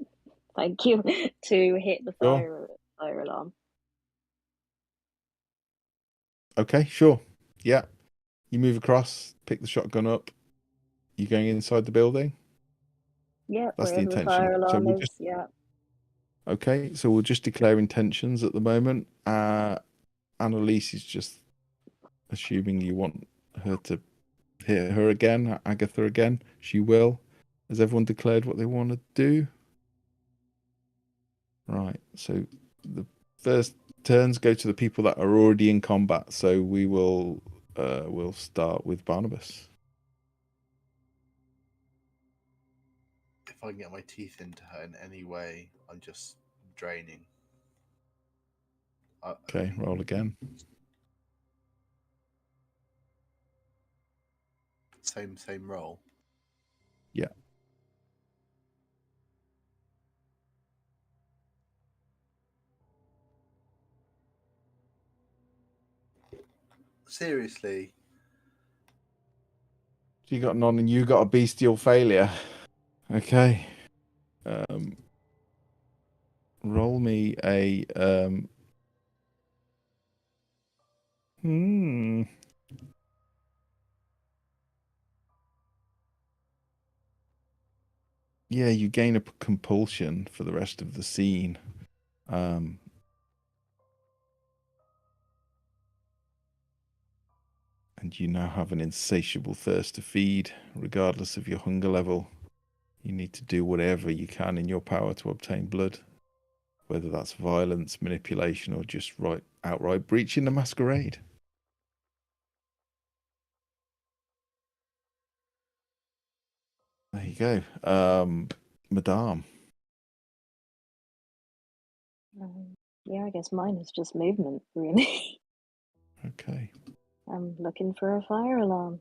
Thank you, to hit the Sure. fire alarm. Okay, sure. Yeah. You move across, pick the shotgun up. You going inside the building? Yeah, That's the wherever the intention. fire So alarm we'll is. just Yeah. Okay, so we'll just declare intentions at the moment. Annalise is just assuming you want her to hit her again, Agatha again. She will. Has everyone declared what they want to do? Right, so the first turns go to the people that are already in combat. So we will we'll start with Barnabas. If I can get my teeth into her in any way, I'm just draining. Okay, roll again. Same roll. Yeah. Seriously. You got none and you got a bestial failure. Okay. Roll me a Yeah, you gain a compulsion for the rest of the scene. And you now have an insatiable thirst to feed, regardless of your hunger level. You need to do whatever you can in your power to obtain blood, whether that's violence, manipulation, or just outright breaching the masquerade. There you go. Madame. Yeah, I guess mine is just movement, really. Okay. I'm looking for a fire alarm.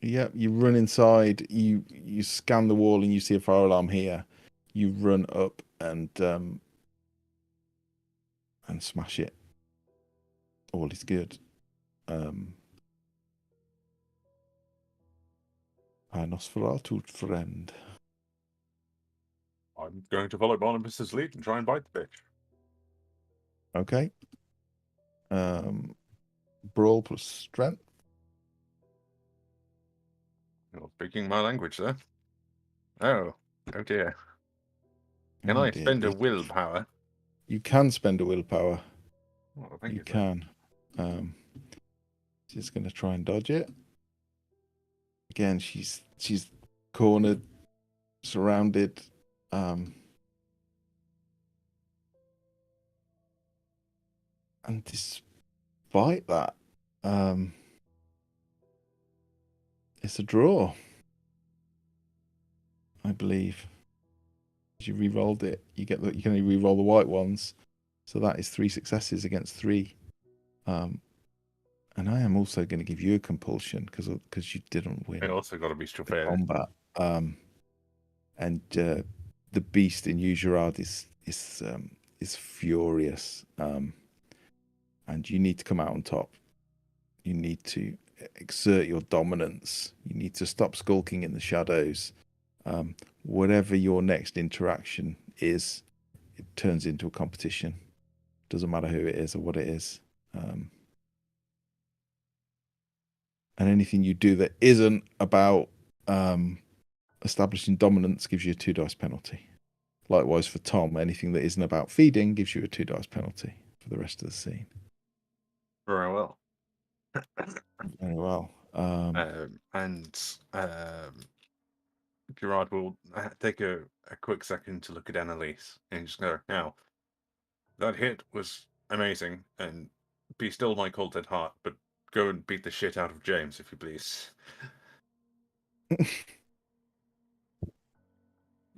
Yep, you run inside, you scan the wall and you see a fire alarm here. You run up and smash it. All is good. Nosferatu friend. I'm going to follow Barnabas's lead and try and bite the bitch. Okay. Brawl plus strength. You're speaking my language there. Oh dear. Can Oh I dear, spend a dear. willpower? You can spend a willpower. Oh, thank You you. can. She's going to try and dodge it. Again, she's cornered, surrounded. And despite that, it's a draw, I believe. As you re-rolled it, you can only re-roll the white ones, so that is 3 successes against 3. And I am also going to give you a compulsion because you didn't win I also got to be the fair. combat. and the beast in you, Gerard, is furious, and you need to come out on top. You need to exert your dominance. You need to stop skulking in the shadows. Whatever your next interaction is, it turns into a competition. Doesn't matter who it is or what it is. And anything you do that isn't about establishing dominance gives you a 2 dice penalty. Likewise for Tom, anything that isn't about feeding gives you a 2 dice penalty for the rest of the scene. Very well. Very well. Gerard will take a quick second to look at Annalise and just go, now, that hit was amazing, and be still my cold dead heart, but go and beat the shit out of James, if you please.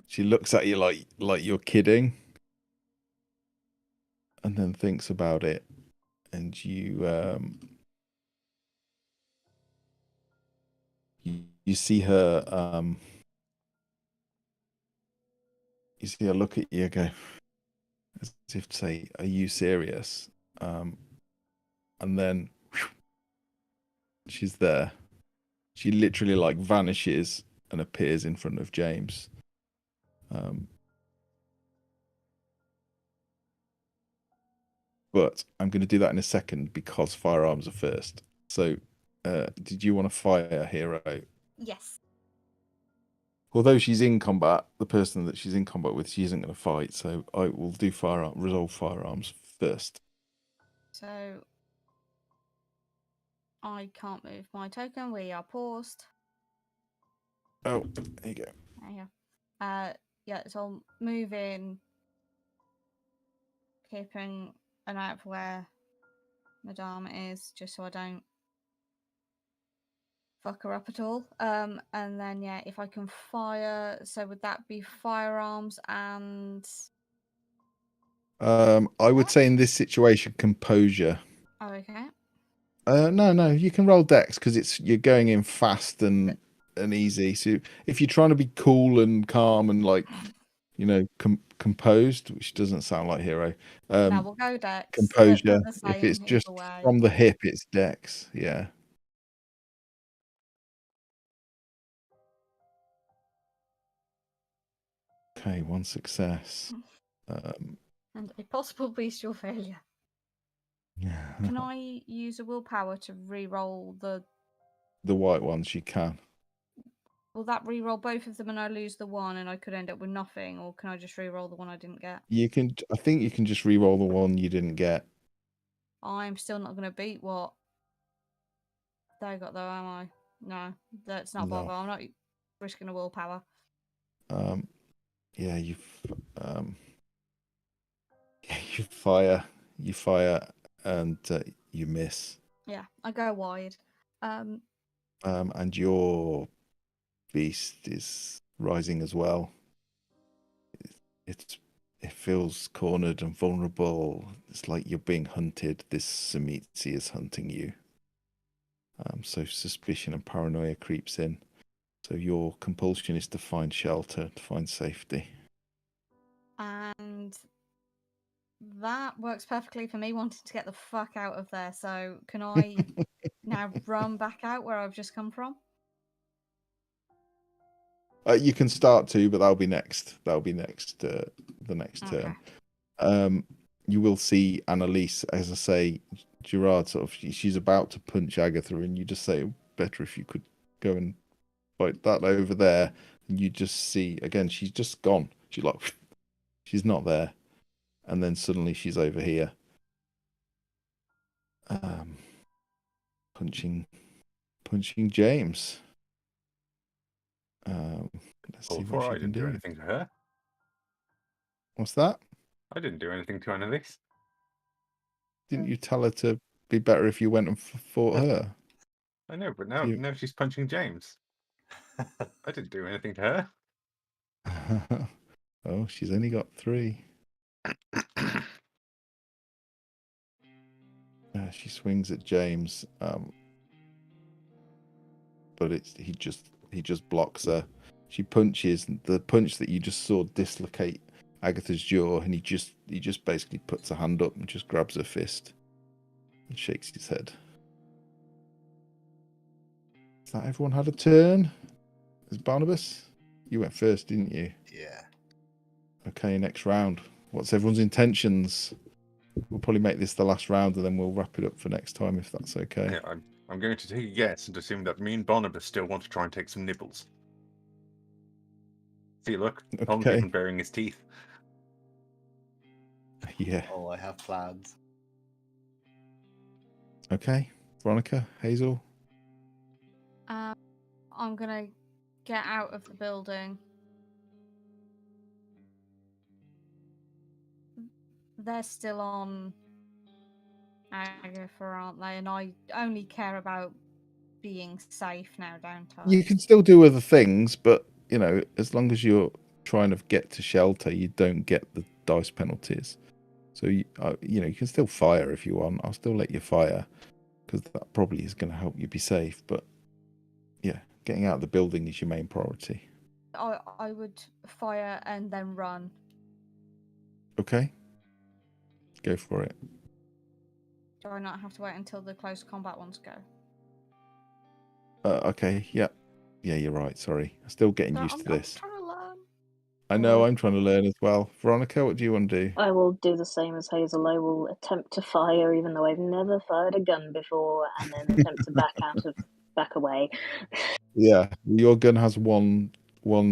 She looks at you like you're kidding, and then thinks about it, and you see her you see her look at you and go, as if to say, are you serious? And then she's there. She literally like vanishes and appears in front of James. But I'm going to do that in a second because firearms are first. So did you want to fire, Hero? Yes. Although she's in combat, the person that she's in combat with, she isn't going to fight. So I will do resolve firearms first. So I can't move my token. We are paused. Oh, there you go. There you go. Yeah, so I'll move in, keeping an eye out for where Madame is, just so I don't fuck her up at all. And then yeah, if I can fire, so would that be firearms and I would say in this situation, composure. oh, okay. No, you can roll dex because you're going in fast and easy. So if you're trying to be cool and calm and like, composed, which doesn't sound like Hero. Now we'll go dex. Composure. The same If it's just either way. from the hip, it's dex. Yeah. Okay, 1 success. And a possible bestial failure. Yeah. Can I use a willpower to re-roll the white ones? You can. Will that re-roll both of them and I lose the one and I could end up with nothing, or can I just re-roll the one I didn't get? You can. I think you can just re-roll the one you didn't get. I'm still not going to beat what they got though, am I? No, that's not bother. I'm not risking a willpower. Yeah, you fire, and you miss. Yeah, I go wide. And your beast is rising as well. It feels cornered and vulnerable. It's like you're being hunted. This Samitsi is hunting you. So suspicion and paranoia creeps in. So your compulsion is to find shelter, to find safety. And that works perfectly for me wanting to get the fuck out of there. So can I now run back out where I've just come from? You can start to, but that'll be next. That'll be next. The next Okay. turn. You will see Annalise, as I say, Gerard sort of. She's about to punch Agatha, and you just say, "Better if you could go and fight that over there." And you just see again, she's just gone. She's not there, and then suddenly she's over here, punching James. Let's see what she I can didn't do anything to her. What's that? I didn't do anything to Annalise. Didn't you tell her to be better if you went and fought her? I know, but now she's punching James. I didn't do anything to her. Oh, she's only got 3. She swings at James, but he just blocks her. She punches, the punch that you just saw dislocate Agatha's jaw, and he just basically puts a hand up and just grabs her fist and shakes his head. Has that everyone had a turn? Is Barnabas? You went first, didn't you? Yeah. Okay, next round. What's everyone's intentions? We'll probably make this the last round, and then we'll wrap it up for next time, if that's okay. Yeah, I'm going to take a guess and assume that me and Barnabas still want to try and take some nibbles. See, look, Tom's Okay. even baring his teeth. Yeah. Oh, I have plans. Okay. Veronica, Hazel. I'm gonna get out of the building. They're still on Agatha, aren't they? And I only care about being safe now, don't I? You can still do other things, but you know, as long as you're trying to get to shelter, you don't get the dice penalties. So you know, you can still fire if you want. I'll still let you fire because that probably is going to help you be safe. But yeah, getting out of the building is your main priority. I would fire and then run. Okay, go for it. Do I not have to wait until the close combat ones go? Okay, yeah, you're right. Sorry, I'm still getting used to this. I'm trying to learn. I know, I'm trying to learn as well. Veronica, what do you want to do? I will do the same as Hazel. I will attempt to fire, even though I've never fired a gun before, and then attempt to back away. Yeah, your gun has one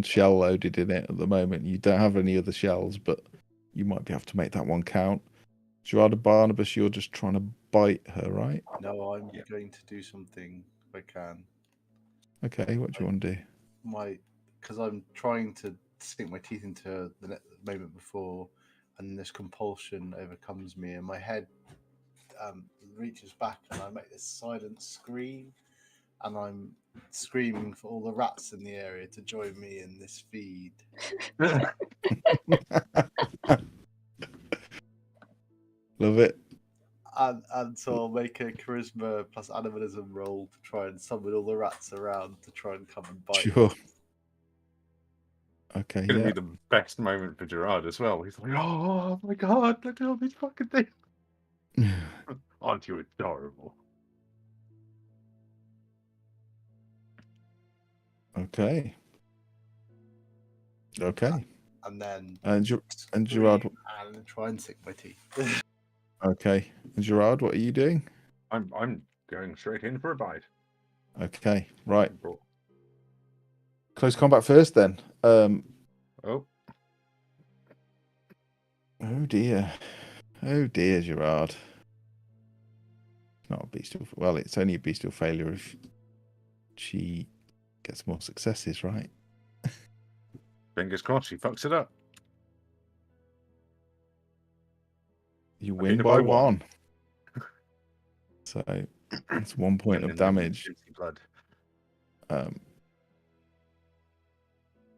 shell loaded in it at the moment. You don't have any other shells, but you might be able to make that one count. Gerard and Barnabas, you're just trying to bite her, right? No, I'm going to do something if I can. Okay, what do you want to do? Because I'm trying to sink my teeth into the moment before, and this compulsion overcomes me, and my head reaches back, and I make this silent scream, and I'm screaming for all the rats in the area to join me in this feed. Love it. And so I'll make a charisma plus animalism roll to try and summon all the rats around to try and come and bite. Sure. Okay, It's going to yeah. be the best moment for Gerard as well. He's like, oh my god, look at all these fucking things. Aren't you adorable? Okay. And then And scream Gerard. and try and sink my teeth. Okay. And Gerard, what are you doing? I'm going straight in for a bite. Okay, right. Close combat first then. Oh. Oh dear, Gerard. Not a bestial. Well, it's only a bestial failure if she gets more successes, right? Fingers crossed, she fucks it up. You I win beat her by by one. So it's 1 point of And then damage. juicy blood.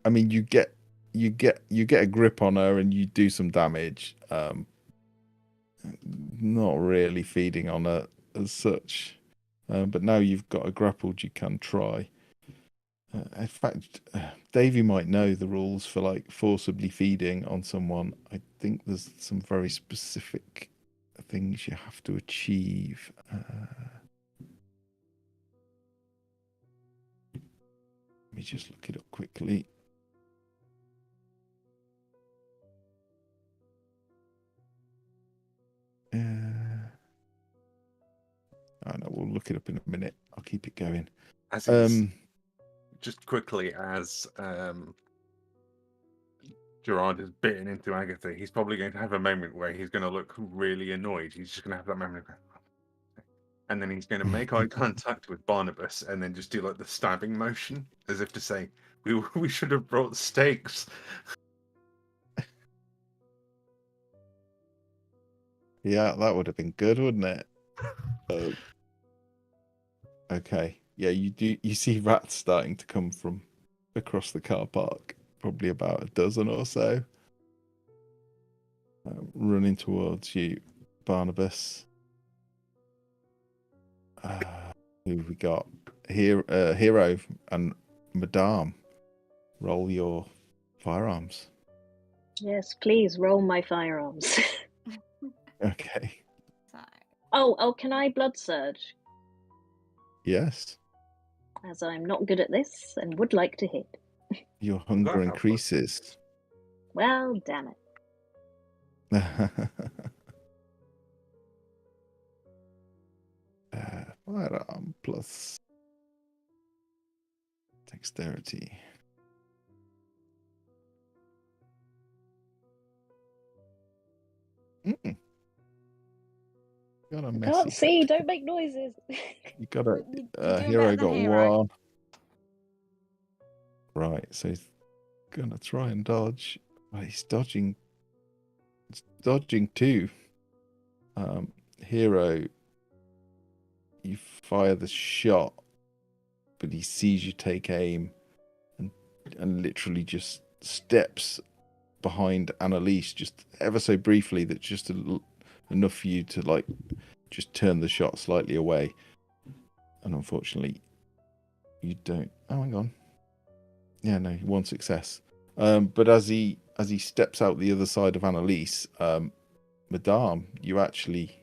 I mean, you get a grip on her and you do some damage. Not really feeding on her as such, but now you've got her grappled, you can try. In fact, Davey might know the rules for like forcibly feeding on someone. I think there's some very specific things you have to achieve. Let me just look it up quickly. I know, we'll look it up in a minute. I'll keep it going. As he's, just quickly, as Gerard is bitten into Agatha, he's probably going to have a moment where he's going to look really annoyed. He's just going to have that moment of, and then he's going to make eye contact with Barnabas and then just do like the stabbing motion as if to say, we should have brought stakes. Yeah, that would have been good, wouldn't it? Okay. Yeah, you see rats starting to come from across the car park, probably about a dozen or so, running towards you, Barnabas. Who have we got? Hero and Madame. roll your firearms. Yes, please roll my firearms. Okay. So, Oh, can I blood surge? Yes. As I'm not good at this and would like to hit. Your hunger That helps. increases. Well, damn it. Firearm plus dexterity. Got a I messy can't see, hit. don't make noises. You got a you're doing hero better than got hero. one. Right, so he's gonna try and dodge. Well, he's dodging. It's dodging too. Hero, you fire the shot, but he sees you take aim, and literally just steps behind Annalise, just ever so briefly. That's just enough for you to like just turn the shot slightly away. And unfortunately, you don't. Oh, hang on. Yeah, no, one success. But as he steps out the other side of Annalise, Madame, you actually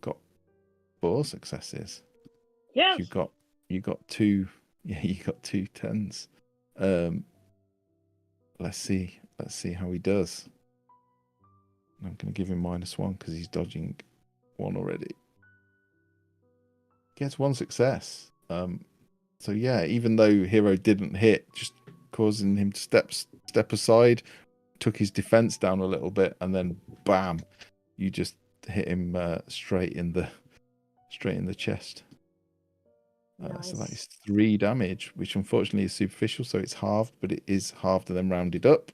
got 4 successes. Yes. You got 2. Yeah, you got 2 10s. Let's see how he does. I'm going to give him -1 because he's dodging 1 already. Gets 1 success. So yeah, even though Hero didn't hit, just causing him to step aside, took his defense down a little bit, and then bam, you just hit him straight in the chest. So that is 3 damage, which unfortunately is superficial, so it's halved, but it is halved and then rounded up.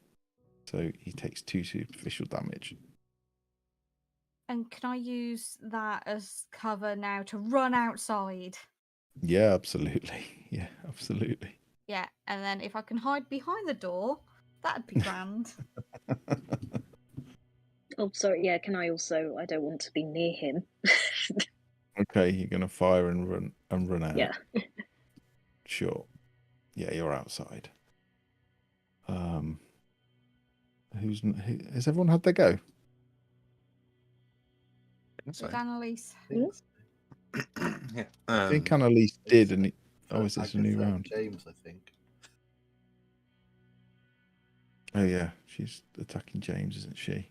So he takes 2 superficial damage. And can I use that as cover now to run outside? Yeah, absolutely. Yeah, absolutely. Yeah, and then if I can hide behind the door, that'd be grand. Oh, sorry, yeah, can I also... I don't want to be near him. Okay, you're gonna fire and run out. Yeah. Sure. Yeah, you're outside. Has everyone had their go? With Annalise. Yeah. I think Annalise did, and is this a new Agatha and round? James, I think. Oh yeah, she's attacking James, isn't she?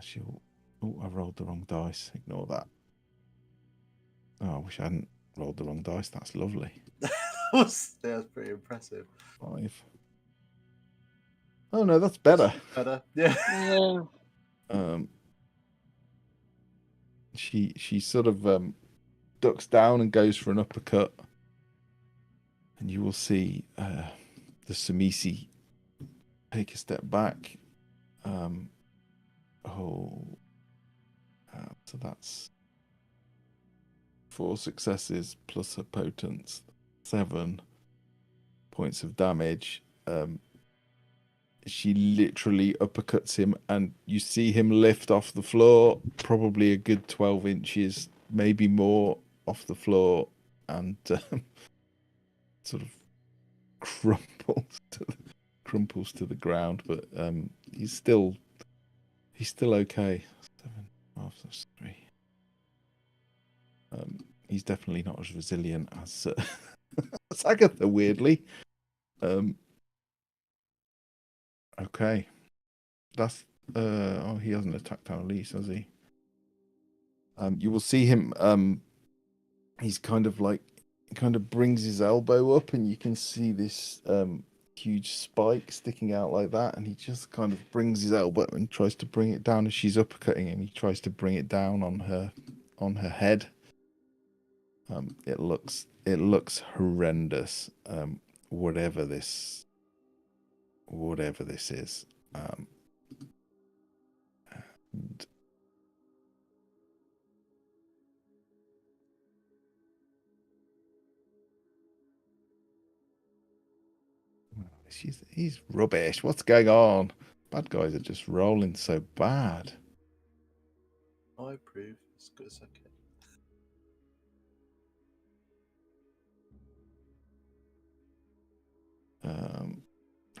She'll. Oh, I rolled the wrong dice. Ignore that. Oh, I wish I hadn't rolled the wrong dice. That's lovely. that was pretty impressive. 5. Oh no, that's better. Better, yeah. She sort of ducks down and goes for an uppercut, and you will see the Samisi take a step back. So that's 4 successes plus her potence, 7 points of damage. She literally uppercuts him, and you see him lift off the floor, probably a good 12 inches, maybe more, off the floor, and sort of crumples to the ground. But he's still okay. 7, 12, that's 3. He's definitely not as resilient as Agatha, weirdly. Okay. That's he hasn't attacked Annalise, has he? You will see him he's kind of brings his elbow up, and you can see this huge spike sticking out like that, and he just kind of brings his elbow and tries to bring it down as she's uppercutting him. He tries to bring it down on her head. It looks horrendous. Whatever this is. And he's rubbish. What's going on? Bad guys are just rolling so bad. I approve. As good as I can.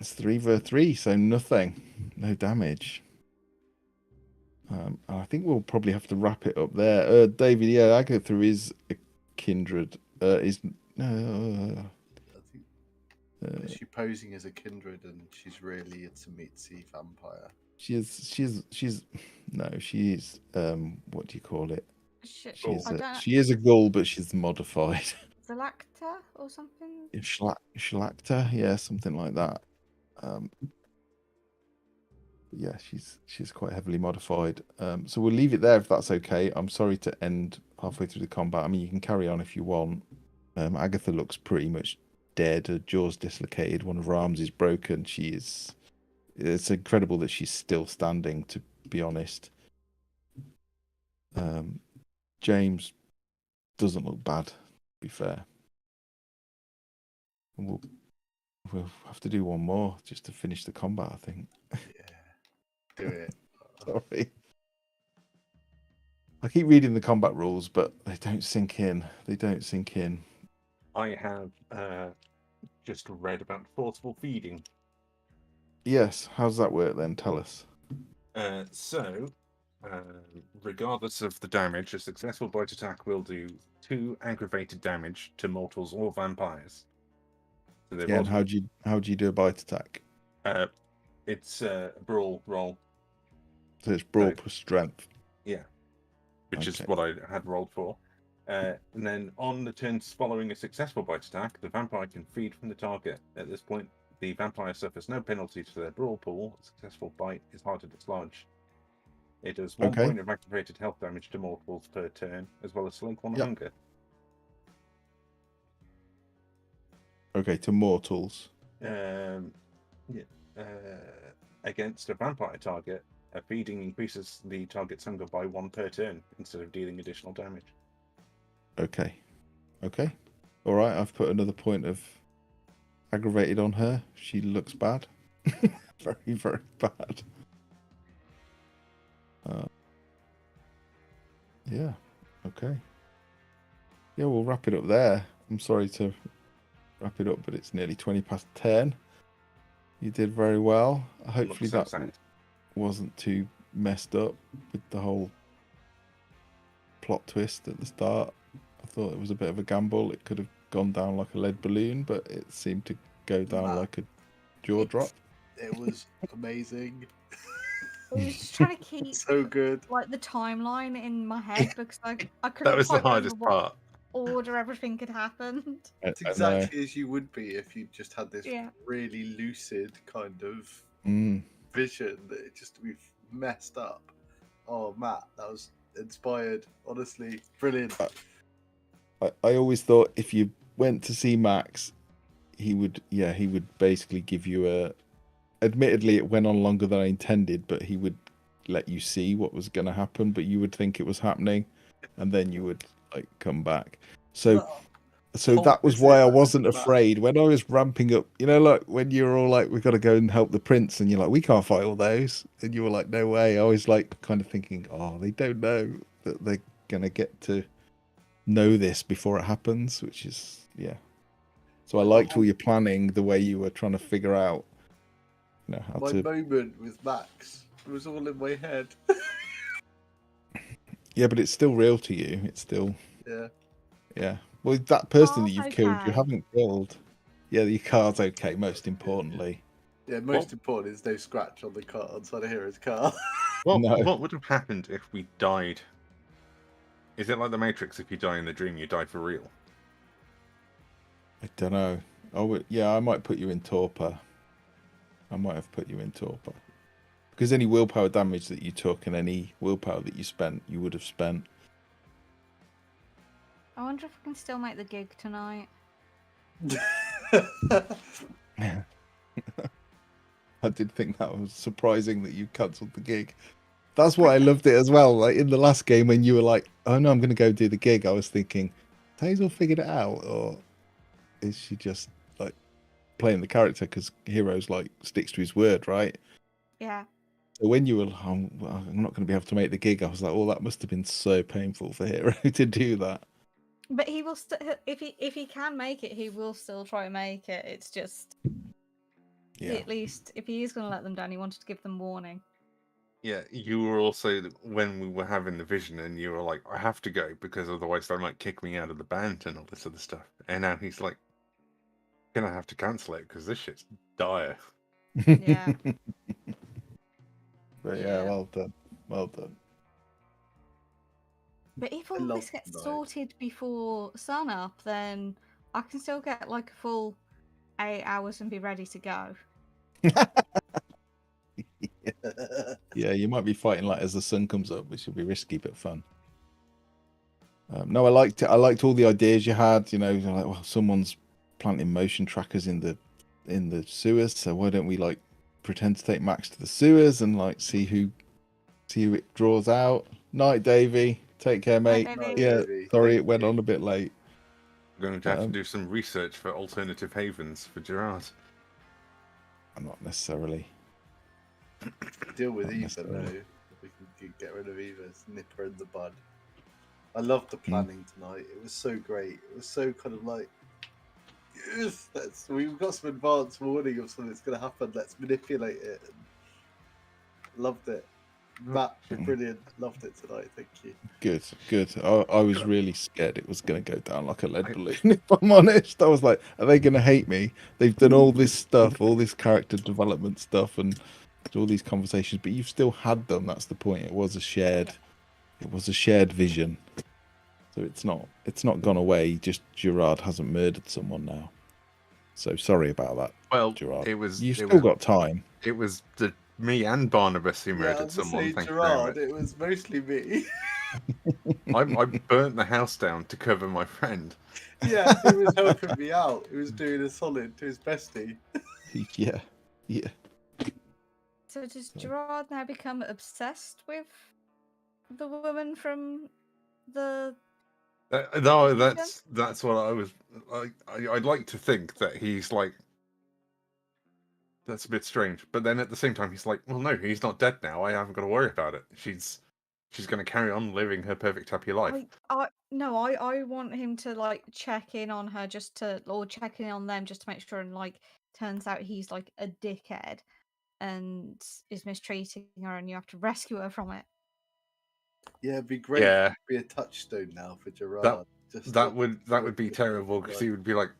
It's 3/3, so nothing. No damage. I think we'll probably have to wrap it up there. David, yeah, Agatha is a kindred. Is no. I think is she posing as a kindred, and she's really a Tzimisce vampire. She's no, she's what do you call it? I She is a ghoul, but she's modified. Zalacta or something? Shlacta, yeah, something like that. Yeah, she's quite heavily modified. So we'll leave it there if that's okay. I'm sorry to end halfway through the combat. I mean, you can carry on if you want. Agatha looks pretty much dead. Her jaw's dislocated. One of her arms is broken. It's incredible that she's still standing, to be honest. James doesn't look bad, to be fair. And we'll have to do one more just to finish the combat, I think. Yeah, do it. Sorry. I keep reading the combat rules, but they don't sink in. I have just read about forceful feeding. Yes, how does that work then? Tell us. Regardless of the damage, a successful bite attack will do 2 aggravated damage to mortals or vampires. So Yeah, and how do you do a bite attack? It's a brawl roll. So it's brawl plus strength. Yeah, which is what I had rolled for. And then on the turns following a successful bite attack, the vampire can feed from the target. At this point, the vampire suffers no penalty to their brawl pool. A successful bite is hard to dislodge. It does 1 point of activated health damage to mortals per turn, as well as slink 1 hunger. Okay, to mortals. Against a vampire target, a feeding increases the target's hunger by 1 per turn instead of dealing additional damage. Okay. All right, I've put another point of aggravated on her. She looks bad. Very, very bad. Yeah. Okay. Yeah, we'll wrap it up there. I'm sorry to wrap it up, but it's nearly 10:20. You did very well. Hopefully that wasn't too messed up with the whole plot twist at the start. I thought it was a bit of a gamble. It could have gone down like a lead balloon, but it seemed to go down like a jaw drop. It was amazing. I was just trying to keep so good, like the timeline in my head because I couldn't. That was the hardest part. Order everything had happened. It's exactly as you would be if you just had this really lucid kind of vision that it just we've messed up. Oh, Matt, that was inspired. Honestly, brilliant. I always thought if you went to see Max, he would basically give you a. Admittedly, it went on longer than I intended, but he would let you see what was going to happen, but you would think it was happening, and then you would like come back. So that was why I wasn't afraid when I was ramping up. You know, like when you were all like, "We've got to go and help the prince," and you're like, "We can't fight all those," and you were like, "No way." I was like, kind of thinking, "Oh, they don't know that they're gonna get to know this before it happens," which is So I liked all your planning, the way you were trying to figure out. My moment with Max, it was all in my head. Yeah, but it's still real to you. It's still. Yeah. Well, that person that you've killed, you haven't killed. Yeah, your car's okay. Most importantly. Yeah, most important is no scratch on the car outside of Hero's car. What would have happened if we died? Is it like the Matrix? If you die in the dream, you die for real? I don't know. I might put you in torpor. I might have put you in torpor. Because any willpower damage that you took and any willpower that you spent, you would have spent. I wonder if I can still make the gig tonight. I did think that was surprising that you cancelled the gig. That's why I loved it as well. Like in the last game when you were like, "Oh no, I'm going to go do the gig," I was thinking, Hazel figured it out, or is she just like playing the character? Because Heroes like sticks to his word, right? Yeah. So when you were, I'm not going to be able to make the gig, I was like, "Oh, that must have been so painful for Hero to do that." But he will if he can make it, he will still try and make it. It's just At least, if he is going to let them down, he wanted to give them warning. Yeah, you were also when we were having the vision, and you were like, "I have to go because otherwise they might kick me out of the band and all this other stuff." And now he's like, "Gonna have to cancel it because this shit's dire." Yeah. But Yeah. well done. Well done. But if I all love this gets tonight. sorted before sunup, then I can still get like a full 8 hours and be ready to go. Yeah, you might be fighting like as the sun comes up, which will be risky but fun. No, I liked it. I liked all the ideas you had. You know, like, well, someone's planting motion trackers in the sewers, so why don't we like pretend to take Max to the sewers and like see who it draws out. Night, Davey. Take care, mate. Night, Davey. Yeah, Davey. sorry Thank it went you. on a bit late. We're going to have to do some research for alternative havens for Gerard. Not necessarily. Deal with Not Eva necessarily. now. If we can get rid of Eva, nip her in the bud. I loved the planning tonight. It was so great. It was so kind of like, yes, we've got some advance warning of something that's going to happen. Let's manipulate it. Loved it. Matt, brilliant. Loved it tonight. Thank you. Good. I was really scared it was going to go down like a lead balloon, if I'm honest. I was like, are they going to hate me? They've done all this stuff, all this character development stuff and all these conversations, but you've still had them. That's the point. It was a shared vision. So it's not gone away. Just Gerard hasn't murdered someone now. So sorry about that. Well, Gerard. you've You've still got time. It was me and Barnabas who Yeah, I murdered was someone. saying Thank Gerard. you It was mostly me. very much. I burnt the house down to cover my friend. Yeah, he was helping me out. He was doing a solid to his bestie. Yeah. So does Gerard now become obsessed with the woman from the... No, that's what I was. I'd like to think that he's like. That's a bit strange, but then at the same time, he's like, well, no, he's not dead now. I haven't got to worry about it. She's going to carry on living her perfect happy life. I want him to like check in on her or check in on them just to make sure, and like turns out he's like a dickhead and is mistreating her, and you have to rescue her from it. Yeah, it'd be great. Yeah. To be a touchstone now for Gerard. That would be terrible because he would be like,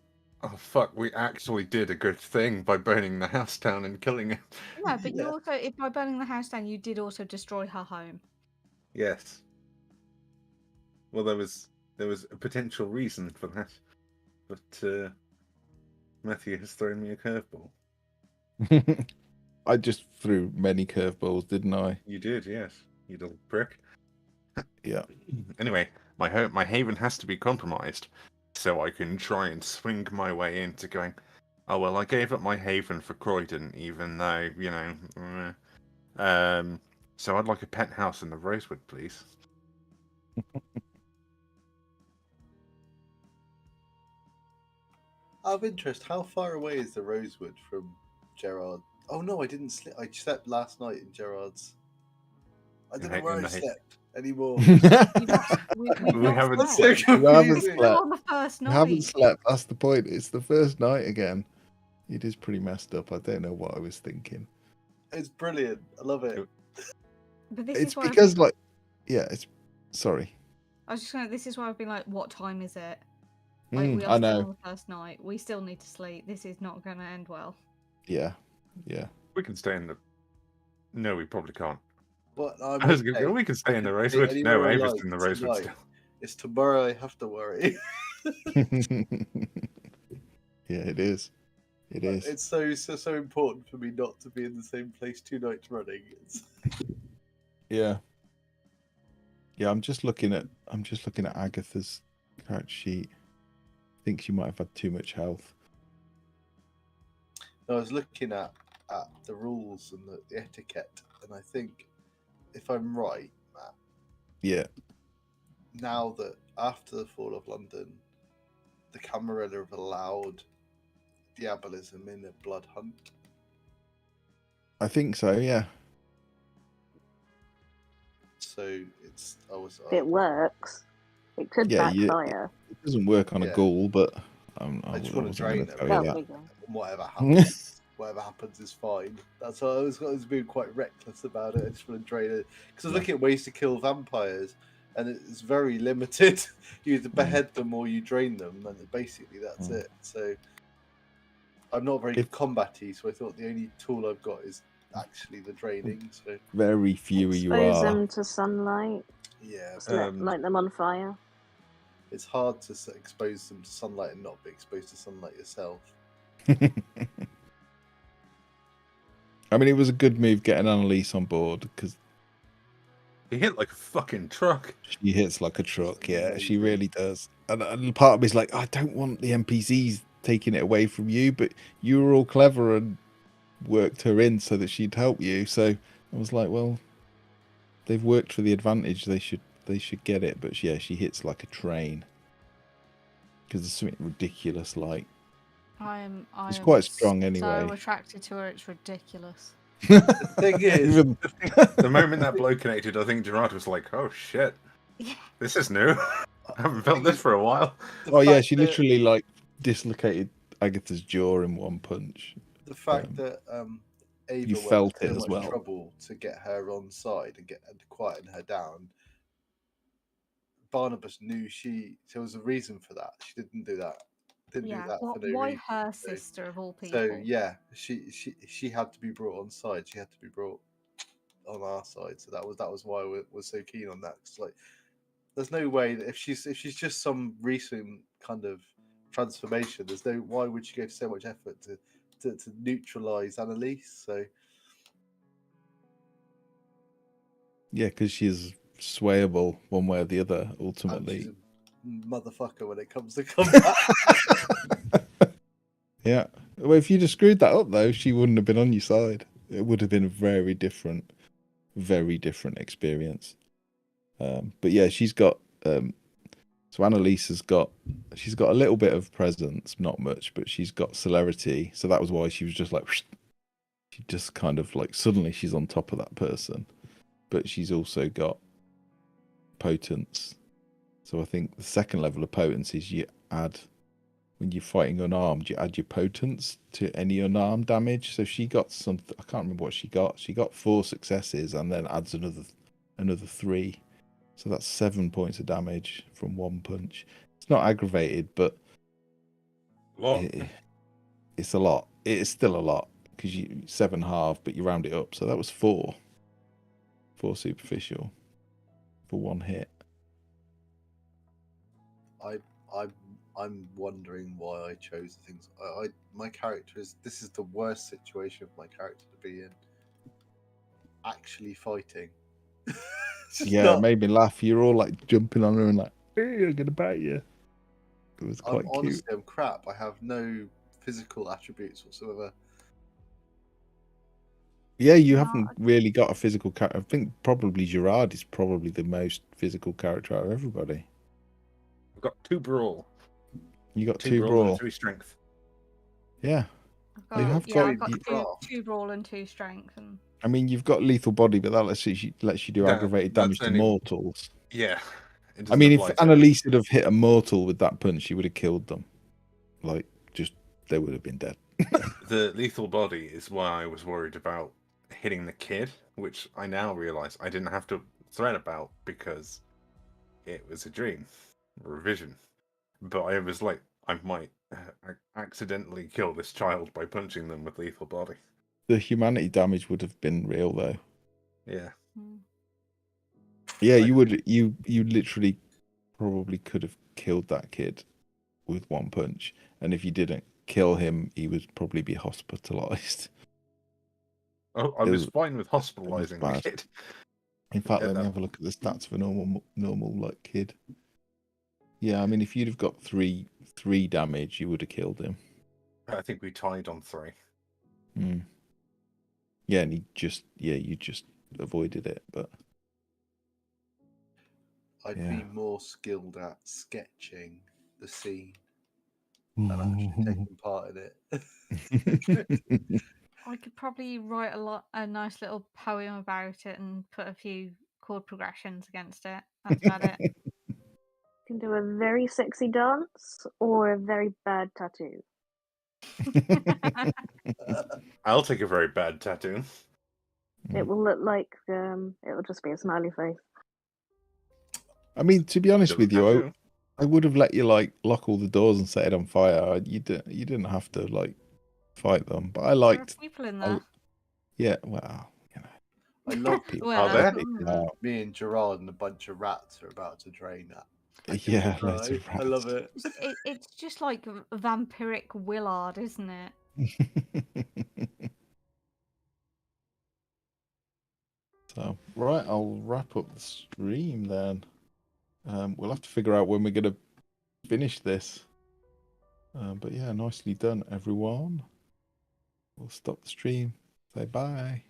oh fuck, we actually did a good thing by burning the house down and killing him. No, but you also, if by burning the house down, you did also destroy her home. Yes. Well, there was a potential reason for that, but Matthew has thrown me a curveball. I just threw many curveballs, didn't I? You did, yes. You little prick. Yeah. Anyway, my haven has to be compromised, so I can try and swing my way into going, oh well, I gave up my haven for Croydon, even though, you know, so I'd like a penthouse in the Rosewood, please. Out of interest, how far away is the Rosewood from Gerard? Oh no, I didn't sleep. I slept last night in Gerard's. I don't know where I slept anymore. We haven't slept. slept. You haven't It's slept. still on the first You night. haven't slept. That's the point. It's the first night again. It is pretty messed up. I don't know what I was thinking. It's brilliant. I love it. But this It's is why because, like, yeah, it's. Sorry. I was just gonna. This is why I've been like, what time is it? Like, we are I still know. on the first night. We still need to sleep. This is not going to end well. Yeah. We can stay in the. No, we probably can't. But I was going to go, we can stay in the Rosewood. No, Ava's in the Rosewood still. It's tomorrow I have to worry. Yeah, it is. It is. It's so important for me not to be in the same place 2 nights running. Yeah. Yeah, I'm just looking at Agatha's character sheet. I think she might have had too much health. I was looking at the rules and the etiquette, and I think, if I'm right, Matt. Yeah. Now that after the fall of London, the Camarilla have allowed diabolism in a blood hunt. I think so, yeah. So it works. It could backfire. It doesn't work on a ghoul, but I just want to drain them. Well, Whatever happens. whatever happens is fine. That's why I was being quite reckless about it. I just want to drain it because I was looking at ways to kill vampires, and it's very limited. You either behead them or you drain them, and basically that's it. So I'm not very combat-y, so I thought the only tool I've got is actually the draining. So very few you Expose are. them to sunlight. yeah, Just light them on fire. it's hard to expose them to sunlight and not be exposed to sunlight yourself. I mean, it was a good move getting Annalise on board because He hit like a fucking truck. she hits like a truck. Yeah, she really does. And part of me is like, I don't want the NPCs taking it away from you, but you were all clever and worked her in so that she'd help you. So I was like, well, they've worked for the advantage. They should get it. But yeah, she hits like a train because there's something ridiculous like. It's quite strong anyway. So attracted to her, it's ridiculous. The thing is, the moment that blow connected, I think Gerard was like, "Oh shit, this is new. I haven't felt this for a while." Oh yeah, she literally like dislocated Agatha's jaw in one punch. The fact that Ava you went felt so it as much well. trouble to get her on side and quieten her down. Barnabas knew there was a reason for that. She didn't do that. Didn't do that for no why reason. her sister of all people? So yeah, she had to be brought on side. She had to be brought on our side. So that was why we're so keen on that. It's like there's no way that if she's just some recent kind of transformation, there's no why would she go to so much effort to neutralize Annalise? So yeah, because she's swayable one way or the other. Ultimately, she's a motherfucker when it comes to combat. yeah. Well, if you'd have screwed that up though, she wouldn't have been on your side. It would have been a very different experience. But yeah, she's got. So Annalise she's got a little bit of presence, not much, but she's got celerity. So that was why she was just like, she just kind of like suddenly she's on top of that person. But she's also got potence. So I think the second level of potence is you add, when you're fighting unarmed, you add your potence to any unarmed damage. So she got something, I can't remember what she got. She got 4 successes and then adds another 3. So that's 7 points of damage from one punch. It's not aggravated, but it's a lot. It is still a lot because you 7.5, but you round it up. So that was 4 superficial for one hit. I'm wondering why I chose the things. My character this is the worst situation for my character to be in. Actually fighting. Yeah, it made me laugh. You're all like jumping on her and like, hey, I'm gonna bite you. It was quite cute. Honestly, I'm crap. I have no physical attributes whatsoever. Yeah, you haven't really got a physical character. I think probably Gerard is probably the most physical character out of everybody. I've got 2 brawl. You got 2 brawl and 3 strength. Yeah. I've got 2 brawl and 2 strength. And I mean, you've got lethal body, but that lets you do aggravated damage to mortals. Yeah. I mean, if Annalise would have hit a mortal with that punch, she would have killed them. Like, they would have been dead. The lethal body is why I was worried about hitting the kid, which I now realise I didn't have to threat about because it was a dream or a vision. But I was like, I might accidentally kill this child by punching them with lethal body. The humanity damage would have been real, though. Yeah. Yeah, you would. You literally probably could have killed that kid with one punch, and if you didn't kill him, he would probably be hospitalized. Oh, I was fine with hospitalizing the kid. In fact, let me have a look at the stats for normal like kid. Yeah, I mean, if you'd have got three damage, you would have killed him. I think we tied on 3. Yeah, and you just avoided it, but I'd be more skilled at sketching the scene than actually taking part in it. I could probably write a nice little poem about it and put a few chord progressions against it. That's about it. You can do a very sexy dance or a very bad tattoo. I'll take a very bad tattoo. It will look like it'll just be a smiley face. I mean, to be honest Double with you, tattoo. I would have let you like lock all the doors and set it on fire. You didn't have to like fight them. But I There are liked. people in I- there. Yeah, well, you know, I love people. Well, Are there? people out. me and Gerard and a bunch of rats are about to drain that. I can Yeah, cry. loads of I love rats. it. It's just like vampiric Willard, isn't it? So, right, I'll wrap up the stream then. We'll have to figure out when we're going to finish this. But yeah, nicely done, everyone. We'll stop the stream. Say bye.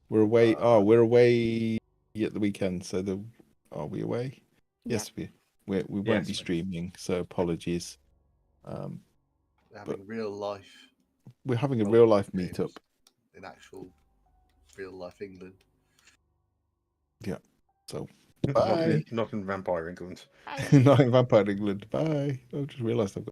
We're away. We're away at the weekend. So, are we away? Yes, we won't Yes, be we- streaming. So, apologies. We're having real life We're having a real life games meetup. in actual real life England. Yeah. So, Not bye. in Vampire England. Bye. Not in Vampire England. Bye. I just realised I've got.